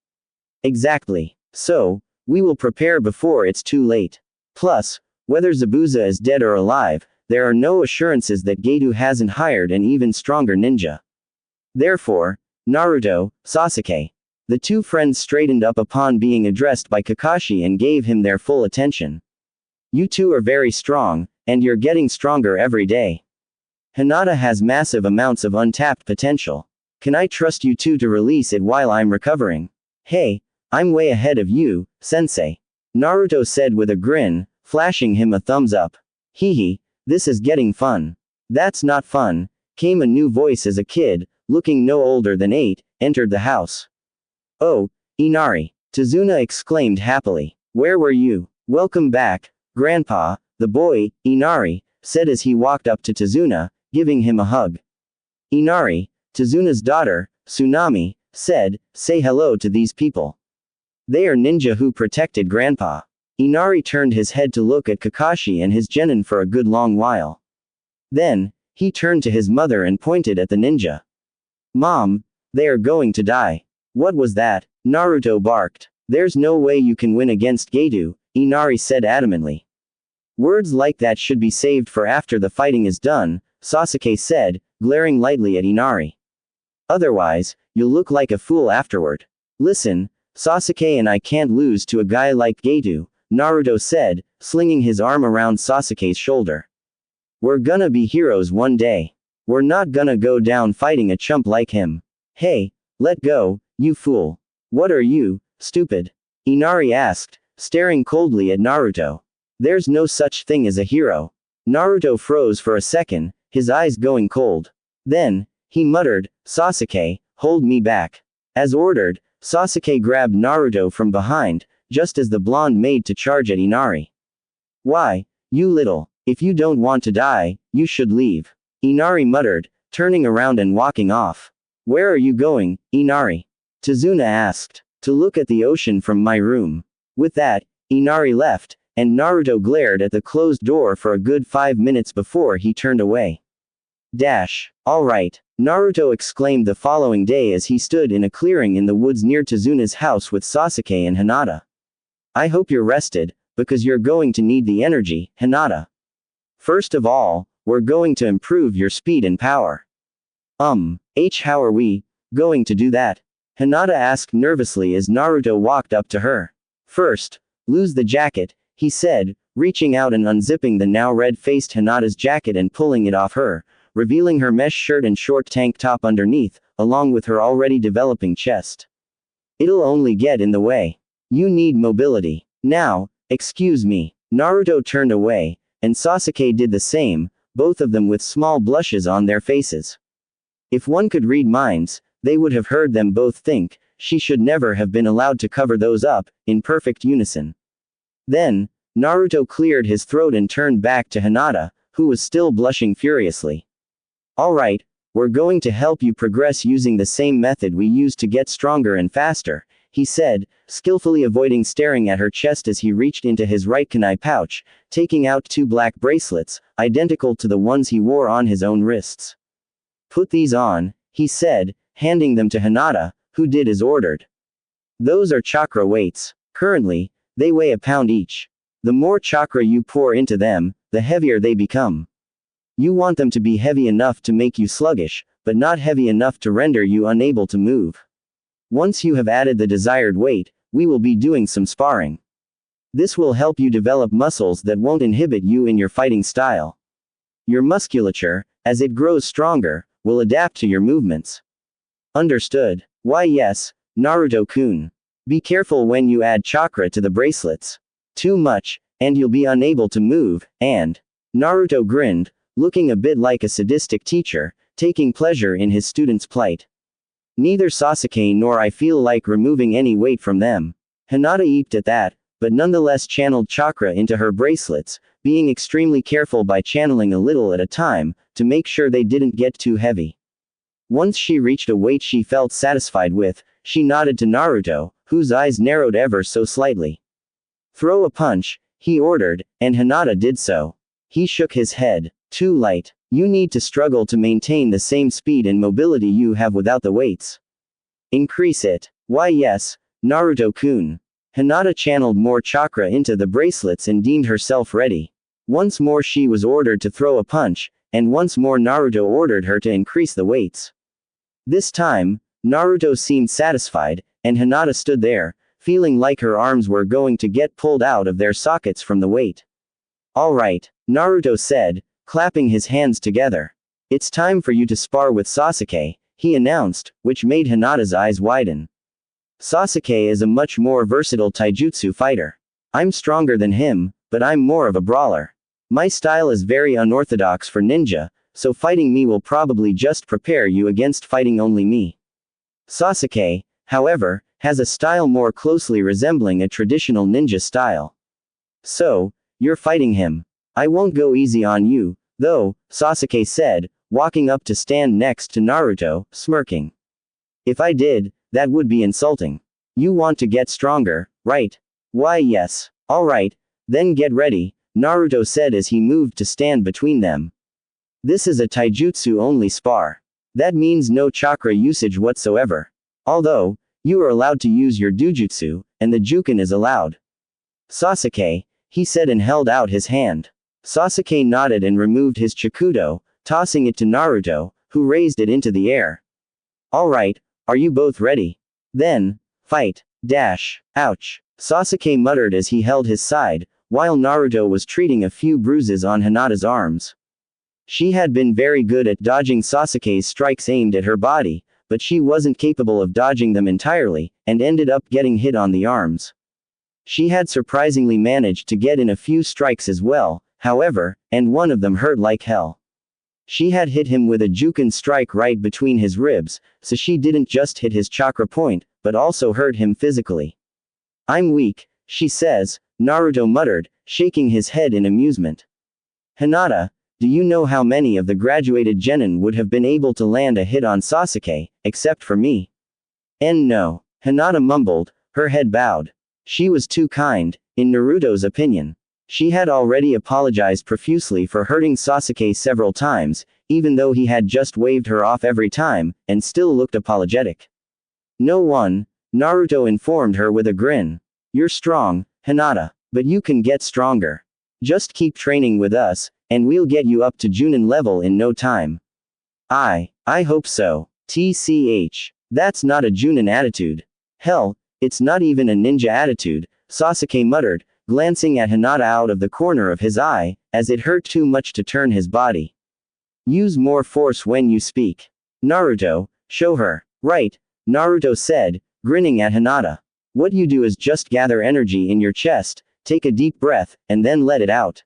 Exactly. So, we will prepare before it's too late. Plus, whether Zabuza is dead or alive, there are no assurances that Gedo hasn't hired an even stronger ninja. Therefore, Naruto, Sasuke. The two friends straightened up upon being addressed by Kakashi and gave him their full attention. You two are very strong, and you're getting stronger every day. Hinata has massive amounts of untapped potential. Can I trust you two to release it while I'm recovering? Hey, I'm way ahead of you, sensei. Naruto said with a grin, flashing him a thumbs up. Hehe, this is getting fun. That's not fun, came a new voice as a kid, looking no older than 8, entered the house. Oh, Inari, Tazuna exclaimed happily. Where were you? Welcome back, Grandpa, the boy, Inari, said as he walked up to Tazuna, giving him a hug. Inari, Tazuna's daughter, Tsunami, said, say hello to these people. They are ninja who protected Grandpa. Inari turned his head to look at Kakashi and his genin for a good long while. Then, he turned to his mother and pointed at the ninja. Mom, they are going to die. What was that? Naruto barked. There's no way you can win against Gedo, Inari said adamantly. Words like that should be saved for after the fighting is done, Sasuke said, glaring lightly at Inari. Otherwise, you'll look like a fool afterward. Listen, Sasuke and I can't lose to a guy like Gedo, Naruto said, slinging his arm around Sasuke's shoulder. We're gonna be heroes one day. We're not gonna go down fighting a chump like him. Hey, let go, you fool. What are you, stupid? Inari asked, staring coldly at Naruto. There's no such thing as a hero. Naruto froze for a second, his eyes going cold. Then, He muttered, "Sasuke, hold me back." As ordered, Sasuke grabbed Naruto from behind, just as the blonde made to charge at Inari. "Why, you little, if you don't want to die, you should leave," Inari muttered, turning around and walking off. "Where are you going, Inari?" Tazuna asked. "To look at the ocean from my room." With that, Inari left, and Naruto glared at the closed door for a good 5 minutes before he turned away. Alright, Naruto exclaimed the following day as he stood in a clearing in the woods near Tazuna's house with Sasuke and Hinata. "I hope you're rested, because you're going to need the energy, Hinata. First of all, we're going to improve your speed and power." How are we going to do that?" Hinata asked nervously as Naruto walked up to her. "First, lose the jacket," he said, reaching out and unzipping the now red-faced Hinata's jacket and pulling it off her, revealing her mesh shirt and short tank top underneath, along with her already developing chest. "It'll only get in the way. You need mobility. Now, excuse me." Naruto turned away, and Sasuke did the same, both of them with small blushes on their faces. If one could read minds, they would have heard them both think, she should never have been allowed to cover those up, in perfect unison. Then, Naruto cleared his throat and turned back to Hinata, who was still blushing furiously. "Alright, we're going to help you progress using the same method we used to get stronger and faster," he said, skillfully avoiding staring at her chest as he reached into his right kunai pouch, taking out 2 black bracelets, identical to the ones he wore on his own wrists. "Put these on," he said, handing them to Hinata, who did as ordered. "Those are chakra weights. Currently, they weigh a pound each. The more chakra you pour into them, the heavier they become. You want them to be heavy enough to make you sluggish, but not heavy enough to render you unable to move. Once you have added the desired weight, we will be doing some sparring. This will help you develop muscles that won't inhibit you in your fighting style. Your musculature, as it grows stronger, will adapt to your movements." "Understood." "Why yes, Naruto-kun. Be careful when you add chakra to the bracelets. Too much, and you'll be unable to move, and..." Naruto grinned, looking a bit like a sadistic teacher, taking pleasure in his student's plight. "Neither Sasuke nor I feel like removing any weight from them." Hinata eeped at that, but nonetheless channeled chakra into her bracelets, being extremely careful by channeling a little at a time, to make sure they didn't get too heavy. Once she reached a weight she felt satisfied with, she nodded to Naruto, whose eyes narrowed ever so slightly. "Throw a punch," he ordered, and Hinata did so. He shook his head. "Too light. You need to struggle to maintain the same speed and mobility you have without the weights. Increase it." "Why yes, Naruto-kun." Hinata channeled more chakra into the bracelets and deemed herself ready. Once more she was ordered to throw a punch, and once more Naruto ordered her to increase the weights. This time, Naruto seemed satisfied, and Hinata stood there, feeling like her arms were going to get pulled out of their sockets from the weight. "Alright," Naruto said, clapping his hands together. "It's time for you to spar with Sasuke," he announced, which made Hinata's eyes widen. "Sasuke is a much more versatile taijutsu fighter. I'm stronger than him, but I'm more of a brawler. My style is very unorthodox for ninja, so fighting me will probably just prepare you against fighting only me. Sasuke, however, has a style more closely resembling a traditional ninja style. So, you're fighting him. I won't go easy on you, though," Sasuke said, walking up to stand next to Naruto, smirking. "If I did, that would be insulting. You want to get stronger, right?" "Why yes. Alright, then get ready," Naruto said as he moved to stand between them. "This is a taijutsu-only spar. That means no chakra usage whatsoever. Although, you are allowed to use your dojutsu, and the juken is allowed." "Sasuke," he said and held out his hand. Sasuke nodded and removed his chikudo, tossing it to Naruto, who raised it into the air. "Alright, are you both ready? Then, fight. Ouch," Sasuke muttered as he held his side, while Naruto was treating a few bruises on Hinata's arms. She had been very good at dodging Sasuke's strikes aimed at her body, but she wasn't capable of dodging them entirely, and ended up getting hit on the arms. She had surprisingly managed to get in a few strikes as well, however, and one of them hurt like hell. She had hit him with a Juken strike right between his ribs, so she didn't just hit his chakra point, but also hurt him physically. I'm weak, she says, Naruto muttered, shaking his head in amusement. Hinata, do you know how many of the graduated genin would have been able to land a hit on Sasuke, except for me? No. Hinata mumbled, her head bowed. She was too kind, in Naruto's opinion. She had already apologized profusely for hurting Sasuke several times, even though he had just waved her off every time, and still looked apologetic. No one, Naruto informed her with a grin. You're strong, Hinata, but you can get stronger. Just keep training with us, and we'll get you up to Junin level in no time. I hope so. TCH. That's not a Junin attitude. Hell, it's not even a ninja attitude, Sasuke muttered, glancing at Hinata out of the corner of his eye, as it hurt too much to turn his body. Use more force when you speak. Naruto, show her. Right, Naruto said, grinning at Hinata. What you do is just gather energy in your chest, take a deep breath, and then let it out.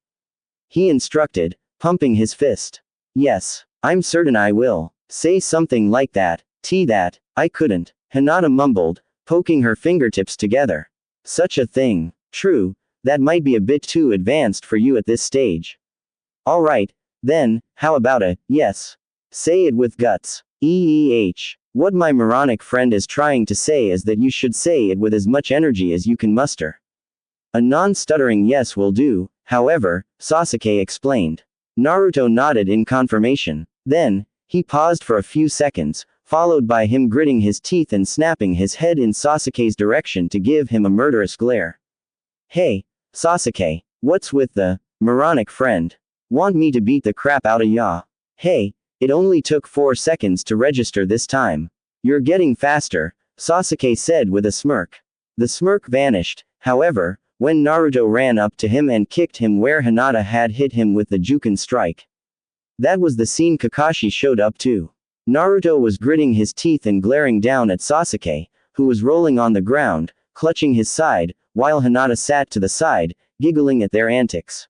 He instructed, pumping his fist. Yes, I'm certain I will. Say something like that. That, I couldn't. Hinata mumbled, poking her fingertips together. Such a thing. True, that might be a bit too advanced for you at this stage. Alright, then, how about a, yes? Say it with guts. What my moronic friend is trying to say is that you should say it with as much energy as you can muster. A non-stuttering yes will do, however, Sasuke explained. Naruto nodded in confirmation. Then, he paused for a few seconds, followed by him gritting his teeth and snapping his head in Sasuke's direction to give him a murderous glare. Hey, Sasuke, what's with the moronic friend? Want me to beat the crap out of ya? Hey, it only took 4 seconds to register this time. You're getting faster, Sasuke said with a smirk. The smirk vanished, however, when Naruto ran up to him and kicked him where Hinata had hit him with the Juken strike. That was the scene Kakashi showed up to. Naruto was gritting his teeth and glaring down at Sasuke, who was rolling on the ground, clutching his side, while Hinata sat to the side, giggling at their antics.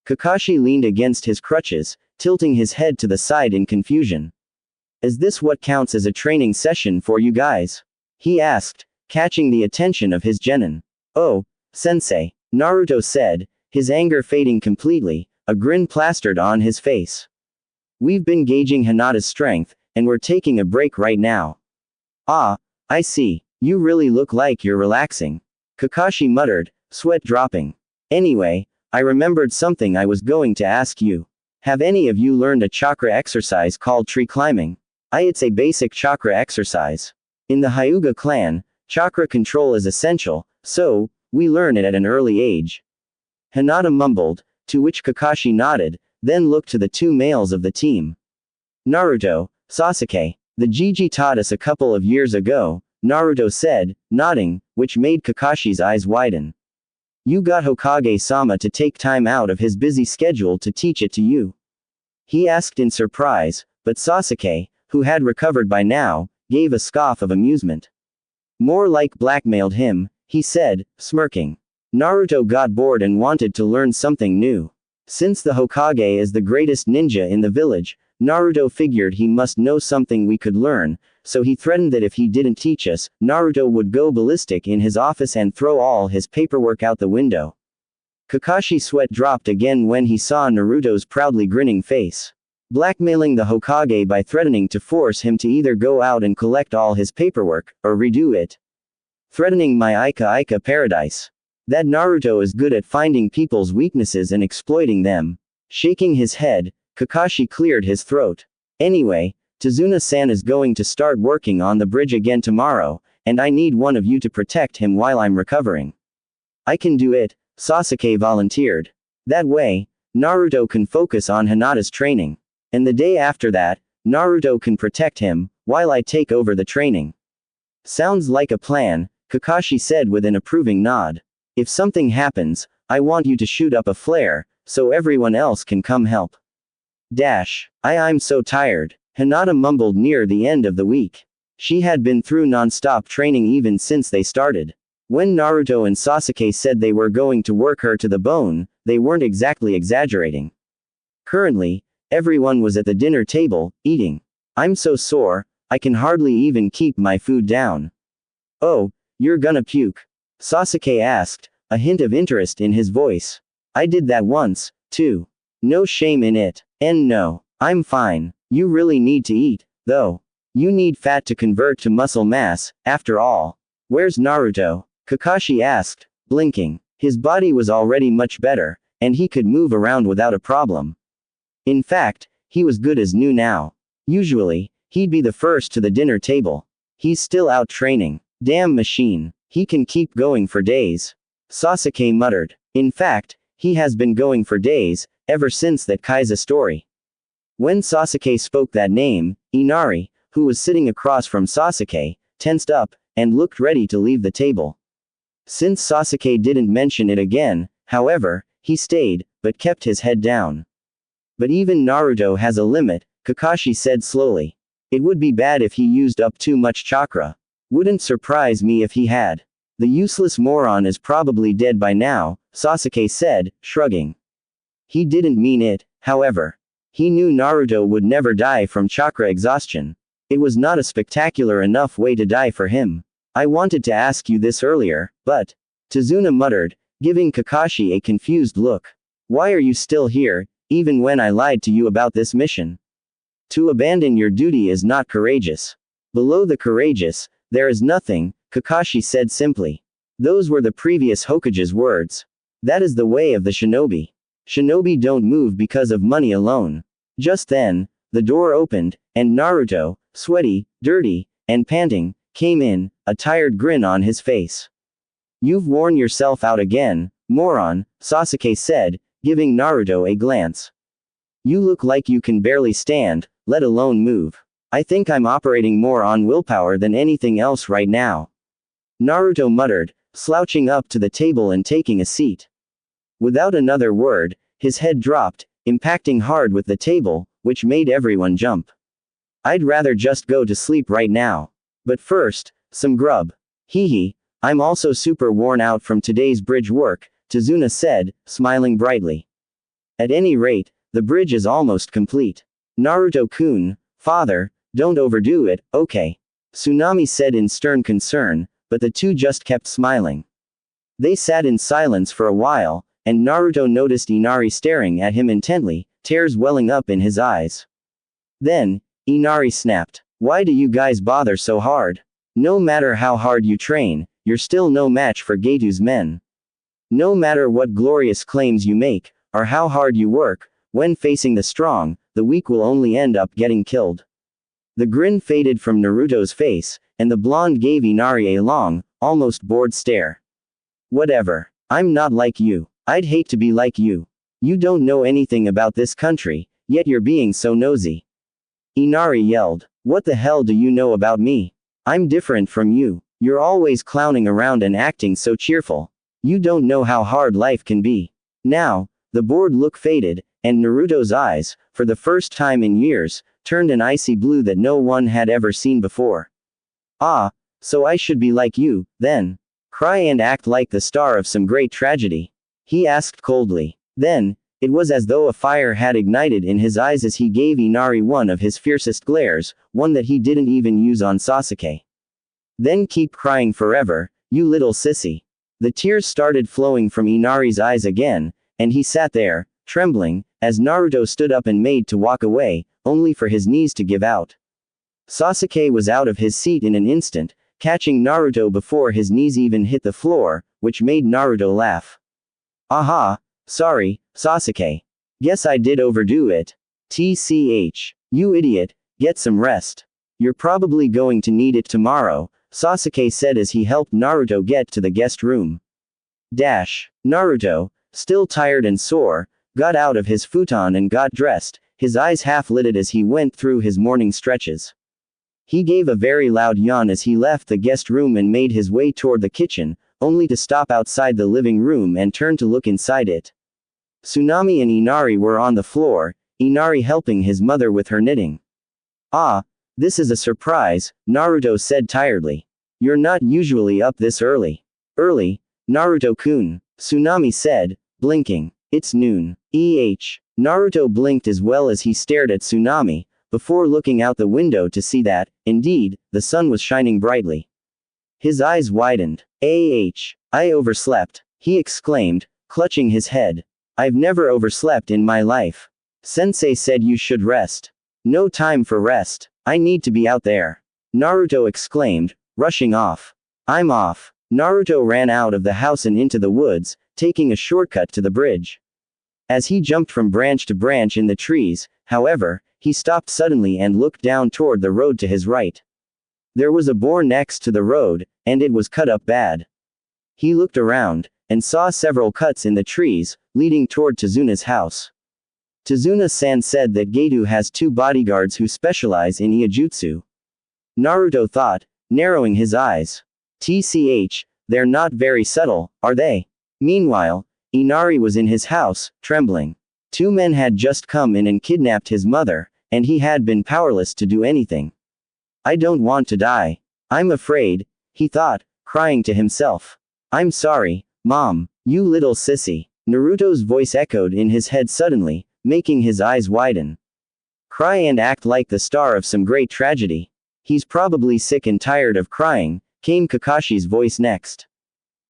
Kakashi leaned against his crutches, tilting his head to the side in confusion. Is this what counts as a training session for you guys? He asked, catching the attention of his genin. Oh, sensei, Naruto said, his anger fading completely, a grin plastered on his face. We've been gauging Hinata's strength, and we're taking a break right now. Ah, I see, you really look like you're relaxing. Kakashi muttered, sweat dropping. Anyway, I remembered something I was going to ask you. Have any of you learned a chakra exercise called tree climbing? It's a basic chakra exercise. In the Hyuga clan, chakra control is essential, so, we learn it at an early age. Hinata mumbled, to which Kakashi nodded, then looked to the 2 males of the team. Naruto, Sasuke, the Jiji taught us a couple of years ago, Naruto said, nodding, which made Kakashi's eyes widen. You got Hokage-sama to take time out of his busy schedule to teach it to you? He asked in surprise, but Sasuke, who had recovered by now, gave a scoff of amusement. More like blackmailed him, he said, smirking. Naruto got bored and wanted to learn something new. Since the Hokage is the greatest ninja in the village, Naruto figured he must know something we could learn, so he threatened that if he didn't teach us, Naruto would go ballistic in his office and throw all his paperwork out the window. Kakashi's sweat dropped again when he saw Naruto's proudly grinning face. Blackmailing the Hokage by threatening to force him to either go out and collect all his paperwork, or redo it. Threatening my Ika paradise. That Naruto is good at finding people's weaknesses and exploiting them. Shaking his head, Kakashi cleared his throat. Anyway, Tazuna-san is going to start working on the bridge again tomorrow, and I need one of you to protect him while I'm recovering. I can do it, Sasuke volunteered. That way, Naruto can focus on Hinata's training. And the day after that, Naruto can protect him, while I take over the training. Sounds like a plan, Kakashi said with an approving nod. If something happens, I want you to shoot up a flare, so everyone else can come help. I'm so tired, Hinata mumbled near the end of the week. She had been through non-stop training even since they started. When Naruto and Sasuke said they were going to work her to the bone, they weren't exactly exaggerating. Currently, Everyone was at the dinner table, eating. I'm so sore, I can hardly even keep my food down. Oh, you're gonna puke? Sasuke asked, a hint of interest in his voice. I did that once, too. No shame in it. And no, I'm fine. You really need to eat, though. You need fat to convert to muscle mass, after all. Where's Naruto? Kakashi asked, blinking. His body was already much better, and he could move around without a problem. In fact, he was good as new now. Usually, he'd be the first to the dinner table. He's still out training. Damn machine. He can keep going for days. Sasuke muttered. In fact, he has been going for days, ever since that Kaiza story. When Sasuke spoke that name, Inari, who was sitting across from Sasuke, tensed up, and looked ready to leave the table. Since Sasuke didn't mention it again, however, he stayed, but kept his head down. But even Naruto has a limit, Kakashi said slowly. It would be bad if he used up too much chakra. Wouldn't surprise me if he had. The useless moron is probably dead by now, Sasuke said, shrugging. He didn't mean it, however. He knew Naruto would never die from chakra exhaustion. It was not a spectacular enough way to die for him. I wanted to ask you this earlier, but... Tazuna muttered, giving Kakashi a confused look. Why are you still here, even when I lied to you about this mission? To abandon your duty is not courageous. Below the courageous, there is nothing, Kakashi said simply. Those were the previous Hokage's words. That is the way of the shinobi. Shinobi don't move because of money alone. Just then, the door opened, and Naruto, sweaty, dirty, and panting, came in, a tired grin on his face. You've worn yourself out again, moron, Sasuke said, giving Naruto a glance. You look like you can barely stand, let alone move. I think I'm operating more on willpower than anything else right now. Naruto muttered, slouching up to the table and taking a seat. Without another word, his head dropped, impacting hard with the table, which made everyone jump. I'd rather just go to sleep right now. But first, some grub. Hee, I'm also super worn out from today's bridge work, Tazuna said, smiling brightly. At any rate, the bridge is almost complete. Naruto-kun, father, don't overdo it, okay? Tsunami said in stern concern, but the two just kept smiling. They sat in silence for a while, and Naruto noticed Inari staring at him intently, tears welling up in his eyes. Then, Inari snapped. Why do you guys bother so hard? No matter how hard you train, you're still no match for Getu's men. No matter what glorious claims you make, or how hard you work, when facing the strong, the weak will only end up getting killed. The grin faded from Naruto's face, and the blonde gave Inari a long, almost bored stare. Whatever. I'm not like you. I'd hate to be like you. You don't know anything about this country, yet you're being so nosy. Inari yelled. What the hell do you know about me? I'm different from you. You're always clowning around and acting so cheerful. You don't know how hard life can be. Now, the bored look faded, and Naruto's eyes, for the first time in years, turned an icy blue that no one had ever seen before. Ah, so I should be like you, then. Cry and act like the star of some great tragedy? He asked coldly. Then, it was as though a fire had ignited in his eyes as he gave Inari one of his fiercest glares, one that he didn't even use on Sasuke. Then keep crying forever, you little sissy. The tears started flowing from Inari's eyes again, and he sat there, trembling, as Naruto stood up and made to walk away, only for his knees to give out. Sasuke was out of his seat in an instant, catching Naruto before his knees even hit the floor, which made Naruto laugh. Aha, sorry, Sasuke. Guess I did overdo it. TCH. You idiot, get some rest. You're probably going to need it tomorrow, Sasuke said as he helped Naruto get to the guest room. Naruto, still tired and sore, got out of his futon and got dressed, his eyes half-lidded as he went through his morning stretches. He gave a very loud yawn as he left the guest room and made his way toward the kitchen, only to stop outside the living room and turn to look inside it. Tsunami and Inari were on the floor, Inari helping his mother with her knitting. Ah, this is a surprise, Naruto said tiredly. You're not usually up this early. Early, Naruto-kun, Tsunami said, blinking. It's noon. Naruto blinked as well as he stared at Tsunami, before looking out the window to see that, indeed, the sun was shining brightly. His eyes widened. I overslept, he exclaimed, clutching his head. I've never overslept in my life. Sensei said you should rest. No time for rest. I need to be out there. Naruto exclaimed, rushing off. I'm off. Naruto ran out of the house and into the woods, taking a shortcut to the bridge. As he jumped from branch to branch in the trees, however, he stopped suddenly and looked down toward the road to his right. There was a boar next to the road, and it was cut up bad. He looked around, and saw several cuts in the trees, leading toward Tazuna's house. Tazuna-san said that Geto has 2 bodyguards who specialize in Iijutsu. Naruto thought, narrowing his eyes. TCH, they're not very subtle, are they? Meanwhile, Inari was in his house, trembling. 2 men had just come in and kidnapped his mother, and he had been powerless to do anything. I don't want to die. I'm afraid, he thought, crying to himself. I'm sorry, Mom, you little sissy. Naruto's voice echoed in his head suddenly, making his eyes widen. Cry and act like the star of some great tragedy. He's probably sick and tired of crying, came Kakashi's voice next.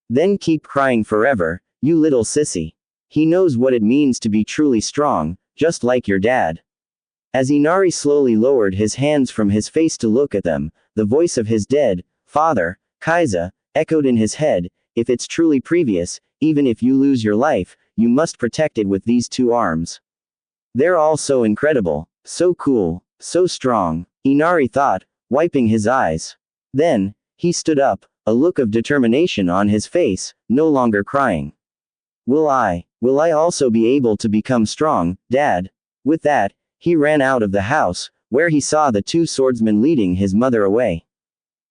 Then keep crying forever, you little sissy. He knows what it means to be truly strong, just like your dad. As Inari slowly lowered his hands from his face to look at them, the voice of his dead father, Kaiza, echoed in his head. If it's truly previous, even if you lose your life, you must protect it with these 2 arms. They're all so incredible, so cool, so strong, Inari thought, wiping his eyes. Then, he stood up, a look of determination on his face, no longer crying. Will I also be able to become strong, Dad? With that, he ran out of the house, where he saw the 2 swordsmen leading his mother away.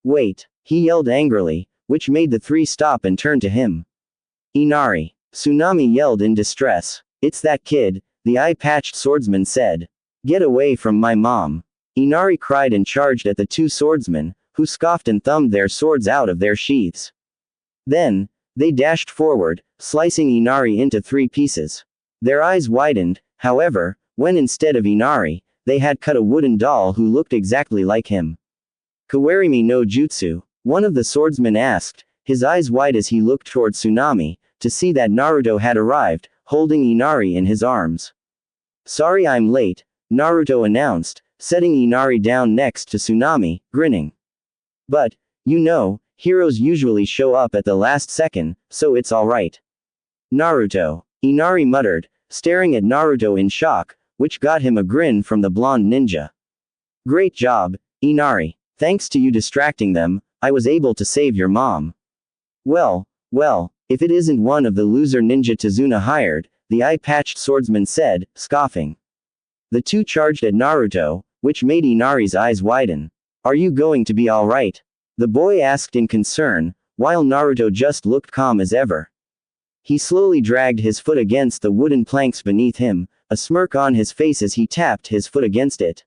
Wait, he yelled angrily, which made the 3 stop and turn to him. Inari. Tsunami yelled in distress. It's that kid, the eye-patched swordsman said. Get away from my mom. Inari cried and charged at the 2 swordsmen, who scoffed and thumbed their swords out of their sheaths. Then, they dashed forward, slicing Inari into 3 pieces. Their eyes widened, however, when instead of Inari, they had cut a wooden doll who looked exactly like him. Kawarimi no Jutsu, one of the swordsmen asked, his eyes wide as he looked toward Tsunami, to see that Naruto had arrived, holding Inari in his arms. Sorry I'm late, Naruto announced, setting Inari down next to Tsunami, grinning. But, you know, heroes usually show up at the last second, so it's alright. Naruto, Inari muttered, staring at Naruto in shock, which got him a grin from the blonde ninja. Great job, Inari. Thanks to you distracting them, I was able to save your mom. Well, if it isn't one of the loser ninja Tazuna hired, the eye-patched swordsman said, scoffing. The 2 charged at Naruto, which made Inari's eyes widen. Are you going to be alright? The boy asked in concern, while Naruto just looked calm as ever. He slowly dragged his foot against the wooden planks beneath him, a smirk on his face as he tapped his foot against it.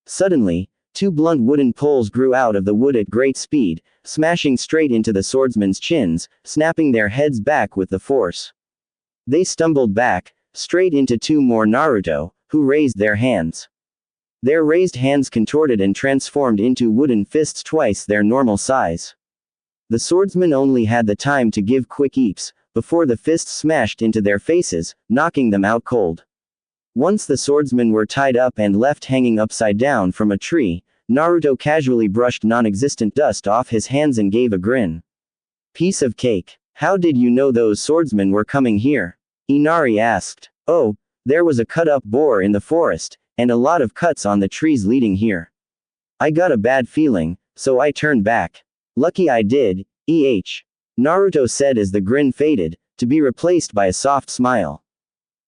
Suddenly, 2 blunt wooden poles grew out of the wood at great speed, smashing straight into the swordsmen's chins, snapping their heads back with the force. They stumbled back, straight into 2 more Naruto, who raised their hands. Their raised hands contorted and transformed into wooden fists twice their normal size. The swordsmen only had the time to give quick eeps, before the fists smashed into their faces, knocking them out cold. Once the swordsmen were tied up and left hanging upside down from a tree, Naruto casually brushed non-existent dust off his hands and gave a grin. Piece of cake. How did you know those swordsmen were coming here? Inari asked. Oh, there was a cut-up boar in the forest, and a lot of cuts on the trees leading here. I got a bad feeling, so I turned back. Lucky I did, Naruto said as the grin faded, to be replaced by a soft smile.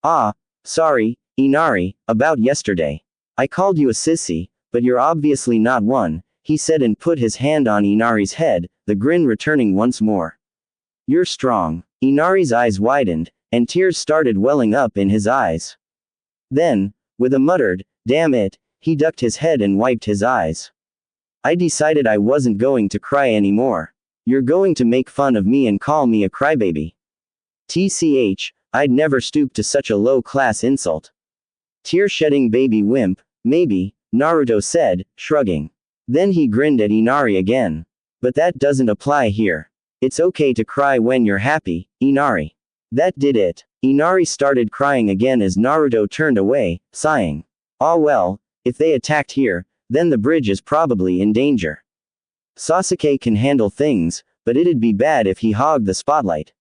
Ah, sorry, Inari, about yesterday. I called you a sissy, but you're obviously not one, he said and put his hand on Inari's head, the grin returning once more. You're strong. Inari's eyes widened, and tears started welling up in his eyes. Then, with a muttered, damn it, he ducked his head and wiped his eyes. I decided I wasn't going to cry anymore. You're going to make fun of me and call me a crybaby. TCH, I'd never stoop to such a low-class insult. Tear-shedding baby wimp, maybe, Naruto said, shrugging. Then he grinned at Inari again. But that doesn't apply here. It's okay to cry when you're happy, Inari. That did it. Inari started crying again as Naruto turned away, sighing. Ah well, if they attacked here, then the bridge is probably in danger. Sasuke can handle things, but it'd be bad if he hogged the spotlight.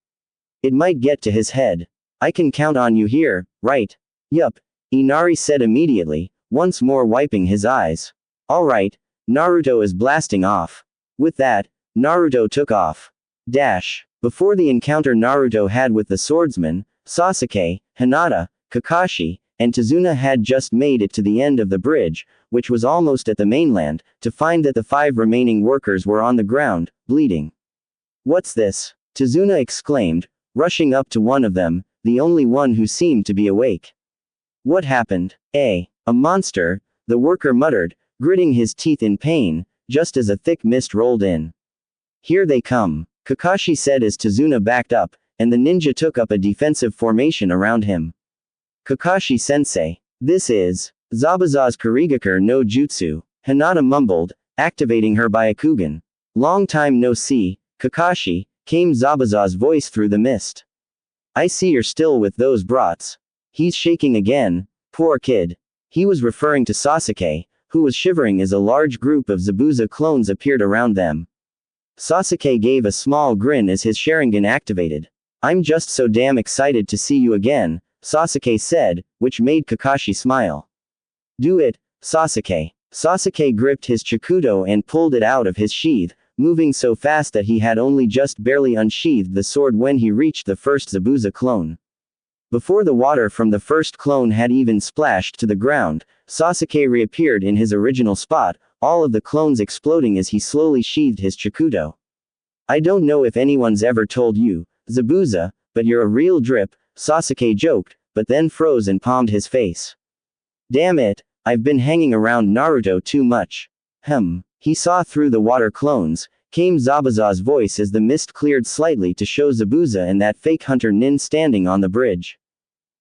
It might get to his head. I can count on you here, right? Yup, Inari said immediately, once more wiping his eyes. Alright, Naruto is blasting off. With that, Naruto took off. Dash. Before the encounter Naruto had with the swordsman, Sasuke, Hinata, Kakashi, and Tazuna had just made it to the end of the bridge, which was almost at the mainland, to find that the 5 remaining workers were on the ground, bleeding. What's this? Tazuna exclaimed, rushing up to one of them, the only one who seemed to be awake. What happened? A monster, the worker muttered, gritting his teeth in pain, just as a thick mist rolled in. Here they come, Kakashi said as Tazuna backed up, and the ninja took up a defensive formation around him. Kakashi-sensei. This is Zabuza's Kurigakure no Jutsu, Hinata mumbled, activating her Byakugan. Long time no see, Kakashi, came Zabuza's voice through the mist. I see you're still with those brats. He's shaking again, poor kid. He was referring to Sasuke, who was shivering as a large group of Zabuza clones appeared around them. Sasuke gave a small grin as his Sharingan activated. I'm just so damn excited to see you again, Sasuke said, which made Kakashi smile. Do it, Sasuke. Sasuke gripped his Chikudo and pulled it out of his sheath, moving so fast that he had only just barely unsheathed the sword when he reached the first Zabuza clone. Before the water from the first clone had even splashed to the ground, Sasuke reappeared in his original spot, all of the clones exploding as he slowly sheathed his Chikudo. I don't know if anyone's ever told you, Zabuza, but you're a real drip, Sasuke joked, but then froze and palmed his face. Damn it, I've been hanging around Naruto too much. He saw through the water clones, came Zabuza's voice as the mist cleared slightly to show Zabuza and that fake hunter Nin standing on the bridge.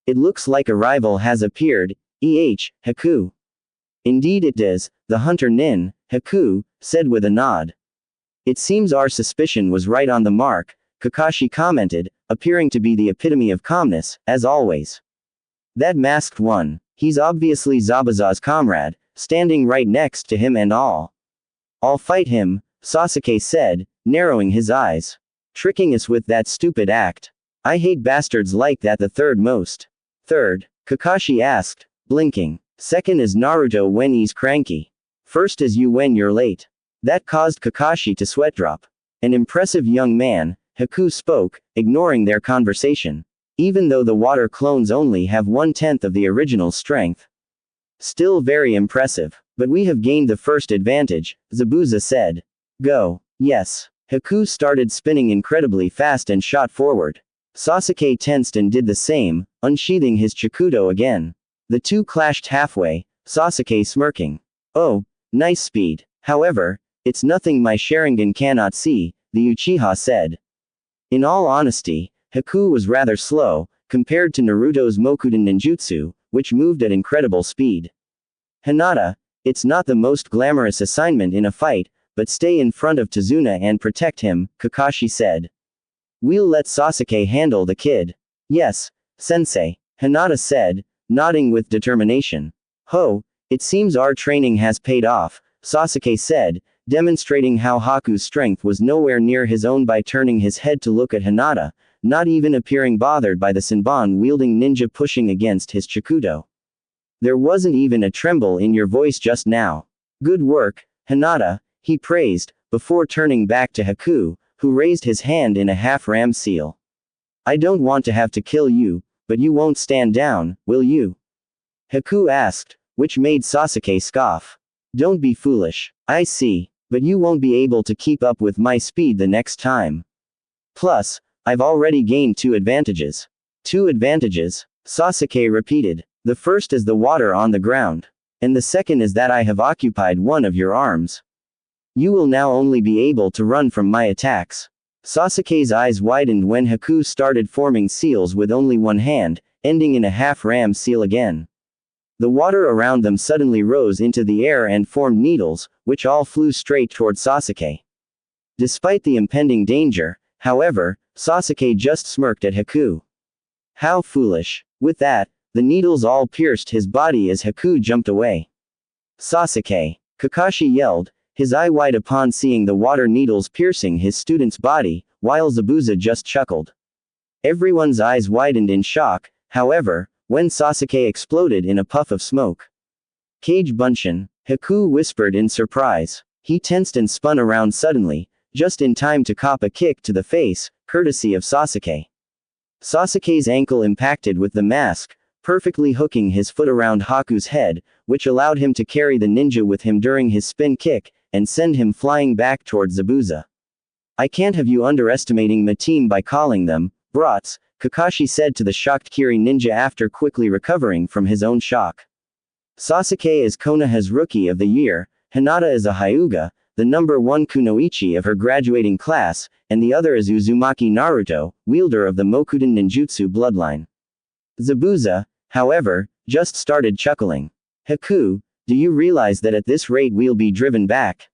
It looks like a rival has appeared, Haku. Indeed it does, the hunter Nin, Haku, said with a nod. It seems our suspicion was right on the mark, Kakashi commented, appearing to be the epitome of calmness, as always. That masked one, he's obviously Zabuza's comrade, standing right next to him and all. I'll fight him, Sasuke said, narrowing his eyes. Tricking us with that stupid act. I hate bastards like that the third most. Third, Kakashi asked, blinking. Second is Naruto when he's cranky. First is you when you're late. That caused Kakashi to sweat drop. An impressive young man, Haku spoke, ignoring their conversation. Even though the water clones only have 1/10 of the original strength. Still very impressive. But we have gained the first advantage, Zabuza said. Go. Yes. Haku started spinning incredibly fast and shot forward. Sasuke tensed and did the same, unsheathing his Chikudo again. The two clashed halfway, Sasuke smirking. Oh, nice speed. However, it's nothing my Sharingan cannot see, the Uchiha said. In all honesty, Haku was rather slow, compared to Naruto's Mokuton ninjutsu, which moved at incredible speed. Hinata, it's not the most glamorous assignment in a fight, but stay in front of Tazuna and protect him, Kakashi said. We'll let Sasuke handle the kid. Yes, sensei, Hinata said, nodding with determination. Ho, it seems our training has paid off, Sasuke said, demonstrating how Haku's strength was nowhere near his own by turning his head to look at Hinata, not even appearing bothered by the Senbon-wielding ninja pushing against his Chikudo. There wasn't even a tremble in your voice just now. Good work, Hinata, he praised, before turning back to Haku, who raised his hand in a half-ram seal. I don't want to have to kill you, but you won't stand down, will you? Haku asked, which made Sasuke scoff. Don't be foolish. I see, but you won't be able to keep up with my speed the next time. Plus, I've already gained 2 advantages. 2 advantages? Sasuke repeated. The first is the water on the ground. And the second is that I have occupied one of your arms. You will now only be able to run from my attacks. Sasuke's eyes widened when Haku started forming seals with only one hand, ending in a half-ram seal again. The water around them suddenly rose into the air and formed needles, which all flew straight toward Sasuke. Despite the impending danger, however, Sasuke just smirked at Haku. How foolish. With that, the needles all pierced his body as Haku jumped away. Sasuke! Kakashi yelled, his eye wide upon seeing the water needles piercing his student's body, while Zabuza just chuckled. Everyone's eyes widened in shock, however, when Sasuke exploded in a puff of smoke. Kage Bunshin, Haku whispered in surprise. He tensed and spun around suddenly, just in time to cop a kick to the face, courtesy of Sasuke. Sasuke's ankle impacted with the mask, perfectly hooking his foot around Haku's head, which allowed him to carry the ninja with him during his spin kick, and send him flying back towards Zabuza. I can't have you underestimating my team by calling them brats, Kakashi said to the shocked Kiri ninja after quickly recovering from his own shock. Sasuke is Konoha's Rookie of the Year, Hinata is a Hyuga, the number 1 kunoichi of her graduating class, and the other is Uzumaki Naruto, wielder of the Mokuton ninjutsu bloodline. Zabuza, however, just started chuckling. Haku, do you realize that at this rate we'll be driven back?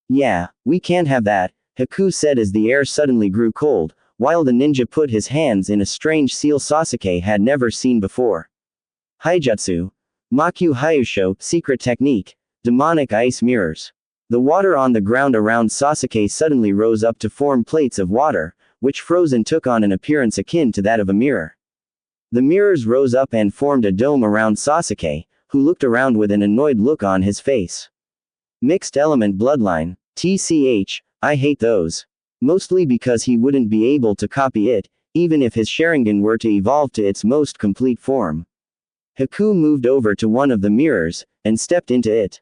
Yeah, we can't have that, Haku said as the air suddenly grew cold, while the ninja put his hands in a strange seal Sasuke had never seen before. Haijutsu. Makyu Hyusho, secret technique. Demonic ice mirrors. The water on the ground around Sasuke suddenly rose up to form plates of water, which froze and took on an appearance akin to that of a mirror. The mirrors rose up and formed a dome around Sasuke, who looked around with an annoyed look on his face. Mixed element bloodline. TCH, I hate those. Mostly because he wouldn't be able to copy it, even if his Sharingan were to evolve to its most complete form. Haku moved over to one of the mirrors, and stepped into it.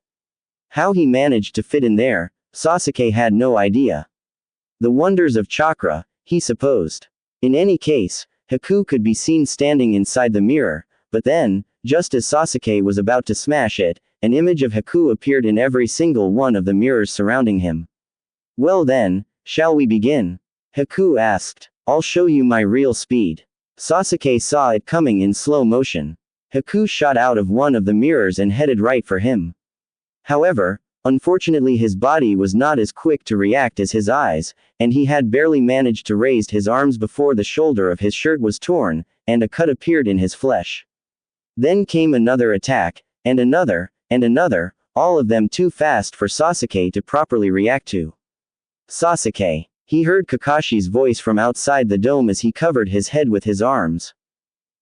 How he managed to fit in there, Sasuke had no idea. The wonders of chakra, he supposed. In any case, Haku could be seen standing inside the mirror, but then, just as Sasuke was about to smash it, an image of Haku appeared in every single one of the mirrors surrounding him. Well then, shall we begin? Haku asked. I'll show you my real speed. Sasuke saw it coming in slow motion. Haku shot out of one of the mirrors and headed right for him. However, unfortunately his body was not as quick to react as his eyes, and he had barely managed to raise his arms before the shoulder of his shirt was torn, and a cut appeared in his flesh. Then came another attack, and another, all of them too fast for Sasuke to properly react to. Sasuke. He heard Kakashi's voice from outside the dome as he covered his head with his arms.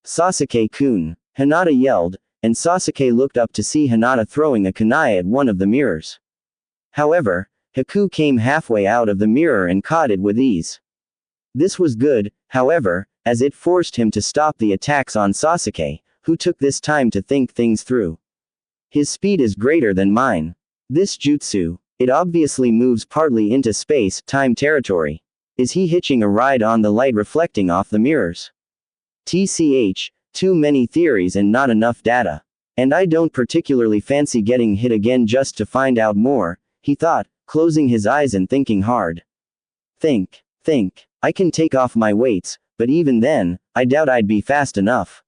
Sasuke-kun. Hinata yelled, and Sasuke looked up to see Hinata throwing a kunai at one of the mirrors. However, Haku came halfway out of the mirror and caught it with ease. This was good, however, as it forced him to stop the attacks on Sasuke, who took this time to think things through. His speed is greater than mine. This jutsu, it obviously moves partly into space-time territory. Is he hitching a ride on the light reflecting off the mirrors? TCH, too many theories and not enough data. And I don't particularly fancy getting hit again just to find out more, he thought, closing his eyes and thinking hard. Think. I can take off my weights, but even then, I doubt I'd be fast enough.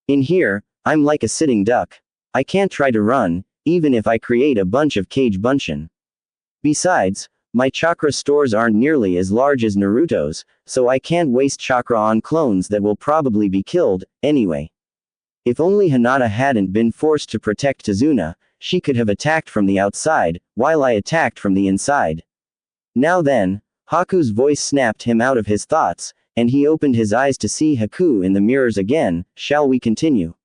In here, I'm like a sitting duck. I can't try to run, even if I create a bunch of Kage Bunshin. Besides, my chakra stores aren't nearly as large as Naruto's, so I can't waste chakra on clones that will probably be killed, anyway. If only Hinata hadn't been forced to protect Tazuna, she could have attacked from the outside, while I attacked from the inside. Now then, Haku's voice snapped him out of his thoughts, and he opened his eyes to see Haku in the mirrors again. Shall we continue?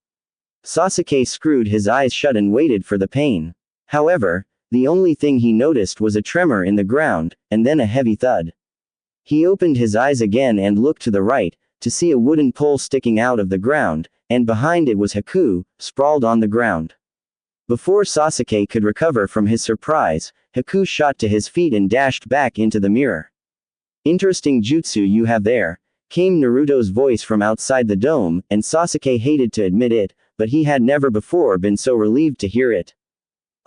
Sasuke screwed his eyes shut and waited for the pain. However, the only thing he noticed was a tremor in the ground, and then a heavy thud. He opened his eyes again and looked to the right, to see a wooden pole sticking out of the ground, and behind it was Haku, sprawled on the ground. Before Sasuke could recover from his surprise, Haku shot to his feet and dashed back into the mirror. Interesting jutsu you have there, came Naruto's voice from outside the dome, and Sasuke hated to admit it, but he had never before been so relieved to hear it.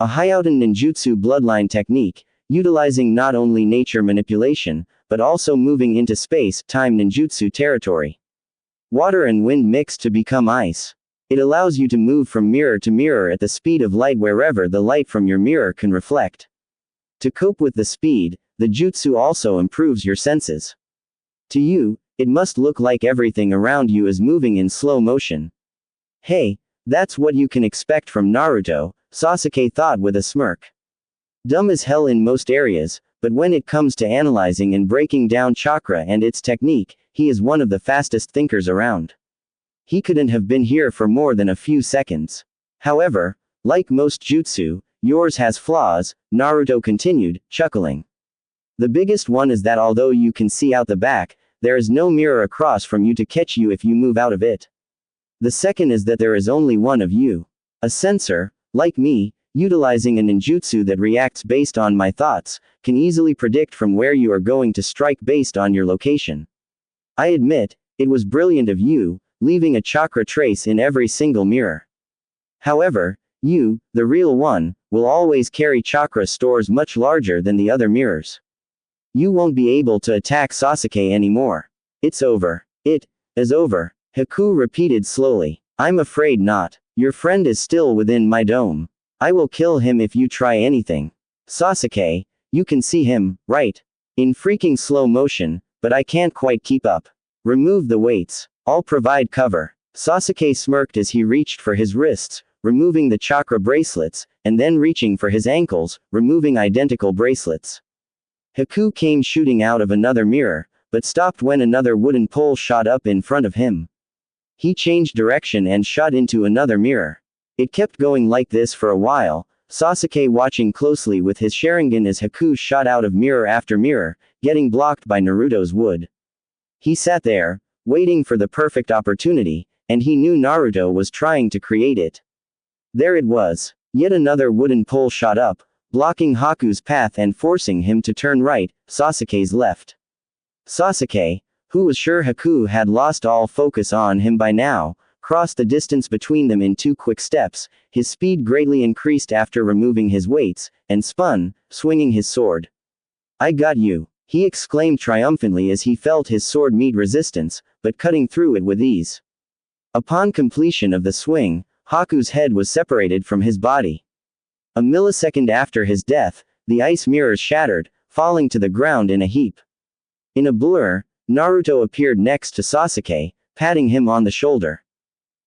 A Hyouten ninjutsu bloodline technique, utilizing not only nature manipulation, but also moving into space-time ninjutsu territory. Water and wind mix to become ice. It allows you to move from mirror to mirror at the speed of light wherever the light from your mirror can reflect. To cope with the speed, the jutsu also improves your senses. To you, it must look like everything around you is moving in slow motion. Hey, that's what you can expect from Naruto, Sasuke thought with a smirk. Dumb as hell in most areas, but when it comes to analyzing and breaking down chakra and its technique, he is one of the fastest thinkers around. He couldn't have been here for more than a few seconds. However, like most jutsu, yours has flaws, Naruto continued, chuckling. The biggest one is that although you can see out the back, there is no mirror across from you to catch you if you move out of it. The second is that there is only one of you. A sensor, like me, utilizing a ninjutsu that reacts based on my thoughts, can easily predict from where you are going to strike based on your location. I admit, it was brilliant of you, leaving a chakra trace in every single mirror. However, you, the real one, will always carry chakra stores much larger than the other mirrors. You won't be able to attack Sasuke anymore. It's over. It is over. Haku repeated slowly. I'm afraid not. Your friend is still within my dome. I will kill him if you try anything. Sasuke, you can see him, right? In freaking slow motion, but I can't quite keep up. Remove the weights. I'll provide cover. Sasuke smirked as he reached for his wrists, removing the chakra bracelets, and then reaching for his ankles, removing identical bracelets. Haku came shooting out of another mirror, but stopped when another wooden pole shot up in front of him. He changed direction and shot into another mirror. It kept going like this for a while, Sasuke watching closely with his Sharingan as Haku shot out of mirror after mirror, getting blocked by Naruto's wood. He sat there, waiting for the perfect opportunity, and he knew Naruto was trying to create it. There it was. Yet another wooden pole shot up, blocking Haku's path and forcing him to turn right, Sasuke's left. Sasuke, who was sure Haku had lost all focus on him by now, crossed the distance between them in 2 quick steps, his speed greatly increased after removing his weights, and spun, swinging his sword. I got you, he exclaimed triumphantly as he felt his sword meet resistance, but cutting through it with ease. Upon completion of the swing, Haku's head was separated from his body. A millisecond after his death, the ice mirrors shattered, falling to the ground in a heap. In a blur, Naruto appeared next to Sasuke, patting him on the shoulder.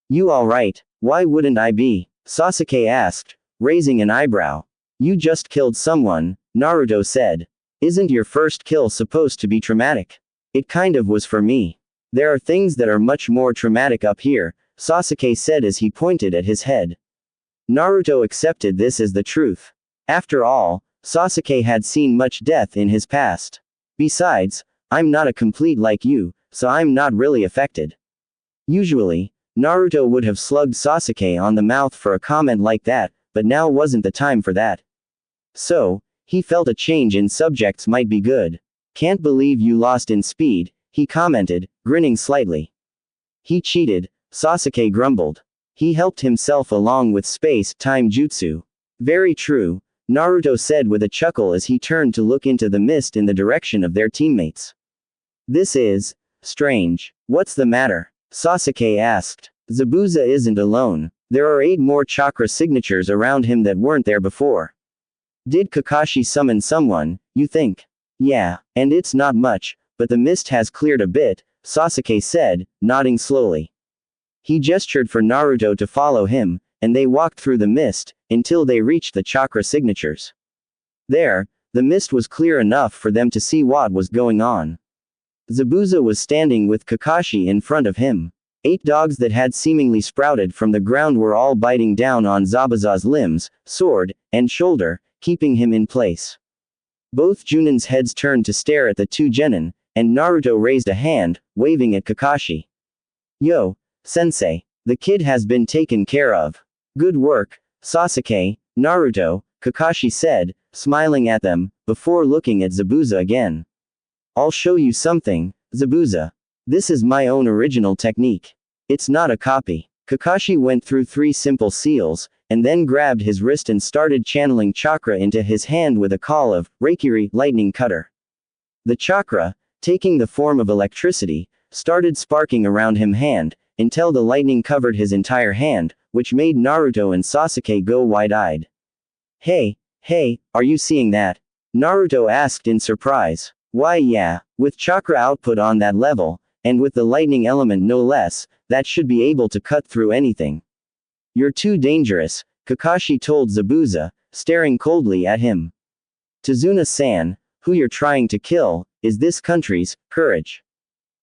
You alright? Why wouldn't I be? Sasuke asked, raising an eyebrow. You just killed someone, Naruto said. Isn't your first kill supposed to be traumatic? It kind of was for me. There are things that are much more traumatic up here, Sasuke said as he pointed at his head. Naruto accepted this as the truth. After all, Sasuke had seen much death in his past. Besides, I'm not a complete like you, so I'm not really affected. Usually, Naruto would have slugged Sasuke on the mouth for a comment like that, but now wasn't the time for that. So, he felt a change in subjects might be good. Can't believe you lost in speed, he commented, grinning slightly. He cheated, Sasuke grumbled. He helped himself along with space-time jutsu. Very true, Naruto said with a chuckle as he turned to look into the mist in the direction of their teammates. This is strange. What's the matter? Sasuke asked. Zabuza isn't alone. There are 8 more chakra signatures around him that weren't there before. Did Kakashi summon someone, you think? Yeah, and it's not much, but the mist has cleared a bit, Sasuke said, nodding slowly. He gestured for Naruto to follow him, and they walked through the mist, until they reached the chakra signatures. There, the mist was clear enough for them to see what was going on. Zabuza was standing with Kakashi in front of him. 8 dogs that had seemingly sprouted from the ground were all biting down on Zabuza's limbs, sword, and shoulder, keeping him in place. Both Junin's heads turned to stare at the 2 genin, and Naruto raised a hand, waving at Kakashi. Yo, sensei, the kid has been taken care of. Good work, Sasuke, Naruto, Kakashi said, smiling at them, before looking at Zabuza again. I'll show you something, Zabuza. This is my own original technique. It's not a copy. Kakashi went through 3 simple seals, and then grabbed his wrist and started channeling chakra into his hand with a call of, Reikiri, lightning cutter. The chakra, taking the form of electricity, started sparking around him hand, until the lightning covered his entire hand, which made Naruto and Sasuke go wide-eyed. Hey, are you seeing that? Naruto asked in surprise. Why yeah, with chakra output on that level, and with the lightning element no less, that should be able to cut through anything. You're too dangerous, Kakashi told Zabuza, staring coldly at him. Tazuna-san, who you're trying to kill, is this country's courage.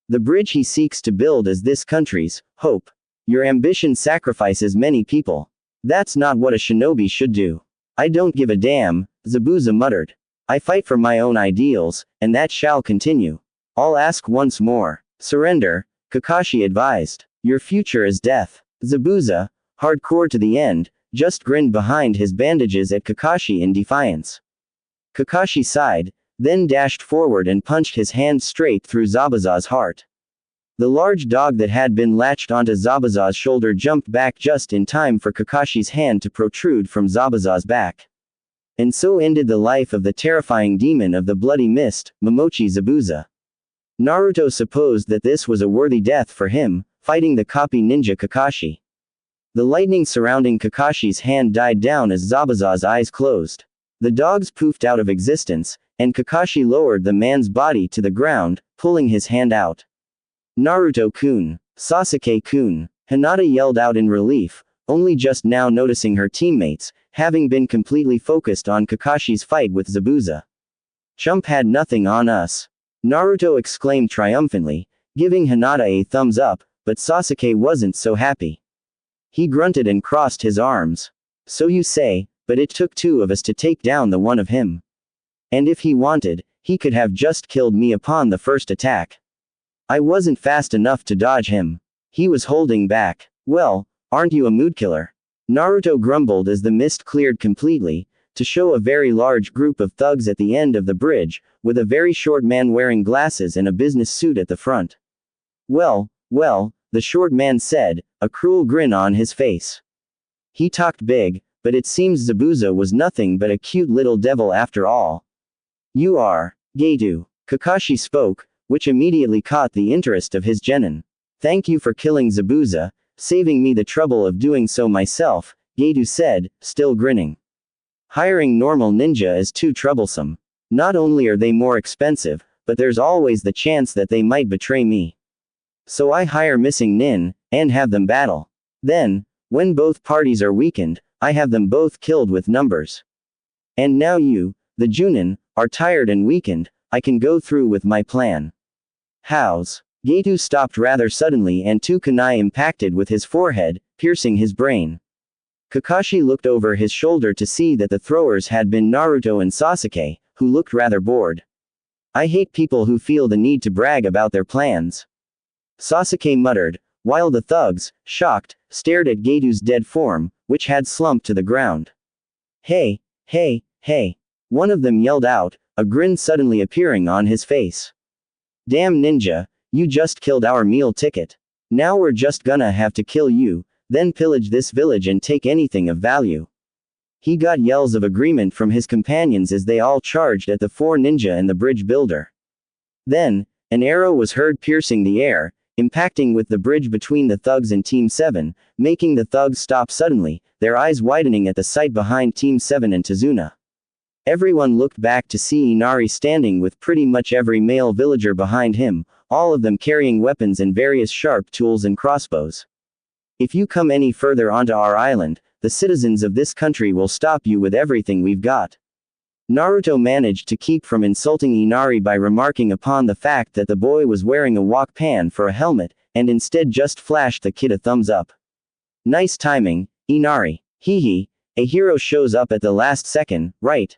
The bridge he seeks to build is this country's hope. Your ambition sacrifices many people. That's not what a shinobi should do. I don't give a damn, Zabuza muttered. I fight for my own ideals, and that shall continue. I'll ask once more. Surrender, Kakashi advised. Your future is death. Zabuza, hardcore to the end, just grinned behind his bandages at Kakashi in defiance. Kakashi sighed, then dashed forward and punched his hand straight through Zabuza's heart. The large dog that had been latched onto Zabuza's shoulder jumped back just in time for Kakashi's hand to protrude from Zabuza's back. And so ended the life of the terrifying demon of the bloody mist, Momochi Zabuza. Naruto supposed that this was a worthy death for him, fighting the copy ninja Kakashi. The lightning surrounding Kakashi's hand died down as Zabuza's eyes closed. The dogs poofed out of existence, and Kakashi lowered the man's body to the ground, pulling his hand out. Naruto-kun, Sasuke-kun, Hinata yelled out in relief, only just now noticing her teammates, having been completely focused on Kakashi's fight with Zabuza. Chump had nothing on us. Naruto exclaimed triumphantly, giving Hinata a thumbs up, but Sasuke wasn't so happy. He grunted and crossed his arms. So you say, but it took two of us to take down the one of him. And if he wanted, he could have just killed me upon the first attack. I wasn't fast enough to dodge him. He was holding back. Well, aren't you a mood killer? Naruto grumbled as the mist cleared completely, to show a very large group of thugs at the end of the bridge, with a very short man wearing glasses and a business suit at the front. Well, the short man said, a cruel grin on his face. He talked big, but it seems Zabuza was nothing but a cute little devil after all. You are Getu. Kakashi spoke, which immediately caught the interest of his genin. Thank you for killing Zabuza, saving me the trouble of doing so myself, Getu said, still grinning. Hiring normal ninja is too troublesome. Not only are they more expensive, but there's always the chance that they might betray me. So I hire missing nin, and have them battle. Then, when both parties are weakened, I have them both killed with numbers. And now you, the Junin, are tired and weakened, I can go through with my plan. How's? Getu stopped rather suddenly and two kunai impacted with his forehead, piercing his brain. Kakashi looked over his shoulder to see that the throwers had been Naruto and Sasuke, who looked rather bored. I hate people who feel the need to brag about their plans. Sasuke muttered, while the thugs, shocked, stared at Getu's dead form, which had slumped to the ground. Hey! One of them yelled out, a grin suddenly appearing on his face. Damn ninja, you just killed our meal ticket. Now we're just gonna have to kill you, then pillage this village and take anything of value. He got yells of agreement from his companions as they all charged at the four ninja and the bridge builder. Then, an arrow was heard piercing the air, impacting with the bridge between the thugs and Team 7, making the thugs stop suddenly, their eyes widening at the sight behind Team 7 and Tazuna. Everyone looked back to see Inari standing with pretty much every male villager behind him, all of them carrying weapons and various sharp tools and crossbows. If you come any further onto our island, the citizens of this country will stop you with everything we've got. Naruto managed to keep from insulting Inari by remarking upon the fact that the boy was wearing a wok pan for a helmet, and instead just flashed the kid a thumbs up. Nice timing, Inari. Hee, a hero shows up at the last second, right?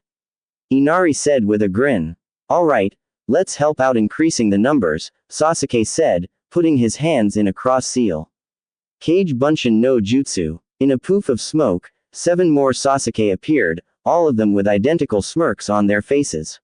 Inari said with a grin. Alright, let's help out increasing the numbers, Sasuke said, putting his hands in a cross seal. Kage Bunshin no Jutsu. In a poof of smoke, 7 more Sasuke appeared, all of them with identical smirks on their faces.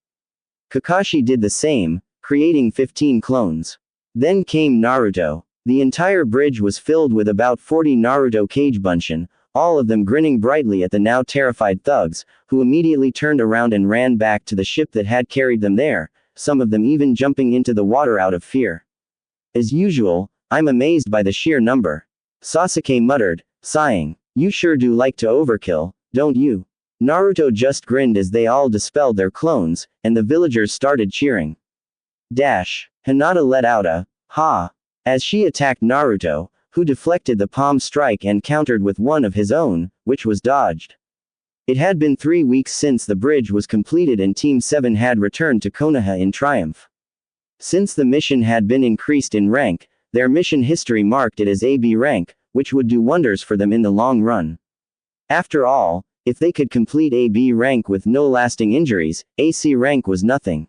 Kakashi did the same, creating 15 clones. Then came Naruto. The entire bridge was filled with about 40 Naruto Kage Bunshin, all of them grinning brightly at the now terrified thugs, who immediately turned around and ran back to the ship that had carried them there, some of them even jumping into the water out of fear. As usual, I'm amazed by the sheer number. Sasuke muttered, sighing. You sure do like to overkill, don't you? Naruto just grinned as they all dispelled their clones, and the villagers started cheering. Hinata let out a ha as she attacked Naruto, who deflected the palm strike and countered with one of his own, which was dodged. It had been 3 weeks since the bridge was completed and Team 7 had returned to Konoha in triumph. Since the mission had been increased in rank, their mission history marked it as AB rank, which would do wonders for them in the long run. After all, if they could complete AB rank with no lasting injuries, AC rank was nothing.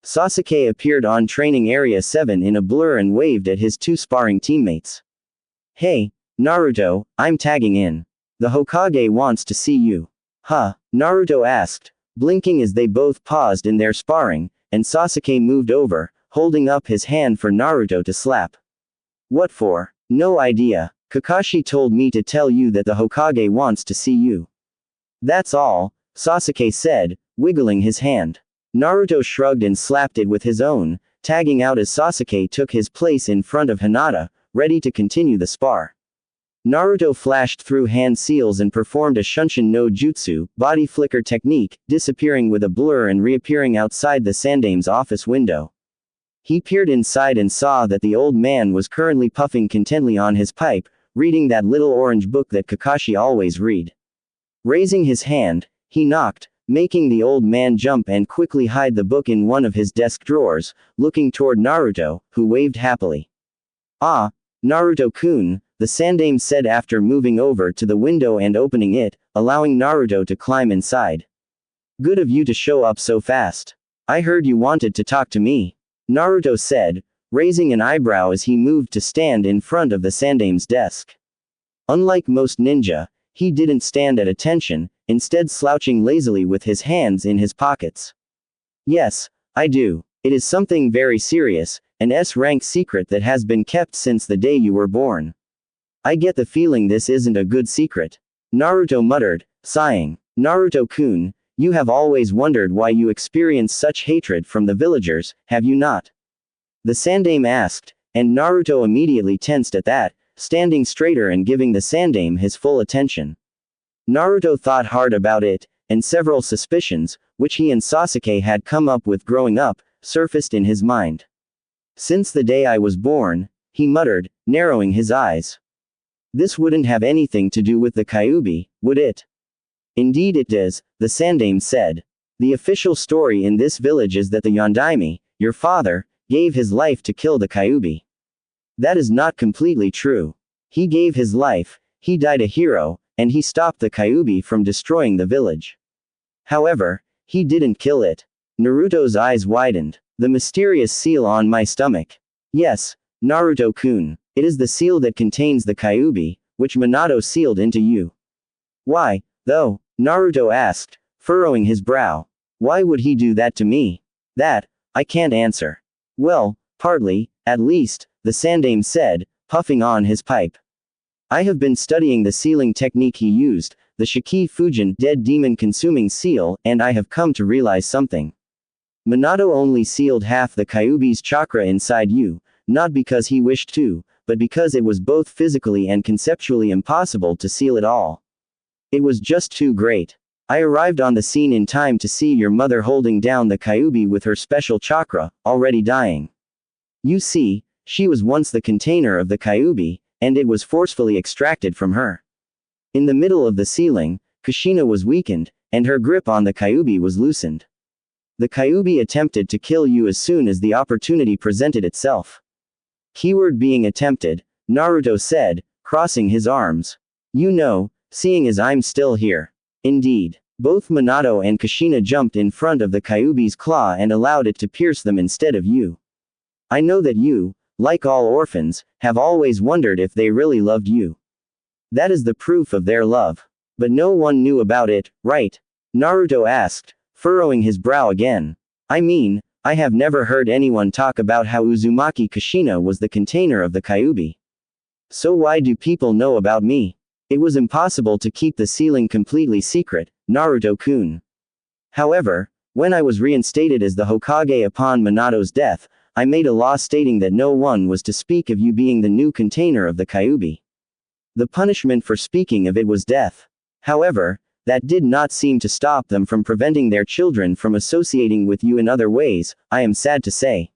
Sasuke appeared on Training Area 7 in a blur and waved at his 2 sparring teammates. Hey, Naruto, I'm tagging in. The Hokage wants to see you. Huh? Naruto asked, blinking as they both paused in their sparring, and Sasuke moved over, holding up his hand for Naruto to slap. What for? No idea. Kakashi told me to tell you that the Hokage wants to see you. That's all, Sasuke said, wiggling his hand. Naruto shrugged and slapped it with his own, tagging out as Sasuke took his place in front of Hinata, ready to continue the spar. Naruto flashed through hand seals and performed a Shunshin no Jutsu, body flicker technique, disappearing with a blur and reappearing outside the Sandame's office window. He peered inside and saw that the old man was currently puffing contentedly on his pipe, reading that little orange book that Kakashi always read. Raising his hand, he knocked, making the old man jump and quickly hide the book in one of his desk drawers, looking toward Naruto, who waved happily. Ah, Naruto-kun, the Sandame said after moving over to the window and opening it, allowing Naruto to climb inside. Good of you to show up so fast. I heard you wanted to talk to me. Naruto said, raising an eyebrow as he moved to stand in front of the Sandame's desk. Unlike most ninja, he didn't stand at attention, instead slouching lazily with his hands in his pockets. Yes, I do. It is something very serious, an S-rank secret that has been kept since the day you were born. I get the feeling this isn't a good secret. Naruto muttered, sighing. Naruto-kun, you have always wondered why you experience such hatred from the villagers, have you not? The Sandame asked, and Naruto immediately tensed at that, standing straighter and giving the Sandame his full attention. Naruto thought hard about it, and several suspicions, which he and Sasuke had come up with growing up, surfaced in his mind. Since the day I was born, he muttered, narrowing his eyes. This wouldn't have anything to do with the Kyuubi, would it? Indeed it does, the Sandame said. The official story in this village is that the Yondaime, your father, gave his life to kill the Kyuubi. That is not completely true. He gave his life, he died a hero, and he stopped the Kyuubi from destroying the village. However, he didn't kill it. Naruto's eyes widened. The mysterious seal on my stomach. Yes, Naruto-kun. It is the seal that contains the Kyuubi, which Minato sealed into you. Why, though? Naruto asked, furrowing his brow. Why would he do that to me? That, I can't answer. Well, partly, at least, the Sandame said, puffing on his pipe. I have been studying the sealing technique he used, the Shiki Fujin dead demon consuming seal, and I have come to realize something. Minato only sealed half the Kyuubi's chakra inside you, not because he wished to, but because it was both physically and conceptually impossible to seal it all. It was just too great. I arrived on the scene in time to see your mother holding down the Kyuubi with her special chakra, already dying. You see, she was once the container of the Kyuubi, and it was forcefully extracted from her. In the middle of the sealing, Kushina was weakened, and her grip on the Kyuubi was loosened. The Kyuubi attempted to kill you as soon as the opportunity presented itself. Keyword being attempted, Naruto said, crossing his arms. You know, seeing as I'm still here. Indeed. Both Minato and Kushina jumped in front of the Kyuubi's claw and allowed it to pierce them instead of you. I know that you, like all orphans, have always wondered if they really loved you. That is the proof of their love. But no one knew about it, right? Naruto asked, furrowing his brow again. I mean, I have never heard anyone talk about how Uzumaki Kushina was the container of the Kyuubi. So why do people know about me? It was impossible to keep the sealing completely secret, Naruto-kun. However, when I was reinstated as the Hokage upon Minato's death, I made a law stating that no one was to speak of you being the new container of the Kyuubi. The punishment for speaking of it was death. However, that did not seem to stop them from preventing their children from associating with you in other ways, I am sad to say.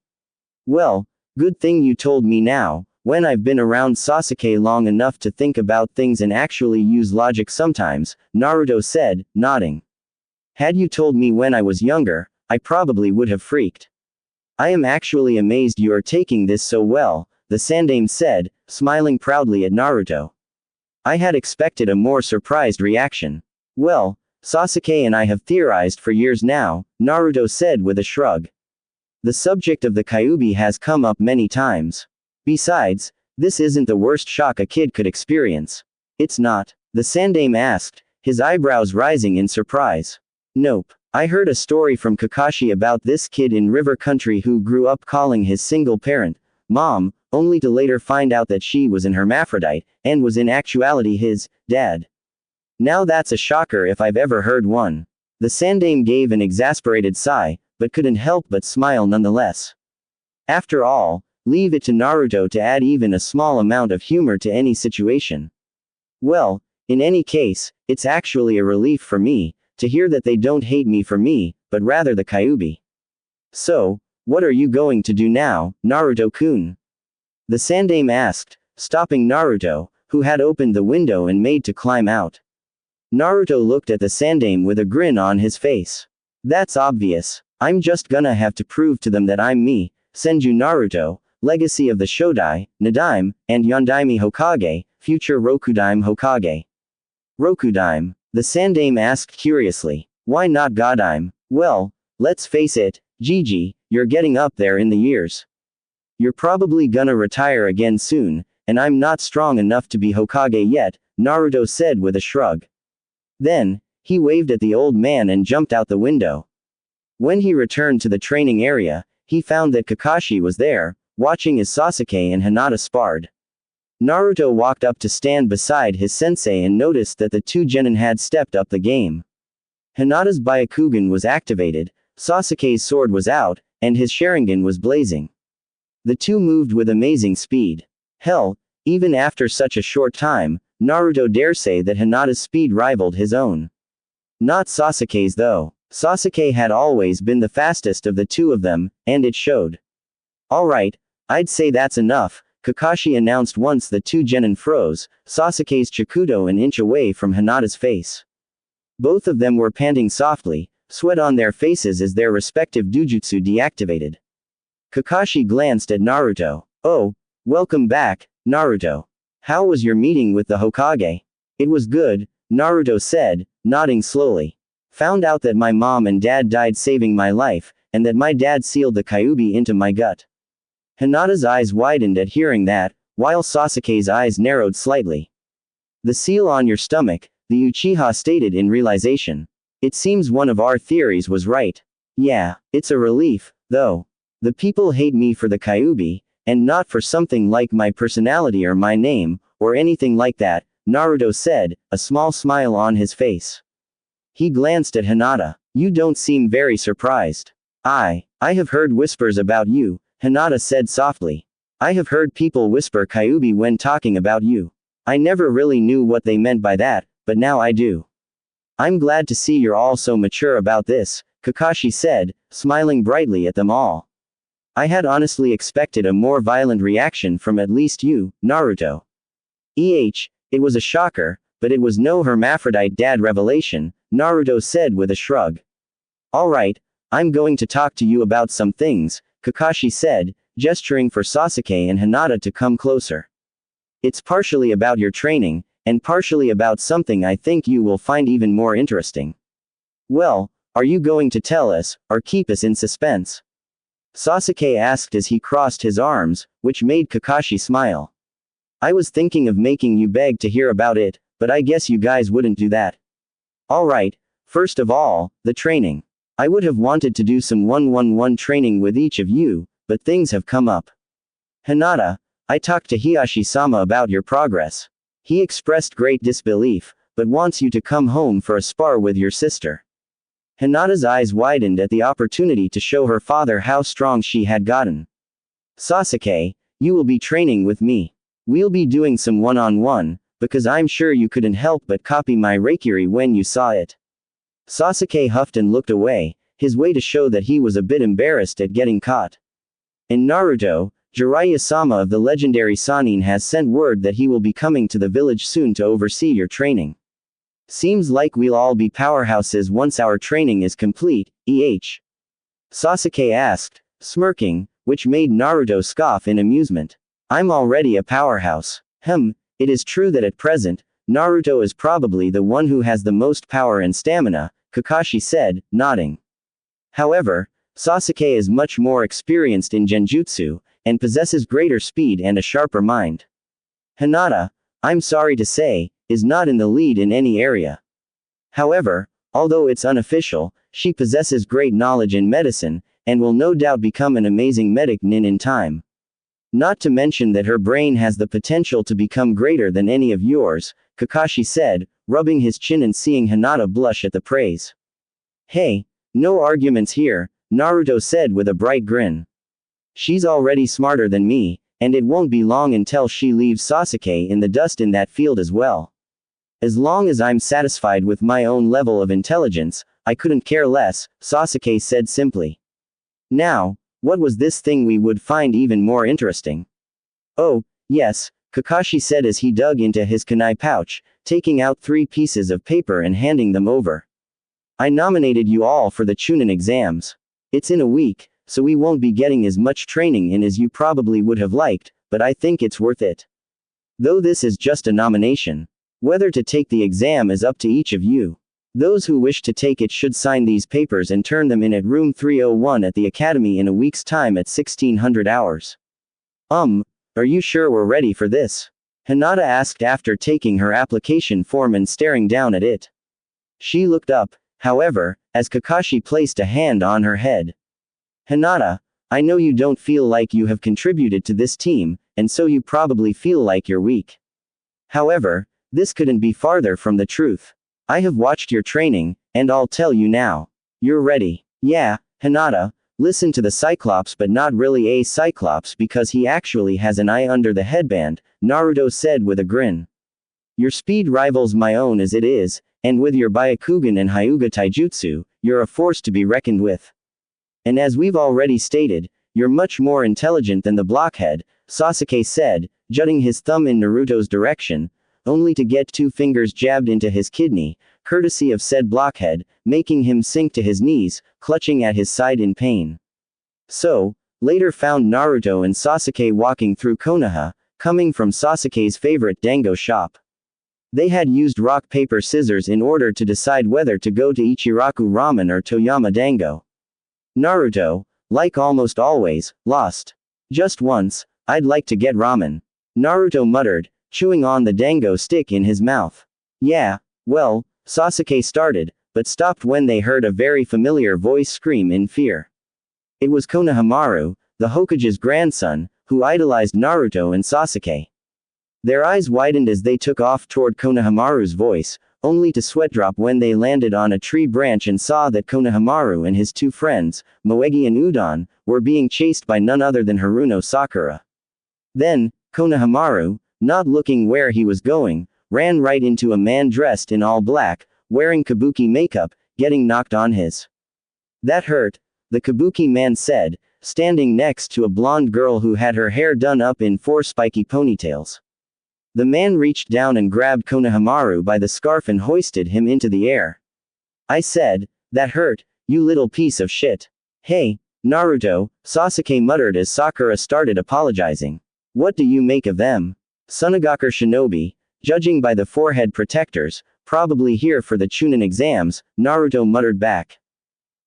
Well, good thing you told me now, when I've been around Sasuke long enough to think about things and actually use logic sometimes, Naruto said, nodding. Had you told me when I was younger, I probably would have freaked. I am actually amazed you are taking this so well, the Sandaime said, smiling proudly at Naruto. I had expected a more surprised reaction. Well, Sasuke and I have theorized for years now, Naruto said with a shrug. The subject of the Kyuubi has come up many times. Besides, this isn't the worst shock a kid could experience. It's not. The Sandaime asked, his eyebrows rising in surprise. Nope. I heard a story from Kakashi about this kid in River Country who grew up calling his single parent, Mom, only to later find out that she was an hermaphrodite, and was in actuality his dad. Now that's a shocker if I've ever heard one. The Sandaime gave an exasperated sigh, but couldn't help but smile nonetheless. After all, leave it to Naruto to add even a small amount of humor to any situation. Well, in any case, it's actually a relief for me, to hear that they don't hate me for me, but rather the Kyuubi. So, what are you going to do now, Naruto-kun? The Sandaime asked, stopping Naruto, who had opened the window and made to climb out. Naruto looked at the Sandaime with a grin on his face. That's obvious. I'm just gonna have to prove to them that I'm me, Senju Naruto, legacy of the Shodai, Nadaime, and Yondaime Hokage, future Rokudaime Hokage. Rokudaime? The Sandaime asked curiously. Why not Godaime? Well, let's face it, Gigi, you're getting up there in the years. You're probably gonna retire again soon, and I'm not strong enough to be Hokage yet, Naruto said with a shrug. Then, he waved at the old man and jumped out the window. When he returned to the training area, he found that Kakashi was there, watching as Sasuke and Hinata sparred. Naruto walked up to stand beside his sensei and noticed that the two genin had stepped up the game. Hinata's Byakugan was activated, Sasuke's sword was out, and his Sharingan was blazing. The two moved with amazing speed. Hell, even after such a short time, Naruto dare say that Hinata's speed rivaled his own. Not Sasuke's though. Sasuke had always been the fastest of the two of them, and it showed. Alright, I'd say that's enough, Kakashi announced once the two genin froze, Sasuke's Chikudo an inch away from Hinata's face. Both of them were panting softly, sweat on their faces as their respective dujutsu deactivated. Kakashi glanced at Naruto. Oh, welcome back, Naruto. How was your meeting with the Hokage? It was good, Naruto said, nodding slowly. Found out that my mom and dad died saving my life, and that my dad sealed the Kyuubi into my gut. Hinata's eyes widened at hearing that, while Sasuke's eyes narrowed slightly. The seal on your stomach, the Uchiha stated in realization. It seems one of our theories was right. Yeah, it's a relief, though. The people hate me for the Kyuubi, and not for something like my personality or my name, or anything like that, Naruto said, a small smile on his face. He glanced at Hinata. You don't seem very surprised. I have heard whispers about you, Hinata said softly. I have heard people whisper Kyuubi when talking about you. I never really knew what they meant by that, but now I do. I'm glad to see you're all so mature about this, Kakashi said, smiling brightly at them all. I had honestly expected a more violent reaction from at least you, Naruto. It was a shocker, but it was no hermaphrodite dad revelation, Naruto said with a shrug. Alright, I'm going to talk to you about some things, Kakashi said, gesturing for Sasuke and Hinata to come closer. It's partially about your training, and partially about something I think you will find even more interesting. Well, are you going to tell us, or keep us in suspense? Sasuke asked as he crossed his arms, which made Kakashi smile. I was thinking of making you beg to hear about it, but I guess you guys wouldn't do that. Alright, first of all, the training. I would have wanted to do some 1-1-1 training with each of you, but things have come up. Hinata, I talked to Hiashi-sama about your progress. He expressed great disbelief, but wants you to come home for a spar with your sister. Hinata's eyes widened at the opportunity to show her father how strong she had gotten. Sasuke, you will be training with me. We'll be doing some one-on-one, because I'm sure you couldn't help but copy my Reikiri when you saw it. Sasuke huffed and looked away, his way to show that he was a bit embarrassed at getting caught. In Naruto, Jiraiya-sama of the legendary Sannin has sent word that he will be coming to the village soon to oversee your training. Seems like we'll all be powerhouses once our training is complete, Sasuke asked, smirking, which made Naruto scoff in amusement. I'm already a powerhouse. It is true that at present, Naruto is probably the one who has the most power and stamina, Kakashi said, nodding. However, Sasuke is much more experienced in genjutsu, and possesses greater speed and a sharper mind. Hinata, I'm sorry to say, is not in the lead in any area. However, although it's unofficial, she possesses great knowledge in medicine, and will no doubt become an amazing medic nin in time. Not to mention that her brain has the potential to become greater than any of yours, Kakashi said, rubbing his chin and seeing Hinata blush at the praise. Hey, no arguments here, Naruto said with a bright grin. She's already smarter than me, and it won't be long until she leaves Sasuke in the dust in that field as well. As long as I'm satisfied with my own level of intelligence, I couldn't care less, Sasuke said simply. Now, what was this thing we would find even more interesting? Oh, yes, Kakashi said as he dug into his kunai pouch, taking out 3 pieces of paper and handing them over. I nominated you all for the Chunin exams. It's in a week, so we won't be getting as much training in as you probably would have liked, but I think it's worth it. Though this is just a nomination. Whether to take the exam is up to each of you. Those who wish to take it should sign these papers and turn them in at room 301 at the academy in a week's time at 1600 hours. Are you sure we're ready for this? Hinata asked after taking her application form and staring down at it. She looked up, however, as Kakashi placed a hand on her head. Hinata, I know you don't feel like you have contributed to this team, and so you probably feel like you're weak. However, this couldn't be farther from the truth. I have watched your training, and I'll tell you now. You're ready. Yeah, Hinata, listen to the Cyclops but not really a Cyclops because he actually has an eye under the headband, Naruto said with a grin. Your speed rivals my own as it is, and with your Byakugan and Hyuga Taijutsu, you're a force to be reckoned with. And as we've already stated, you're much more intelligent than the blockhead, Sasuke said, jutting his thumb in Naruto's direction, only to get 2 fingers jabbed into his kidney, courtesy of said blockhead, making him sink to his knees, clutching at his side in pain. So, later found Naruto and Sasuke walking through Konoha, coming from Sasuke's favorite dango shop. They had used rock paper scissors in order to decide whether to go to Ichiraku Ramen or Toyama Dango. Naruto, like almost always, lost. Just once, I'd like to get ramen. Naruto muttered, chewing on the dango stick in his mouth. Yeah, well, Sasuke started, but stopped when they heard a very familiar voice scream in fear. It was Konohamaru, the Hokage's grandson, who idolized Naruto and Sasuke. Their eyes widened as they took off toward Konohamaru's voice, only to sweat drop when they landed on a tree branch and saw that Konohamaru and his 2 friends, Moegi and Udon, were being chased by none other than Haruno Sakura. Then, Konohamaru, not looking where he was going, ran right into a man dressed in all black, wearing kabuki makeup, getting knocked on his. That hurt, the kabuki man said, standing next to a blonde girl who had her hair done up in 4 spiky ponytails. The man reached down and grabbed Konohamaru by the scarf and hoisted him into the air. I said, that hurt, you little piece of shit. Hey, Naruto, Sasuke muttered as Sakura started apologizing. What do you make of them? Tsunagakure Shinobi, judging by the forehead protectors, probably here for the Chunin exams, Naruto muttered back.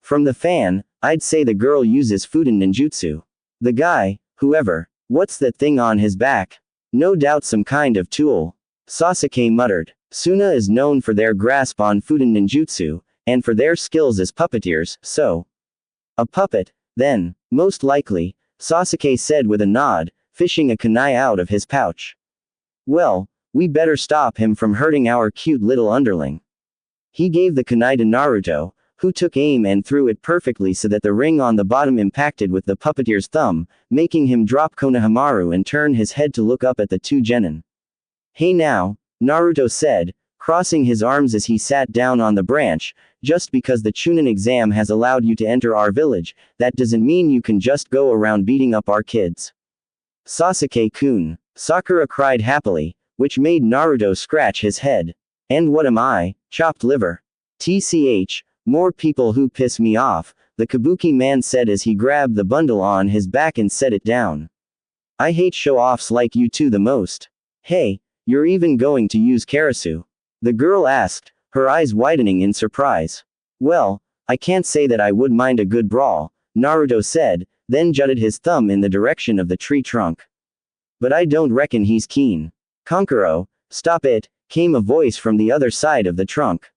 From the fan, I'd say the girl uses Fuden ninjutsu. The guy, whoever, what's that thing on his back? No doubt some kind of tool. Sasuke muttered. Suna is known for their grasp on Fuden ninjutsu, and for their skills as puppeteers, so. A puppet, then, most likely, Sasuke said with a nod, fishing a kunai out of his pouch. Well, we better stop him from hurting our cute little underling. He gave the kunai to Naruto, who took aim and threw it perfectly so that the ring on the bottom impacted with the puppeteer's thumb, making him drop Konohamaru and turn his head to look up at the two genin. Hey now, Naruto said, crossing his arms as he sat down on the branch, just because the Chunin exam has allowed you to enter our village, that doesn't mean you can just go around beating up our kids. Sasuke-kun, Sakura cried happily, which made Naruto scratch his head. And what am I, chopped liver? TCH, more people who piss me off, the Kabuki man said as he grabbed the bundle on his back and set it down. I hate show-offs like you two the most. Hey, you're even going to use Karasu? The girl asked, her eyes widening in surprise. Well, I can't say that I would mind a good brawl, Naruto said, then jutted his thumb in the direction of the tree trunk. But I don't reckon he's keen. Kankuro, stop it, came a voice from the other side of the trunk.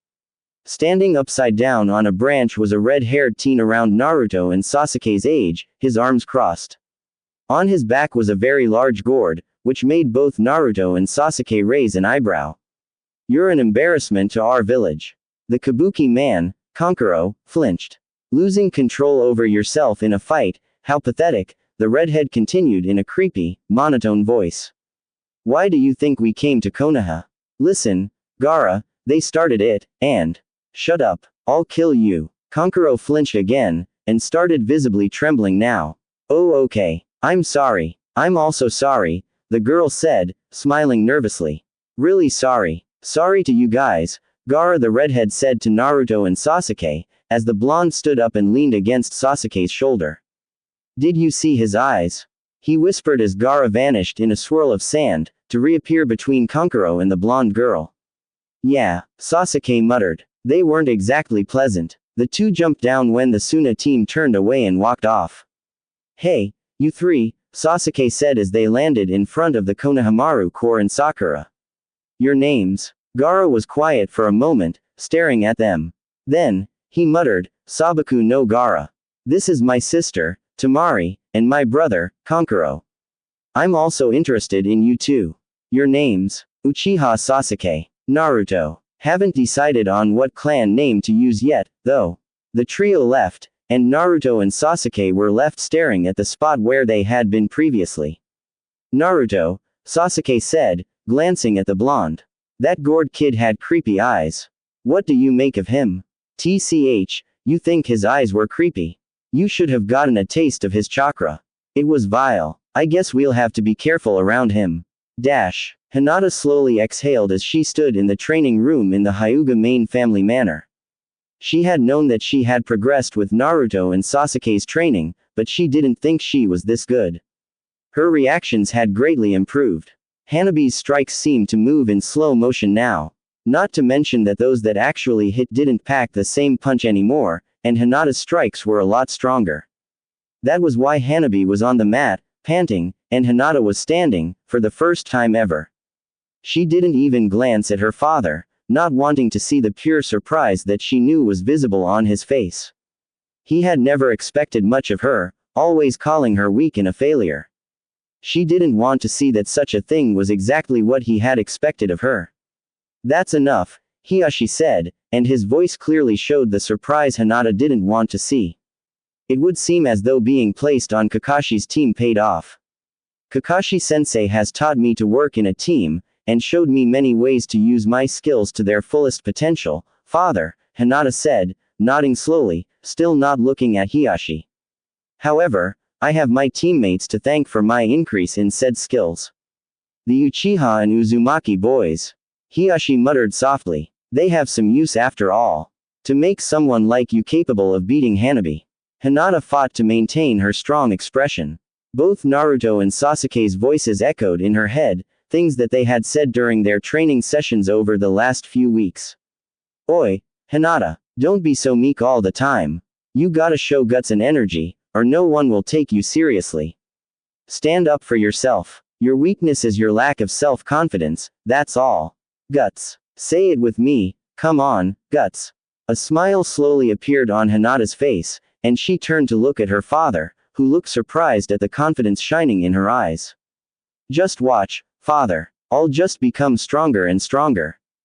Standing upside down on a branch was a red-haired teen around Naruto and Sasuke's age, his arms crossed. On his back was a very large gourd, which made both Naruto and Sasuke raise an eyebrow. You're an embarrassment to our village. The Kabuki man, Kankuro, flinched. Losing control over yourself in a fight, how pathetic, the redhead continued in a creepy, monotone voice. Why do you think we came to Konoha? Listen, Gaara, they started it, and... Shut up, I'll kill you. Kankuro flinched again, and started visibly trembling now. Oh okay, I'm sorry. I'm also sorry, the girl said, smiling nervously. Really sorry. Sorry to you guys, Gaara the redhead said to Naruto and Sasuke, as the blonde stood up and leaned against Sasuke's shoulder. Did you see his eyes? He whispered as Gaara vanished in a swirl of sand, to reappear between Kankuro and the blonde girl. Yeah, Sasuke muttered. They weren't exactly pleasant. The two jumped down when the Suna team turned away and walked off. Hey, you three, Sasuke said as they landed in front of the Konohamaru Core and Sakura. Your names? Gaara was quiet for a moment, staring at them. Then, he muttered, Sabaku no Gaara. This is my sister, Temari, and my brother, Kankuro. I'm also interested in you too. Your names? Uchiha Sasuke. Naruto. Haven't decided on what clan name to use yet, though. The trio left, and Naruto and Sasuke were left staring at the spot where they had been previously. Naruto, Sasuke said, glancing at the blonde. That gourd kid had creepy eyes. What do you make of him? TCH, you think his eyes were creepy? You should have gotten a taste of his chakra. It was vile. I guess we'll have to be careful around him. Dash. Hinata slowly exhaled as she stood in the training room in the Hyuga main family manor. She had known that she had progressed with Naruto and Sasuke's training, but she didn't think she was this good. Her reactions had greatly improved. Hanabi's strikes seemed to move in slow motion now. Not to mention that those that actually hit didn't pack the same punch anymore, and Hinata's strikes were a lot stronger. That was why Hanabi was on the mat, panting, and Hinata was standing, for the first time ever. She didn't even glance at her father, not wanting to see the pure surprise that she knew was visible on his face. He had never expected much of her, always calling her weak and a failure. She didn't want to see that such a thing was exactly what he had expected of her. That's enough, Hiyashi said, and his voice clearly showed the surprise Hinata didn't want to see. It would seem as though being placed on Kakashi's team paid off. Kakashi-sensei has taught me to work in a team, and showed me many ways to use my skills to their fullest potential, father, Hinata said, nodding slowly, still not looking at Hiyashi. However, I have my teammates to thank for my increase in said skills. The Uchiha and Uzumaki boys. Hiyashi muttered softly. They have some use after all. To make someone like you capable of beating Hanabi. Hinata fought to maintain her strong expression. Both Naruto and Sasuke's voices echoed in her head, things that they had said during their training sessions over the last few weeks. Oi, Hinata, don't be so meek all the time. You gotta show guts and energy, or no one will take you seriously. Stand up for yourself. Your weakness is your lack of self-confidence, that's all. Guts. Say it with me, come on, guts. A smile slowly appeared on Hinata's face, and she turned to look at her father, who looked surprised at the confidence shining in her eyes. Just watch, father. I'll just become stronger and stronger.